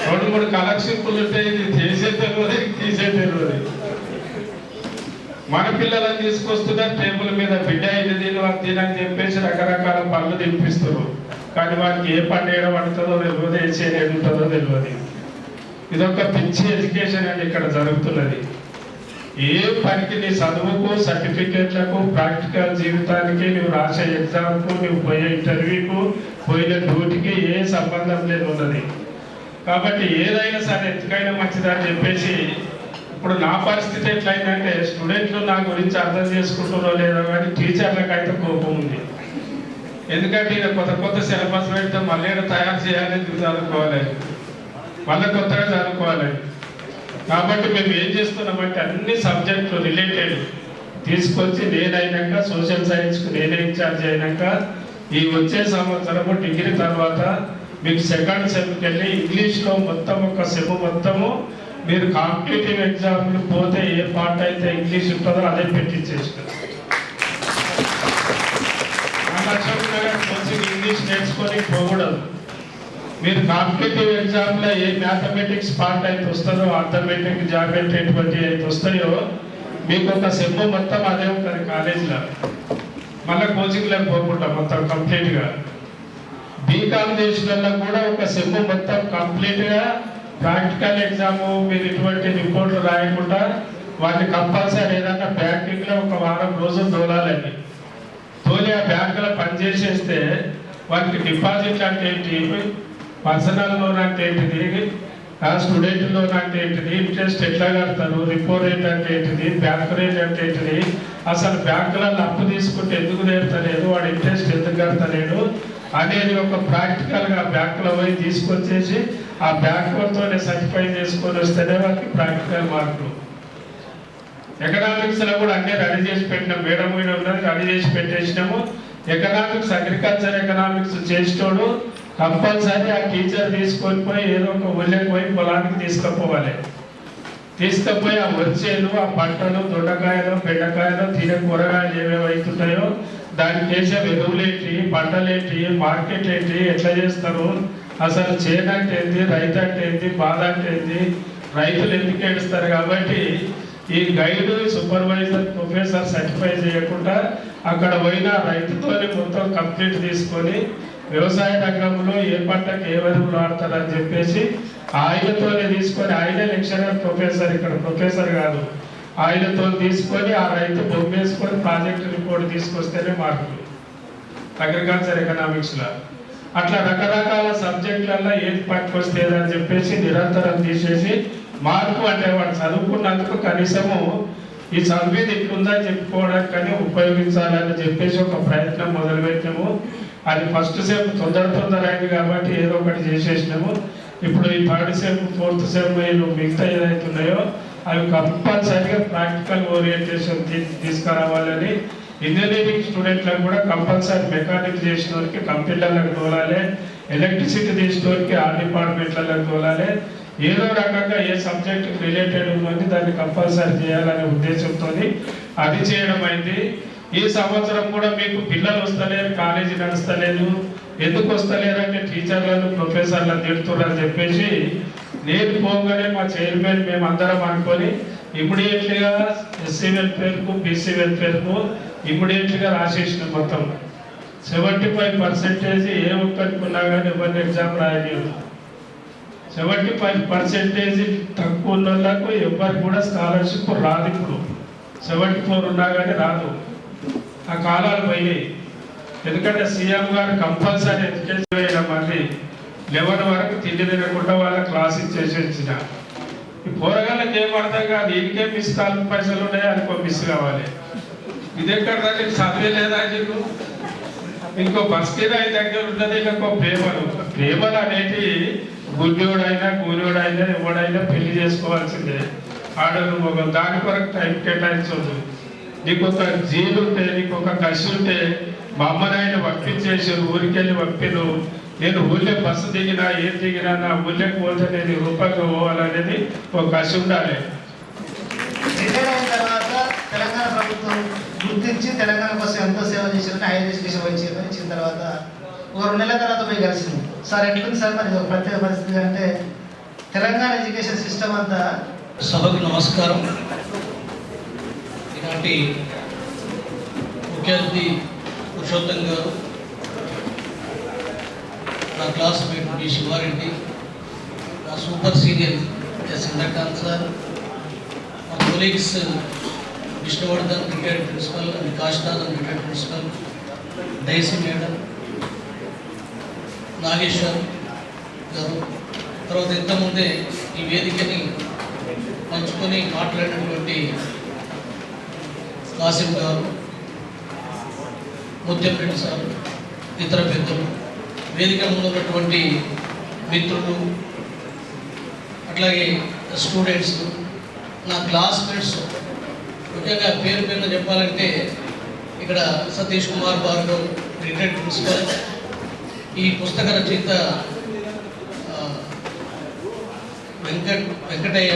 2-3 కలెక్షన్లు ఉంటే ఇది చేసే తెలియదు, తీసే తెలియదు. మన పిల్లలను తీసుకొస్తున్నారు టేబుల్ మీద, బిడ్డ ఇది తిని వాళ్ళు తినని చెప్పేసి రకరకాల పనులు తినిపిస్తారు. కానీ వారికి ఏ పండు ఏడ పడుతుందో తెలియదు, ఏ చేను ఏడుంటుందో తెలియదు. ఇదొక పిచ్చి ఎడ్యుకేషన్ అండి ఇక్కడ జరుగుతున్నది. ఏ పనికి నీ చదువుకు, సర్టిఫికేట్లకు, ప్రాక్టికల్ జీవితానికి, నువ్వు రాసే ఎగ్జామ్కు, నువ్వు పోయే ఇంటర్వ్యూకు, పోయిన డ్యూటీకి ఏ సంబంధం లేదు ఉన్నది. కాబట్టి ఏదైనా సరే ఎందుకైనా మంచిదని చెప్పేసి ఇప్పుడు నా పరిస్థితి ఎట్లయిందంటే స్టూడెంట్లు నా గురించి అర్థం చేసుకుంటున్నారో లేదో కానీ టీచర్లకు అయితే కోపం ఉంది. ఎందుకంటే ఈయన కొత్త సిలబస్ పెడితే మళ్ళీ తయారు చేయాలి, చదువుకోవాలి, మళ్ళీ కొత్తగా చదువుకోవాలి. కాబట్టి మేము ఏం చేస్తున్నామంటే అన్ని సబ్జెక్టులు రిలేటెడ్ తీసుకొచ్చి నేనైనాక సోషల్ సైన్స్కు నేనే ఇన్ఛార్జ్ అయినాక ఈ వచ్చే సంవత్సరము డిగ్రీ తర్వాత మీకు సెకండ్ సెమ్కి వెళ్ళి ఇంగ్లీష్లో మొత్తం ఒక సెమ్ మొత్తము మీరు కాంపిటేటివ్ ఎగ్జామ్లు పోతే ఏ పార్ట్ అయితే ఇంగ్లీష్ ఉంటుందో అదే పెట్టించేస్తారు. కోచింగ్ ఇంగ్లీష్ నేర్చుకొని పోకూడదు. మీరు కాంపిటేటివ్ ఎగ్జామ్లో ఏ మ్యాథమెటిక్స్ పార్ట్ అయితే వస్తుందో, అర్థమెటిక్ జామెట్రీ ఎటువంటి అయితే వస్తాయో మీకు ఒక సెమ్ మొత్తం అదే ఉంటుంది కాలేజీలో, మళ్ళీ కోచింగ్లకు పోకుండా మొత్తం కంప్లీట్గా. బీకామ్ చేసిన వాళ్ళకు కూడా ఒక సెమ్ మొత్తం కంప్లీట్గా ప్రాక్టికల్ ఎగ్జాము మీరు ఇటువంటి రిపోర్ట్లు రాయకుండా వాటిని కంపల్సరీ ఏదన్నా బ్యాంకింగ్లో ఒక వారం రోజులు తోలాలని, తోలి ఆ బ్యాంకులో పనిచేసేస్తే వాటికి డిపాజిట్ అంటే ఏంటి, పర్సనల్ లోన్ అంటే ఏంటిది, స్టూడెంట్ లోన్ అంటే ఏంటిది, ఇంట్రెస్ట్ ఎట్లా కడతారు, రిపో రేట్ అంటే ఏంటిది, బ్యాంక్ రేట్ అంటే ఏంటిది, అసలు బ్యాంకులలో అప్పు తీసుకుంటే ఎందుకు నేర్తలేదు, వాడు ఇంట్రెస్ట్ ఎందుకు కడతలేడు అనేది ఒక ప్రాక్టికల్గా బ్యాంకులో పోయి తీసుకొచ్చేసి ఆ బ్యాంకులతోనే సర్టిఫై చేసుకొని వస్తేనే వాళ్ళకి ప్రాక్టికల్ మార్కులు. ఎకనామిక్స్లో కూడా అన్నీ రెడీ చేసి పెట్టినాం, మేడం మీద ఉన్నది రెడీ చేసి పెట్టేసినాము. ఎకనామిక్స్ అగ్రికల్చర్ ఎకనామిక్స్ చేసేటోడు కంపల్సరీ ఆ టీచర్ తీసుకొని పోయి ఏదో ఒక ఊళ్ళకి పోయి పొలానికి తీసుకుపోవాలి. తీసుకుపోయి ఆ వచ్చేలు, ఆ పంటలు, దొండకాయలు, బెండకాయలు, తినే కూరగాయలు ఏమేమి అవుతున్నాయో దానికి వేసే ఎరువులేంటి, పంటలేంటి, మార్కెట్ ఏంటి, ఎట్లా చేస్తారు, అసలు చేను అంటే ఏంటి, రైతు అంటే ఏంటి, బాధ అంటే ఏంటి, రైతులు ఎందుకు ఏడుస్తారు. కాబట్టి ఈ గైడ్, సూపర్వైజర్, ప్రొఫెసర్ సర్టిఫై చేయకుండా అక్కడ పోయిన రైతుతోనే మొత్తం కంప్లీట్ తీసుకొని వ్యవసాయ రంగంలో ఏ పంటకు ఏ ఎరువులు వాడతారని చెప్పేసి ఆయనతోనే తీసుకొని, ఆయనే లెక్చరర్ ప్రొఫెసర్, ఇక్కడ ప్రొఫెసర్ కాదు, ఆయనతో తీసుకొని ఆ రైతు బొమ్మేసుకొని ప్రాజెక్ట్ రిపోర్ట్ తీసుకొస్తేనే మార్కులు అగ్రికల్చర్ ఎకనామిక్స్లో. అట్లా రకరకాల సబ్జెక్టులలో ఏది పట్టుకొస్తేదని చెప్పేసి నిరంతరం తీసేసి మార్పు అంటే వాడు చదువుకున్నందుకు కనీసము ఈ చదివేది ఇట్లుందని చెప్పుకోవడానికి కానీ ఉపయోగించాలని చెప్పేసి ఒక ప్రయత్నం మొదలుపెట్టినాము. అది ఫస్ట్ సెమ్ తొందర అయింది కాబట్టి ఏదో ఒకటి చేసేసినాము. ఇప్పుడు ఈ థర్డ్ సెమ్, ఫోర్త్ సెమ్ మిగతా ఏదైతే ఉన్నాయో అవి కంపల్సరీగా ప్రాక్టికల్ ఓరియంటేషన్ తీసుకురావాలని, ఇంజనీరింగ్ స్టూడెంట్లకు కూడా కంపల్సరీ మెకానిక్ చేసిన వారికి కంప్యూటర్లకు తోలాలి, ఎలక్ట్రిసిటీ చేసిన వారికి ఆ డిపార్ట్మెంట్లకు తోలాలి. ఏదో రకంగా ఏ సబ్జెక్ట్ రిలేటెడ్ ఉన్నది దాన్ని కంపల్సరీ చేయాలనే ఉద్దేశంతో అది చేయడం అయింది. ఈ సంవత్సరం కూడా మీకు పిల్లలు వస్తలేరు, కాలేజీ నడుస్తలేదు, ఎందుకు వస్తలేరు అంటే టీచర్లను, ప్రొఫెసర్లను తిడుతున్నారని చెప్పేసి నేను పోగానే మా చైర్మన్ మేము అందరం అనుకొని ఇమ్మీడియట్లీగా ఎస్సీ వెల్ఫేర్కు, బీసీ వెల్ఫేర్కు ఇమ్మీడియట్లీగా రాసేసిన మొత్తం 75% ఏ ఒక్కరికి ఉన్నా కానీ ఎవరిని ఎగ్జామ్ రాయలేదు. 75% తక్కువ ఉన్న వాళ్ళకు ఎవరికి కూడా స్కాలర్షిప్ రాదు. ఇప్పుడు 74 ఉన్నా కానీ రాదు. ఆ కాలాలు పోయినాయి. ఎందుకంటే సీఎం గారు కంపల్సరీ ఎడ్యుకేషన్ అయినా మళ్ళీ 11 వరకు తిండి తినకుండా వాళ్ళ క్లాస్ ఇచ్చేసి వచ్చిన ఈ పోరగాళ్ళకి ఏం అర్థం కాదు, ఇంకే మిస్ కాల్ పైసలు ఉన్నాయి, అనుకో మిస్ కావాలి. ఇది ఎక్కడ నీకు చదివే లేదా, నీకు ఇంకో బస్ కిరాయి దగ్గర ఉన్నది, ఇంకో ప్రేమలు అనేటి గుడ్డోడైనా కూలోడైనా ఎవడైనా పెళ్లి చేసుకోవాల్సిందే. ఆడలు ఒక దాని కొరకు టైం కేటాయించదు. నీకు ఒక జీలు ఉంటే, నీకు ఒక కసి ఉంటే, మా అమ్మనాయన పంపించేసారు, ఊరికెళ్ళి పంపిను, నేను ఊళ్ళో బస్సు దిగినా ఏం దిగినా నా ఊళ్ళోకి పోతే నేను రూపాయలు పోవాలనేది ఒక కసి ఉండాలి. రిటైర్ అయిన తర్వాత తెలంగాణ ప్రభుత్వం గుర్తించి తెలంగాణ కోసం ఎంతో సేవ చేశారని హైయర్ ఎడ్యుకేషన్ వచ్చేదని ఇచ్చిన తర్వాత ఒక 2 నెలల తర్వాత పోయి కలిసింది. సార్ ఎట్లుంది సార్ మరి ఒక ప్రత్యేక పరిస్థితి అంటే తెలంగాణ ఎడ్యుకేషన్ సిస్టమ్ అంతా. సభకు నమస్కారం. ఈనాటి ముఖ్య అతిథి పురుషోత్తం గారు, నా క్లాస్మేట్ బి శివారెడ్డి, నా super senior S Indrakanth sir, మా colleagues Vishnuvardhan retired principal and Kasinathan retired principal, Daisy madam, Nageswar గారు, తర్వాత ఇంతకుముందే ఈ వేదికని పంచుకొని మాట్లాడినటువంటి కాసిం గారు, ముత్యంరెడ్డి సార్, ఇతర పెద్దలు, వేదిక ముందు ఉన్నటువంటి మిత్రులు, అట్లాగే స్టూడెంట్స్, నా క్లాస్మేట్స్, ముఖ్యంగా పేరు పేరున చెప్పాలంటే ఇక్కడ సతీష్ కుమార్ భార్గవ్ రిటైర్డ్ ప్రిన్సిపల్, ఈ పుస్తక రచయిత వెంకటయ్య,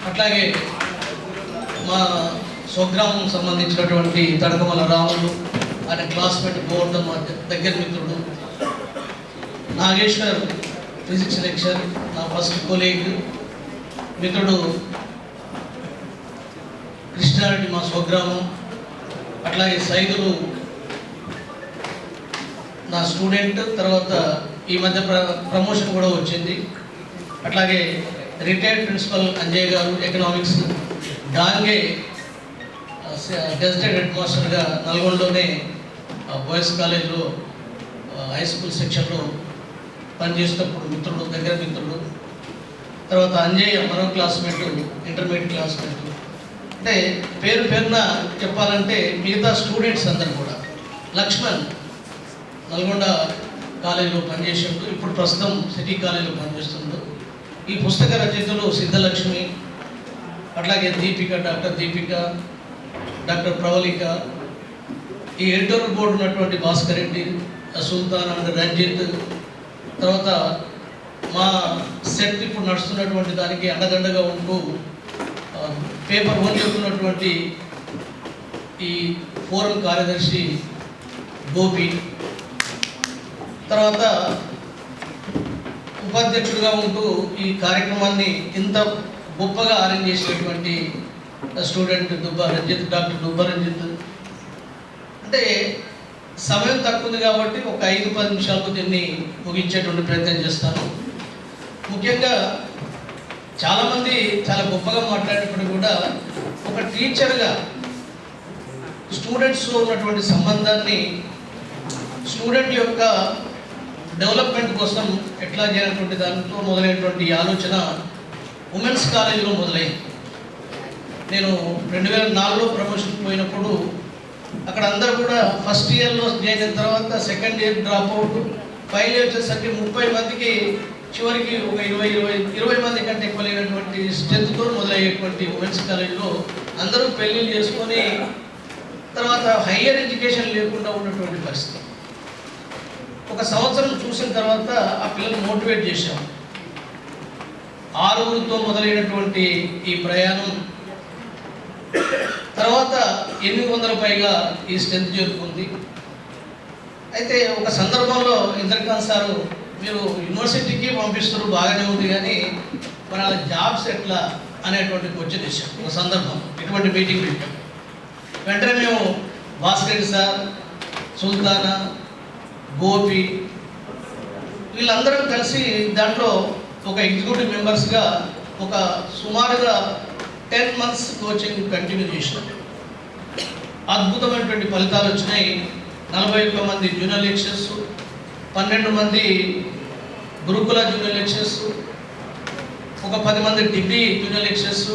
అట్లాగే మా స్వగ్రామం సంబంధించినటువంటి తడకమల రాములు, ఆయన క్లాస్మేట్ గోవర్ధన్, మా దగ్గర మిత్రుడు, నాగేశ్వర్ ఫిజిక్స్ లెక్చర్, నా ఫస్ట్ కొలీగ్ మిత్రుడు కృష్ణారెడ్డి మా స్వగ్రామం, అట్లాగే సైదులు నా స్టూడెంట్, తర్వాత ఈ మధ్య ప్రమోషన్ కూడా వచ్చింది. అట్లాగే రిటైర్డ్ ప్రిన్సిపల్ అంజయ్ గారు ఎకనామిక్స్, డాంగే గెస్టెడ్ హెడ్ మాస్టర్గా నల్గొండలోనే బాయ్స్ కాలేజ్లో హై స్కూల్ సెక్షన్లో పనిచేసేటప్పుడు మిత్రుడు, దగ్గర మిత్రుడు. తర్వాత అంజయ్ మరో క్లాస్మేట్, ఇంటర్మీడియట్ క్లాస్మేట్. అంటే పేరు పేరున చెప్పాలంటే మిగతా స్టూడెంట్స్ అందరు కూడా. లక్ష్మణ్ నల్గొండ కాలేజీలో పనిచేసిండు, ఇప్పుడు ప్రస్తుతం సిటీ కాలేజీలో పనిచేస్తుండు. ఈ పుస్తక రచయితలు సిద్ధలక్ష్మి, అట్లాగే దీపిక, డాక్టర్ దీపిక, డాక్టర్ ప్రవళిక, ఈ ఎడిటోరియల్ బోర్డు ఉన్నటువంటి భాస్కర్ రెడ్డి, సుల్తాన్ అండ్ రంజిత్, తర్వాత మా సెట్ ఇప్పుడు నడుస్తున్నటువంటి దానికి అండదండగా ఉంటూ పేపర్ 1 చెప్తున్నటువంటి ఈ ఫోరం కార్యదర్శి గోపి, తర్వాత ఉపాధ్యక్షుడిగా ఉంటూ ఈ కార్యక్రమాన్ని ఇంత గొప్పగా అరేంజ్ చేసినటువంటి స్టూడెంట్ డాక్టర్ దుబ్బ రంజిత్. అంటే సమయం తక్కువ ఉంది కాబట్టి ఒక 5-10 నిమిషాలకు దీన్ని ముగించేటువంటి ప్రయత్నం చేస్తాను. ముఖ్యంగా చాలామంది చాలా గొప్పగా మాట్లాడినప్పుడు కూడా ఒక టీచర్గా స్టూడెంట్స్లో ఉన్నటువంటి సంబంధాన్ని, స్టూడెంట్ యొక్క డెవలప్మెంట్ కోసం ఎట్లా చేయాలన్నటువంటి దాంతో మొదలైనటువంటి ఆలోచన ఉమెన్స్ కాలేజీలో మొదలైంది. నేను 2004లో ప్రమోషన్ పోయినప్పుడు అక్కడ అందరూ కూడా ఫస్ట్ ఇయర్లో జాయిన్ అయిన తర్వాత second year drop out, final year వచ్చేసరికి 30 మందికి, చివరికి ఒక 20 మంది కంటే ఎక్కువ లేనటువంటి స్ట్రెంత్తో మొదలయ్యేటువంటి ఉమెన్స్ కాలేజీలో అందరూ పెళ్ళిళ్ళు చేసుకొని తర్వాత హయ్యర్ ఎడ్యుకేషన్ లేకుండా ఉన్నటువంటి పరిస్థితి. ఒక సంవత్సరం చూసిన తర్వాత ఆ పిల్లలు మోటివేట్ చేశాం. 6 మొదలైనటువంటి ఈ ప్రయాణం తర్వాత 800 పైగా ఈ స్ట్రెంత్ చేరుకుంది. అయితే ఒక సందర్భంలో ఇంద్రకాంత్ సారు, మీరు యూనివర్సిటీకి పంపిస్తారు బాగానే ఉంది కానీ మన జాబ్స్ ఎట్లా అనేటువంటి క్వశ్చన్ ఇచ్చాం. ఒక సందర్భం ఇటువంటి మీటింగ్ పెట్టాం. వెంటనే మేము భాస్కర్ సార్, సుల్తానా, గోపి వీళ్ళందరం కలిసి దాంట్లో ఒక ఎగ్జిక్యూటివ్ మెంబర్స్గా ఒక సుమారుగా 10 months కోచింగ్ కంటిన్యూ చేసినాం. అద్భుతమైనటువంటి ఫలితాలు వచ్చినాయి. 41 మంది జూనియర్ లెక్చరర్స్, 12 మంది గురుకుల జూనియర్ లెక్చరర్స్, ఒక 10 మంది డిగ్రీ జూనియర్ లెక్చరర్స్.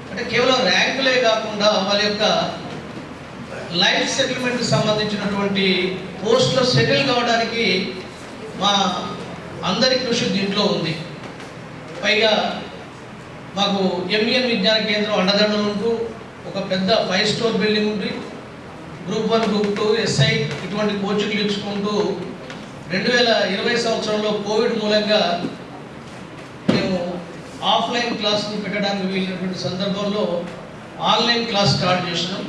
అంటే కేవలం ర్యాంకులే కాకుండా వాళ్ళ యొక్క లైఫ్ సెటిల్మెంట్కి సంబంధించినటువంటి పోస్ట్లో సెటిల్ కావడానికి మా అందరి కృషి దీంట్లో ఉంది. పైగా మాకు ఎంఈఎన్ విజ్ఞాన కేంద్రం అండదండలు ఉంటూ ఒక పెద్ద 5 స్టోర్ బిల్డింగ్ ఉంది. గ్రూప్ 1, గ్రూప్ 2, ఎస్ఐ ఇటువంటి కోచింగ్లు ఇచ్చుకుంటూ 2020 సంవత్సరంలో కోవిడ్ మూలంగా మేము ఆఫ్లైన్ క్లాసులు పెట్టడానికి వీలైనటువంటి సందర్భంలో ఆన్లైన్ క్లాస్ స్టార్ట్ చేసినాం.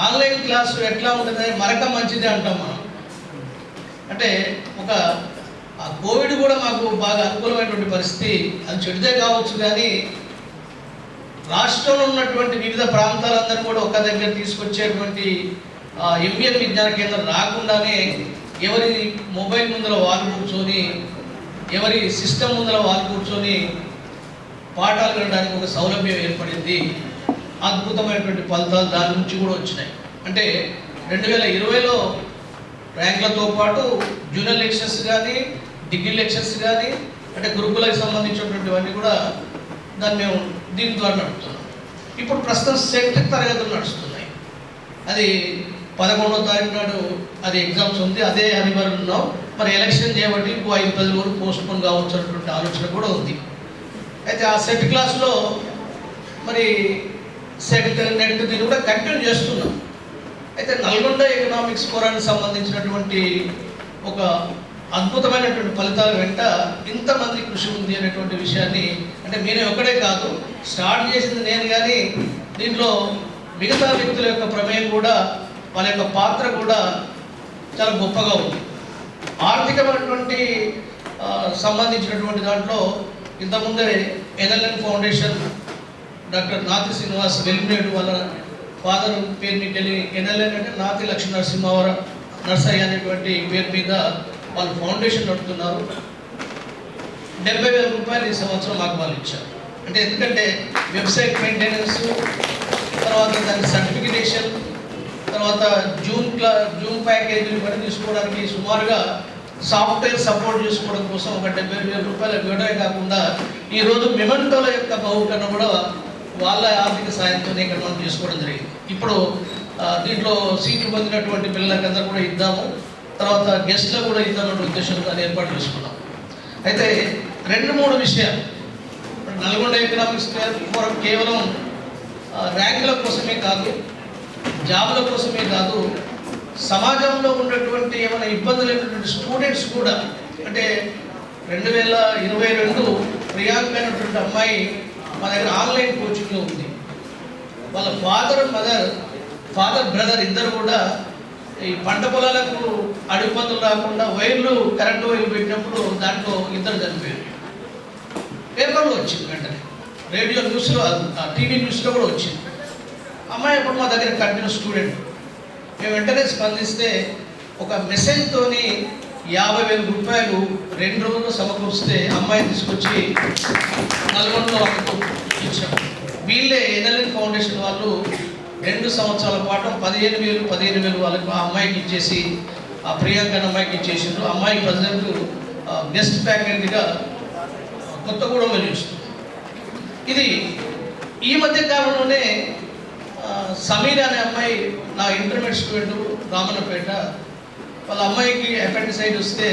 ఆన్లైన్ క్లాసు ఎట్లా ఉంటుంది, మరక మంచిదే అంటాం మనం. అంటే ఒక ఆ కోవిడ్ కూడా మాకు బాగా అనుకూలమైనటువంటి పరిస్థితి. అది చెడితే కావచ్చు కానీ రాష్ట్రంలో ఉన్నటువంటి వివిధ ప్రాంతాలందరూ కూడా ఒక దగ్గర తీసుకొచ్చేటువంటి ఎంఈఎన్ విజ్ఞాన కేంద్రం రాకుండానే ఎవరి మొబైల్ ముందర వాళ్ళు కూర్చొని, ఎవరి సిస్టమ్ ముందర వాళ్ళు కూర్చొని పాఠాలు వినడానికి ఒక సౌలభ్యం ఏర్పడింది. అద్భుతమైనటువంటి ఫలితాలు దాని నుంచి కూడా వచ్చినాయి. అంటే 2020లో ర్యాంకులతో పాటు జూనియర్ లెక్చరర్స్ కానీ, డిగ్రీ లెక్చరర్స్ కానీ, అంటే గురుకులకు సంబంధించినటువంటివన్నీ కూడా దాన్ని మేము దీని ద్వారా నడుపుతున్నాం. ఇప్పుడు ప్రస్తుతం సెట్ తరగతులు నడుస్తున్నాయి. అది 11వ తారీఖు నాడు అది ఎగ్జామ్స్ ఉంది. అదే అనివార్యం ఉన్నాం. మరి ఎలక్షన్ చేయబట్టి ఇంకో 5-10 వరకు పోస్ట్పోన్ కావచ్చు అన్నటువంటి ఆలోచన కూడా ఉంది. అయితే ఆ సెట్ క్లాస్లో మరి సెట్ నెట్ దీన్ని కూడా కంటిన్యూ చేస్తున్నాం. అయితే నల్గొండ ఎకనామిక్స్ ఫోరానికి సంబంధించినటువంటి ఒక అద్భుతమైనటువంటి ఫలితాల వెంట ఇంతమంది కృషి ఉంది అనేటువంటి విషయాన్ని, అంటే నేను ఒక్కడే కాదు, స్టార్ట్ చేసింది నేను, కానీ దీంట్లో మిగతా వ్యక్తుల యొక్క ప్రమేయం కూడా, వాళ్ళ యొక్క పాత్ర కూడా చాలా గొప్పగా ఉంది. ఆర్థికమైనటువంటి సంబంధించినటువంటి దాంట్లో ఇంతకుముందే ఎన్ఎల్ఎన్ ఫౌండేషన్ డాక్టర్ నాతి శ్రీనివాస్ వెలిమినేడు వాళ్ళ ఫాదర్ పేరు మీకు ఎనలేనంటే నాతి లక్ష్మీ నర్సయ్య అనేటువంటి పేరు మీద వాళ్ళు ఫౌండేషన్ నడుపుతున్నారు. 70,000 రూపాయలు ఈ సంవత్సరం మాకు వాళ్ళు ఇచ్చారు. అంటే ఎందుకంటే వెబ్సైట్ మెయింటెనెన్స్, తర్వాత దాని సర్టిఫికేషన్, తర్వాత జూమ్ ప్యాకేజీలు ఇవన్నీ తీసుకోవడానికి సుమారుగా సాఫ్ట్వేర్ సపోర్ట్ చేసుకోవడం కోసం ఒక 70,000 రూపాయలు ఇవ్వడమే కాకుండా ఈరోజు మెమెంటోల యొక్క బహుకరణ కూడా వాళ్ళ ఆర్థిక సాయంతోనే ఇక్కడ మనం చేసుకోవడం జరిగింది. ఇప్పుడు దీంట్లో సీట్లు పొందినటువంటి పిల్లలకందరూ కూడా ఇద్దాము, తర్వాత గెస్ట్లో కూడా ఇద్దామనే ఉద్దేశంతో ఏర్పాటు చేసుకున్నాం. అయితే 2-3 విషయాలు, నల్గొండ ఎకనామిక్స్ ఫోరం కేవలం ర్యాంకుల కోసమే కాదు, జాబుల కోసమే కాదు, సమాజంలో ఉన్నటువంటి ఏమైనా ఇబ్బందులు లేనటువంటి స్టూడెంట్స్ కూడా, అంటే 2022 ప్రియాంక అనేటువంటి అమ్మాయి మా దగ్గర ఆన్లైన్ కోచింగ్లో ఉంది. వాళ్ళ ఫాదర్ బ్రదర్ ఇద్దరు కూడా ఈ పంట పొలాలకు అడుగుపందులు రాకుండా కరెంటు వైర్లు పెట్టినప్పుడు దాంట్లో ఇద్దరు చనిపోయారు. పేపర్లో వచ్చింది, వెంటనే రేడియో న్యూస్లో, టీవీ న్యూస్లో కూడా వచ్చింది. అమ్మాయి అప్పుడు మా దగ్గర కంటిన్యూ స్టూడెంట్. మేము వెంటనే స్పందిస్తే ఒక మెసేజ్తోని 50,000 రూపాయలు 2 రోజులు సమకూరిస్తే అమ్మాయి తీసుకొచ్చి నల్గొండలో అక్కకు ఇచ్చాం. వీళ్ళే ఎన్ఎల్ఎన్ ఫౌండేషన్ వాళ్ళు 2 సంవత్సరాల పాటు 15,000 వాళ్ళకి ఆ అమ్మాయికి ఇచ్చేసి, ఆ ప్రియాంక అమ్మాయికి ఇచ్చేసిండ్రు. అమ్మాయి ప్రజెంట్ గెస్ట్ ఫ్యాకల్టీగా కొత్తగూడెం వెళ్ళిస్తుంది. ఇది ఈ మధ్య కాలంలోనే సమీర్ అనే అమ్మాయి, నా ఇంటర్మీడియట్ స్టూడెంట్, రామన్నపేట, వాళ్ళ అమ్మాయికి అపెండిసైడ్ వస్తే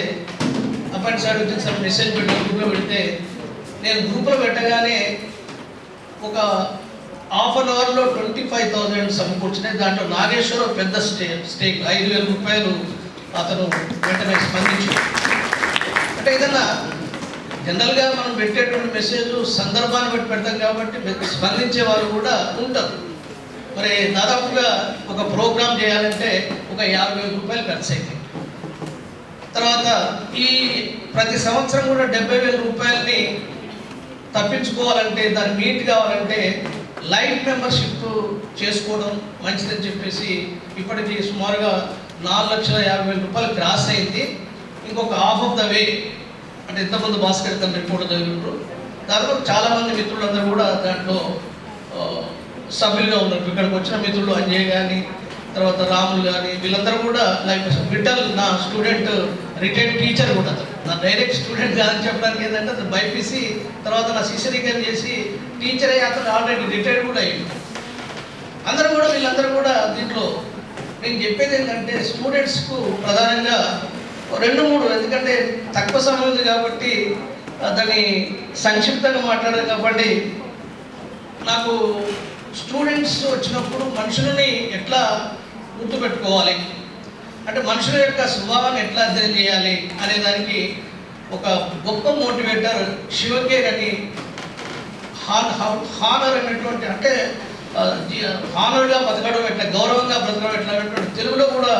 వచ్చిన మెసేజ్ గ్రూప్లో పెడితే, నేను గ్రూప్లో పెట్టగానే ఒక హాఫ్ అన్ అవర్లో 25,000 సమకూర్చినాయి. దాంట్లో నాగేశ్వరరావు పెద్ద స్టేక్ 5,000 రూపాయలు అతను వెంటనే స్పందించి, అంటే ఏదన్నా జనరల్గా మనం పెట్టేటువంటి మెసేజ్ సందర్భాన్ని బట్టి పెడతాం కాబట్టి స్పందించే వాళ్ళు కూడా ఉంటారు. మరి దాదాపుగా ఒక ప్రోగ్రామ్ చేయాలంటే ఒక 50,000 రూపాయలు ఖర్చు అయింది. తర్వాత ఈ ప్రతి సంవత్సరం కూడా 70,000 రూపాయలని తప్పించుకోవాలంటే, దాన్ని మీట్ కావాలంటే లైఫ్ మెంబర్షిప్ చేసుకోవడం మంచిదని చెప్పేసి ఇప్పటికీ సుమారుగా 4,50,000 రూపాయలు క్రాస్ అయింది. ఇంకొక హాఫ్ ఆఫ్ ద వే, అంటే ఎంతమంది భాస్కర్ తన రిపోర్ట్ చదివినారు, దాదాపు చాలామంది మిత్రులందరూ కూడా దాంట్లో సభ్యులుగా ఉన్నారు. ఇక్కడికి వచ్చిన మిత్రులు అంజయ్ కానీ, తర్వాత రాములు కానీ, వీళ్ళందరూ కూడా లైఫ్ విఠల్ నా స్టూడెంట్, రిటైర్డ్ టీచర్ కూడా, నా డైరెక్ట్ స్టూడెంట్ కాదని చెప్పడానికి ఏంటంటే అతను బైపీసీ తర్వాత నా శిష్యరికం చేసి టీచర్ అయ్యి అతను ఆల్రెడీ రిటైర్డ్ కూడా అయ్యింది. వీళ్ళందరూ కూడా దీంట్లో నేను చెప్పేది ఏంటంటే స్టూడెంట్స్కు ప్రధానంగా 2-3, ఎందుకంటే తక్కువ సమయం ఉంది కాబట్టి దాన్ని సంక్షిప్తంగా మాట్లాడాలి కాబట్టి, నాకు స్టూడెంట్స్ వచ్చినప్పుడు మనుషులని ఎట్లా గుర్తుపెట్టుకోవాలి, అంటే మనుషుల యొక్క స్వభావాన్ని ఎట్లా అధ్యయనం చేయాలి అనే దానికి ఒక గొప్ప మోటివేటర్ శివకేర్ అని, హానర్ అనేటువంటి, అంటే హానర్గా బతకడం ఎట్లా, గౌరవంగా బతకడం ఎట్లా అనేటువంటి తెలుగులో కూడా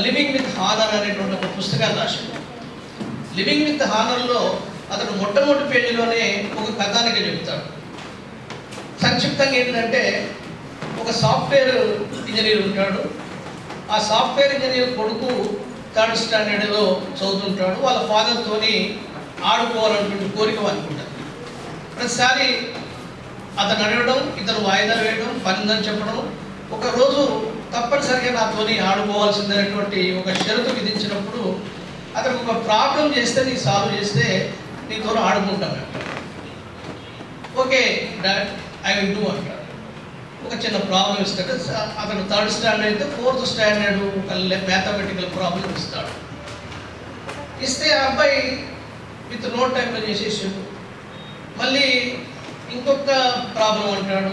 లివింగ్ విత్ హానర్ అనేటువంటి ఒక పుస్తకాన్ని రాశాడు. లివింగ్ విత్ హానర్లో అతను మొట్టమొదటి పేజీలోనే ఒక కథానిక చెప్తాడు. సంక్షిప్తంగా ఏంటంటే, ఒక సాఫ్ట్వేర్ ఇంజనీర్ ఉంటాడు. ఆ సాఫ్ట్వేర్ ఇంజనీర్ కొడుకు 3rd స్టాండర్డ్లో చదువుతుంటాడు. వాళ్ళ ఫాదర్తోని ఆడుకోవాలనుకుంటే కోరిక అనుకుంటారు. ప్రతిసారి అతను అడగడం, ఇతను వాయిదా వేయడం, పనిందని చెప్పడం. ఒకరోజు తప్పనిసరిగా నాతోని ఆడుకోవాల్సిందనేటువంటి ఒక షరతు విధించినప్పుడు, అతనికి ఒక ప్రాబ్లం చేస్తే నీ సాల్వ్ చేస్తే నీతో ఆడుకుంటాను. Okay dad, I will do అంటాడు. ఒక చిన్న ప్రాబ్లం ఇస్తాడు. అతను 3rd స్టాండర్డ్ అయితే 4th స్టాండర్డ్ ఒక మ్యాథమెటికల్ ప్రాబ్లం ఇస్తాడు. ఇస్తే ఆ అబ్బాయి విత్ నో టైంలో చేసేసాడు. మళ్ళీ ఇంకొక ప్రాబ్లం అంటాడు,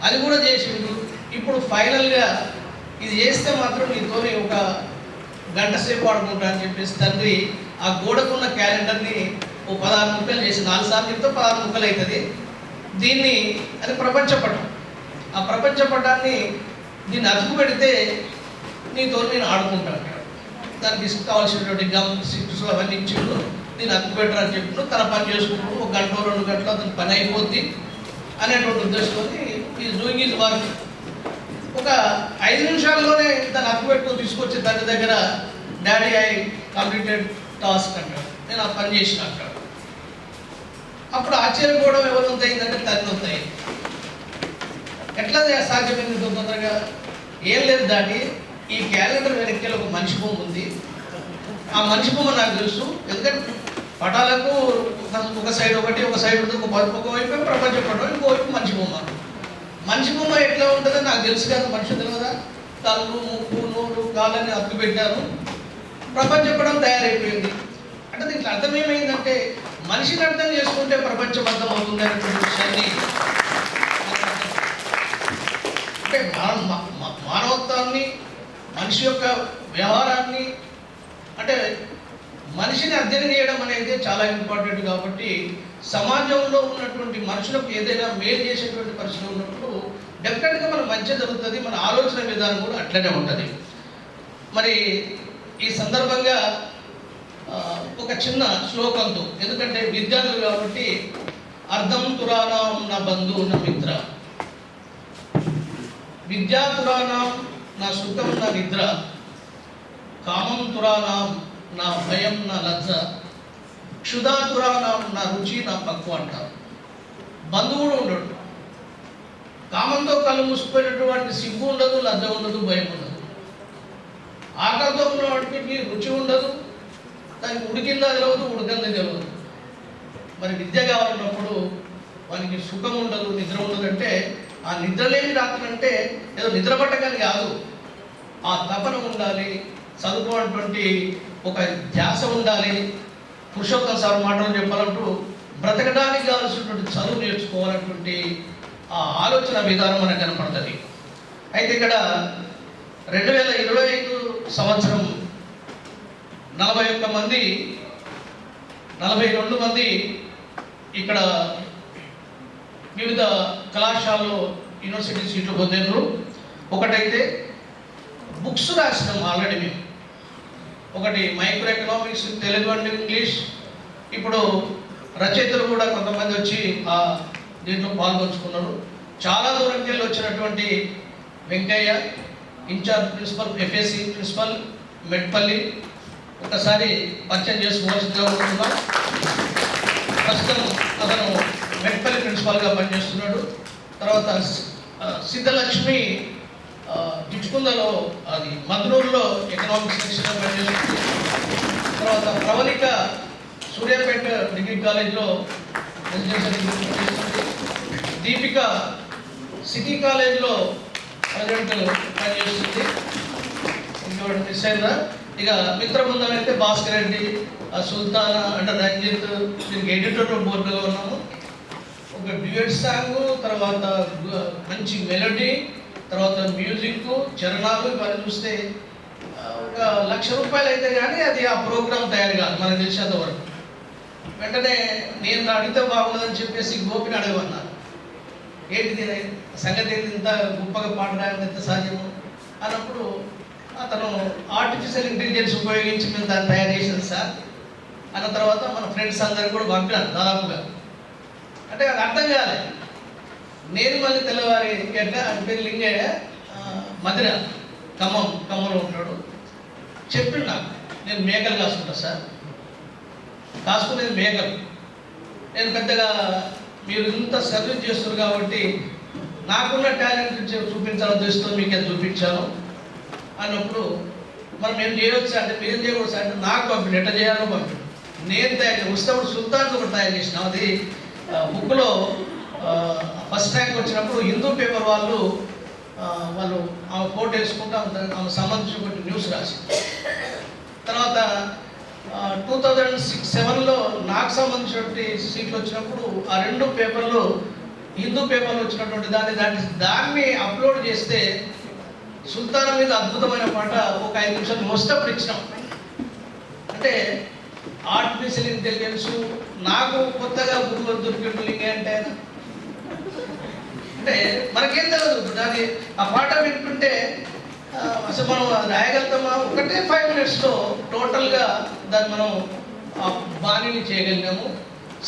అది కూడా చేసిండు. ఇప్పుడు ఫైనల్గా ఇది చేస్తే మాత్రం నీతోని ఒక గంట సేపు ఆడుకుంటా అని చెప్పేసి తండ్రి ఆ గోడకున్న క్యాలెండర్ని ఓ 16 ముక్కలు చేసి 4 సార్లు చెప్తే 16 ముక్కలు అవుతుంది. దీన్ని అది ప్రపంచ పటం. ఆ ప్రపంచ పటాన్ని దీన్ని అతుకు పెడితే నీతో నేను ఆడుకుంటాను. దానికి కావాల్సినటువంటి గమ్, సిక్స్ అవన్నీ ఇచ్చిండు. నేను అతుకు పెట్టరా అని చెప్పిన తన పని చేసుకుంటూ 1 గంట 2 గంటలు అతని పని అయిపోద్ది. అనేటువంటి ఉద్దేశంతో ఈజ్ డూయింగ్ ఈజ్ వర్క్. ఒక 5 నిమిషాల్లోనే దాన్ని అప్పుపెట్టుకుని తీసుకొచ్చి తల్లి దగ్గర డాడీ ఐ కంప్లీటెడ్ టాస్క్ అంటాడు, నేను ఆ పని చేసిన అంటాడు. అప్పుడు ఆశ్చర్యపోవడం ఎవరు అయిందంటే తల్లి అవుతాయి. ఎట్లా సాధ్యమైంది ఇంత తొందరగా? ఏం లేదు డాడీ, ఈ క్యాలెండర్ వెనక్కి ఒక మనిషి బొమ్మ ఉంది, ఆ మనిషి బొమ్మ నాకు తెలుసు. ఎందుకంటే పటాలకు ఒక సైడ్ ఒకటి, ఒక సైడ్ ఉంటుంది, ఒకవైపు ప్రపంచ పటం, ఇంకోవైపు మనిషి బొమ్మ. మనిషి బొమ్మ ఎట్లా ఉంటుందో నాకు తెలుసు కదా, మనిషి తెలియదా? కళ్ళు, ముక్కు, నోరు, కాళ్ళని అప్పు పెట్టారు, ప్రపంచ పటం తయారైపోయింది. అంటే దీంట్లో అర్థం ఏమైందంటే మనిషిని అర్థం చేసుకుంటే ప్రపంచం అర్థం అవుతుంది అనేటువంటి విషయాన్ని, అంటే మానవత్వాన్ని, మనిషి యొక్క వ్యవహారాన్ని, అంటే మనిషిని అధ్యయనం చేయడం అనేది చాలా ఇంపార్టెంట్. కాబట్టి సమాజంలో ఉన్నటువంటి మనుషులకు ఏదైనా మేలు చేసేటువంటి పరిస్థితులు ఉన్నప్పుడు డెఫినెట్గా మన మంచి జరుగుతుంది, మన ఆలోచన విధానం కూడా అట్లనే ఉంటుంది. మరి ఈ సందర్భంగా ఒక చిన్న శ్లోకంతో, ఎందుకంటే విద్యార్థులు కాబట్టి, అర్థం తురాణం నా బంధు నా మిత్ర, విద్యా తురాణం నా సుఖం నా నిద్ర, కామం తురాణం నా భయం నా లజ్జ, క్షుధా తురాణం నా రుచి నా పక్వ అంటారు. బంధువుడు ఉండడు, కామంతో కళ్ళు మూసుకుపోయినటువంటి సిగ్గు ఉండదు, లజ్జ ఉండదు, భయం ఉండదు. ఆకలితో ఉన్నవాడికి రుచి ఉండదు, దానికి ఉడికిందా తెలియదు, ఉడకందా తెలియదు. మరి విద్య కావాలన్నప్పుడు వానికి సుఖం ఉండదు, నిద్ర ఉండదు. అంటే ఆ నిద్ర లేని రాత్రి అంటే ఏదో నిద్ర పట్టగాని కాదు, ఆ తపన ఉండాలి, చదువుకోవటువంటి ఒక ధ్యాస ఉండాలి. పురుషోత్తం సార్ మాటలు చెప్పాలంటూ బ్రతకడానికి కావాల్సినటువంటి చదువు నేర్చుకోవాలన్నటువంటి ఆ ఆలోచన విధానం మనకు కనపడుతుంది. అయితే ఇక్కడ 2025 సంవత్సరం 41 మంది 42 మంది ఇక్కడ వివిధ కళాశాలలో యూనివర్సిటీ సీట్లు పొందారు. ఒకటైతే బుక్స్ రాసినాం ఆల్రెడీ మేము, ఒకటి micro economics Telugu and English. ఇప్పుడు రచయితలు కూడా కొంతమంది వచ్చి దీంట్లో పాల్గొంచుకున్నారు. చాలా దూరంకి వెళ్ళి వచ్చినటువంటి Venkaiah, incharge principal, FSC principal Metpalli, ఒకసారి పరిచయం చేసుకోవాల్సిందిగా ఉంటున్నాం. ప్రస్తుతం అతను మెట్పల్లి ప్రిన్సిపాల్గా పనిచేస్తున్నాడు. తర్వాత సిద్ధలక్ష్మి జిచ్కుందలో, అది మద్నూరులో ఎకనామిక్స్ సెక్షన్గా పనిచేస్తుంది. తర్వాత ప్రవళిక సూర్యాపేట డిగ్రీ కాలేజ్లో రెసిడెన్షియల్ డిగ్రీ పనిచేస్తుంది. దీపిక సిటీ కాలేజ్లో ప్రెసిడెంట్ పనిచేస్తుంది. ఇంకోటి మిస్ అయిందా? ఇక మిత్ర బృందం అయితే భాస్కర్ రెడ్డి, సుల్తాన్ అంటే రంజిత్, దీనికి ఎడిటర్ బోర్డుగా ఉన్నాము. ఒక డ్యూయట్ సాంగ్, తర్వాత మంచి మెలడీ, తర్వాత మ్యూజిక్, చరణాలు, ఇవన్నీ చూస్తే ఒక ₹1,00,000 అయితే కానీ అది ఆ ప్రోగ్రామ్ తయారు కాదు మనకు తెలిసేంత వరకు. వెంటనే నేను అడిగితే బాగుండదని చెప్పేసి గోపిని అడగమన్నారు. ఏంటిది సంగతి, ఏంటి ఇంత గొప్పగా పాడడానికి ఎంత సాధ్యము అన్నప్పుడు అతను ఆర్టిఫిషియల్ ఇంటెలిజెన్స్ ఉపయోగించి మేము దాన్ని తయారు చేసింది సార్ అన్న తర్వాత మన ఫ్రెండ్స్ అందరికి కూడా పంపినాను దాదాపుగా. అంటే అది అర్థం కాలేదు. నేను మళ్ళీ తెల్లవారి ఎట్లా అంటే లింగయ్య మధుర ఖమ్మంలో ఉంటాడు, చెప్పిండు నాకు, నేను మేకలు కాసుకుంటా సార్, కాసుకునేది మేకలు. నేను పెద్దగా మీరు ఇంత సర్వీస్ చేస్తున్నారు కాబట్టి నాకున్న టాలెంట్ చూపించాలని తెలుస్తూ మీకు అది చూపించాను అన్నప్పుడు, మనం ఏం చేయవచ్చు అంటే మీరు చేయకూడదు సార్ అంటే నాకు పంపిణీ ఎట్లా చేయాలో పంపిణీ నేను తయారు వస్తున్నప్పుడు సుల్తాన్ ఒకటి తయారు చేసిన. అది బుక్లో ఫస్ట్ ర్యాంక్ వచ్చినప్పుడు హిందూ పేపర్ వాళ్ళు ఆమె ఫోటో వేసుకుంటూ ఆమె సంబంధించిన న్యూస్ రాసి, తర్వాత 2006-07లో నాకు సంబంధించినటువంటి సీట్లు వచ్చినప్పుడు ఆ 2 పేపర్లు హిందూ పేపర్లు వచ్చినటువంటి దాన్ని అప్లోడ్ చేస్తే సుల్తాన్ మీద అద్భుతమైన పాట ఒక 5 నిమిషాలు మోస్తప్పుడు ఇచ్చినాం. అంటే ఆర్టిఫిషియల్ ఇంటెలిజెన్స్ నాకు కొత్తగా గురువు దొరికినట్టు లింగే అంటే మనకేం తెలియదు. దాని ఆ పాట వింటుంటే అసలు మనం రాయగలుగుతామా? ఒకటే 5 మినిట్స్లో టోటల్గా దాన్ని మనం బాణీని చేయగలిగాము.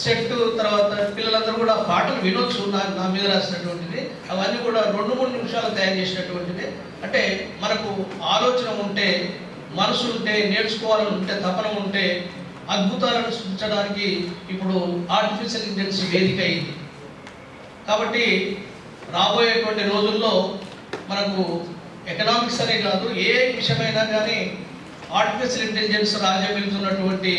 సెట్, తర్వాత పిల్లలందరూ కూడా పాటలు వినొచ్చు. నా మీద రాసినటువంటిది అవన్నీ కూడా 2-3 నిమిషాలు తయారు చేసినటువంటిది. అంటే మనకు ఆలోచన ఉంటే, మనసు ఉంటే, నేర్చుకోవాలని ఉంటే, తపన ఉంటే అద్భుతాలను సృష్టించడానికి ఇప్పుడు ఆర్టిఫిషియల్ ఇంటెలిజెన్స్ వేదిక అయింది. కాబట్టి రాబోయేటువంటి రోజుల్లో మనకు ఎకనామిక్స్ అనే కాదు, ఏ విషయమైనా కానీ ఆర్టిఫిషియల్ ఇంటెలిజెన్స్ రాజ్యం వెళ్తున్నటువంటి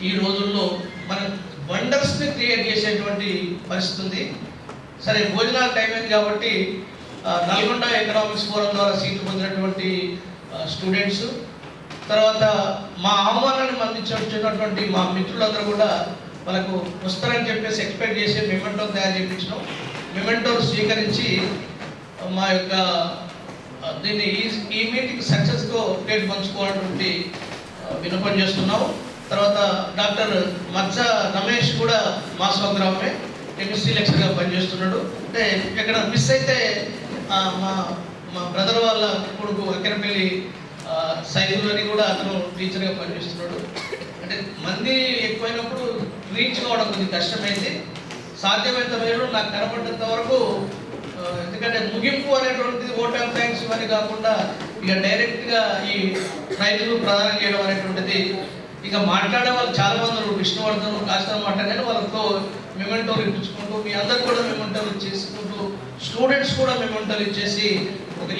ఈ రోజుల్లో మనం వండర్స్ని క్రియేట్ చేసేటువంటి పరిస్థితి ఉంది. సరే, భోజనాల టైం అయింది కాబట్టి నల్గొండ ఎకనామిక్స్ ఫోరం ద్వారా సీట్లు పొందినటువంటి స్టూడెంట్స్, తర్వాత మా ఆహ్వానాన్ని అందించినటువంటి మా మిత్రులందరూ కూడా వాళ్ళకు వస్తారని చెప్పేసి ఎక్స్పెక్ట్ చేసి మెమెంటో తయారు చేయించినాం. మెమెంటో స్వీకరించి మా యొక్క దీన్ని ఈ మీటింగ్ సక్సెస్గా డేట్ పంచుకోవాలన్నటువంటి విన్నపం చేస్తున్నాం. తర్వాత డాక్టర్ మచ్చ రమేష్ కూడా మా స్వగ్రామమే, కెమిస్ట్రీ లెక్చర్గా పనిచేస్తున్నాడు. అంటే ఎక్కడ మిస్ అయితే మా బ్రదర్ వాళ్ళ కొడుకు అక్కరపల్లి సైదులు అని కూడా అతను టీచర్గా పనిచేస్తున్నాడు. అంటే మంది ఎక్కువైనప్పుడు రీచ్ కావడం కొద్దిగా కష్టమైంది. సాధ్యమైనంత మేలు నాకు కనపడినంత వరకు, ఎందుకంటే ముగింపు అనేటువంటిది ఓట్ ఆఫ్ థ్యాంక్స్ ఇవన్నీ కాకుండా ఇక డైరెక్ట్గా ఈ ప్రైజులు ప్రదానం చేయడం అనేటువంటిది, ఇక మాట్లాడే వాళ్ళు చాలా మంది ఉన్నారు. విష్ణువర్ధన్ కాసిన మాట్లాడారు, వాళ్ళతో మెమెంటోలు ఇప్పించుకుంటూ మీ అందరు కూడా మెమెంటోలు ఇచ్చేసుకుంటూ స్టూడెంట్స్ కూడా మెమెంటోలు ఇచ్చేసి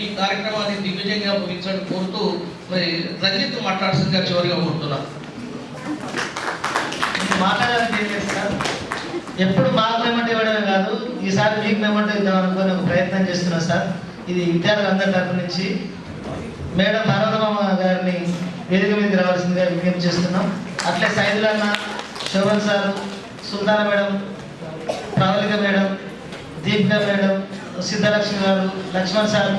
ఈ కార్యక్రమాన్ని దిగ్విజయంగా ముగించాలని కోరుతూ మరి రంజిత్ మాట్లాడాల్సిందిగా చివరిగా కోరుతున్నాను. మాట్లాడాలని ఏం లేదు సార్, ఎప్పుడు మాకు మెమెంట్ ఇవ్వడమే కాదు, ఈసారి మీకు మెమెంట్ ఇద్దాం అనుకుని ఒక ప్రయత్నం చేస్తున్నాం సార్. ఇది విద్యార్థులందరి తరపు నుంచి మేడం పార్వతమ్మ గారిని వేదిక మీదకి రావాల్సిందిగా విజ్ఞప్తి చేస్తున్నాం. అట్లే సైదులన్న, Shobhan sir, Sultana madam, Pravalika madam, Deepika madam, Siddhalakshmi garu, Lakshman sir,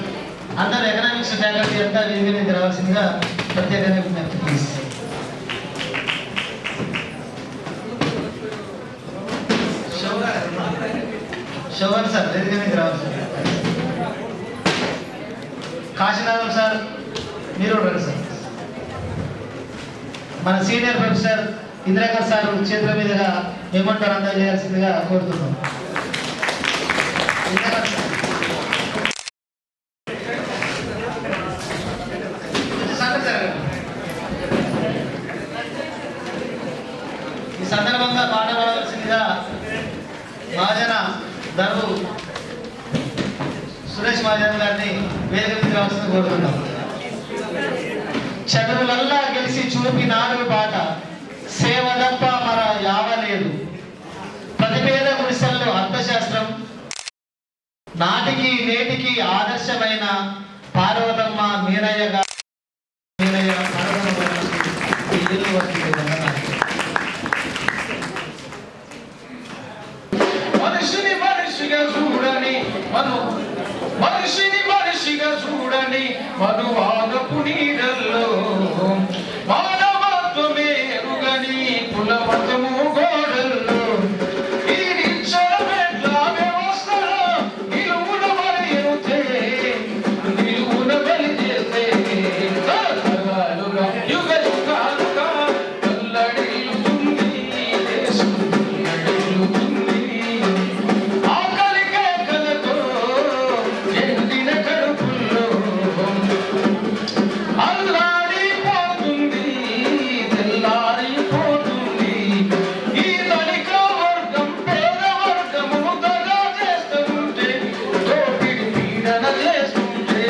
అందరూ ఎకనామిక్స్ ఫ్యాకల్టీ అంతా వేదిక మీదకి రావాల్సిందిగా ప్రత్యేకంగా విజ్ఞప్తి. ప్లీజ్ శోభన్ సార్ వేదిక మీదకి రావాల్సింది. కాశీనాథం సార్ మీరు రండి సార్. మన సీనియర్ ప్రొఫెసర్ ఇంద్రకర్ సార్ చేతుల మీదుగా మెమెంటోను అందజేయాల్సిందిగా కోరుతున్నాం. ఈ సందర్భంగా పాల్గొనవలసిందిగా మహాజన ధరు సురేష్ మహాజన్ గారిని వేదిక మీద రావాల్సింది కోరుతున్నాం. చదువులల్లా గెలిచి చూపినాడు బాట, సేవ తప్ప మన యావలేదు, ప్రతిపేద గుడిసెల్లో అర్థశాస్త్రం, నాటికి నేటికి ఆదర్శమైన పార్వతమ్మ మీనయ్య మనిషిని మనిషిగా చూడని మనిషిగా చూడని మనువాదపు నీడల్లో మానవత్వమే ఎరుగని కులమతము గోడల్లో ఈ నిశ్చలమెట్ల వ్యవస్థలో నిలువున బలి చేస్తే యుగ యుగాలుగా కల్లడిల్లుతుంది దేశం కల్లడిల్లుతుంది. ఆకలి కేకలతో ఎండిన కడుపుల్లో అల్లాడిపోతుంది, తెల్లారిపోతుంది. ఈ ధనిక వర్గం పేద వర్గము దగా చేస్తుంటే, దోపిడి పీడన చేస్తుంటే,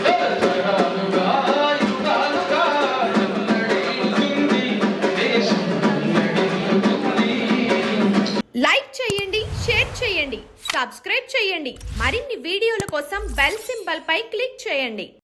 తరతరాలుగా యుగాలుగా కల్లడిల్లుతుంది దేశం కల్లడిల్లుతుంది. లైక్ చేయండి, షేర్ చేయండి, సబ్స్క్రైబ్ చేయండి. మరిన్ని వీడియోల కోసం బెల్ సింబల్ పై క్లిక్ చేయండి.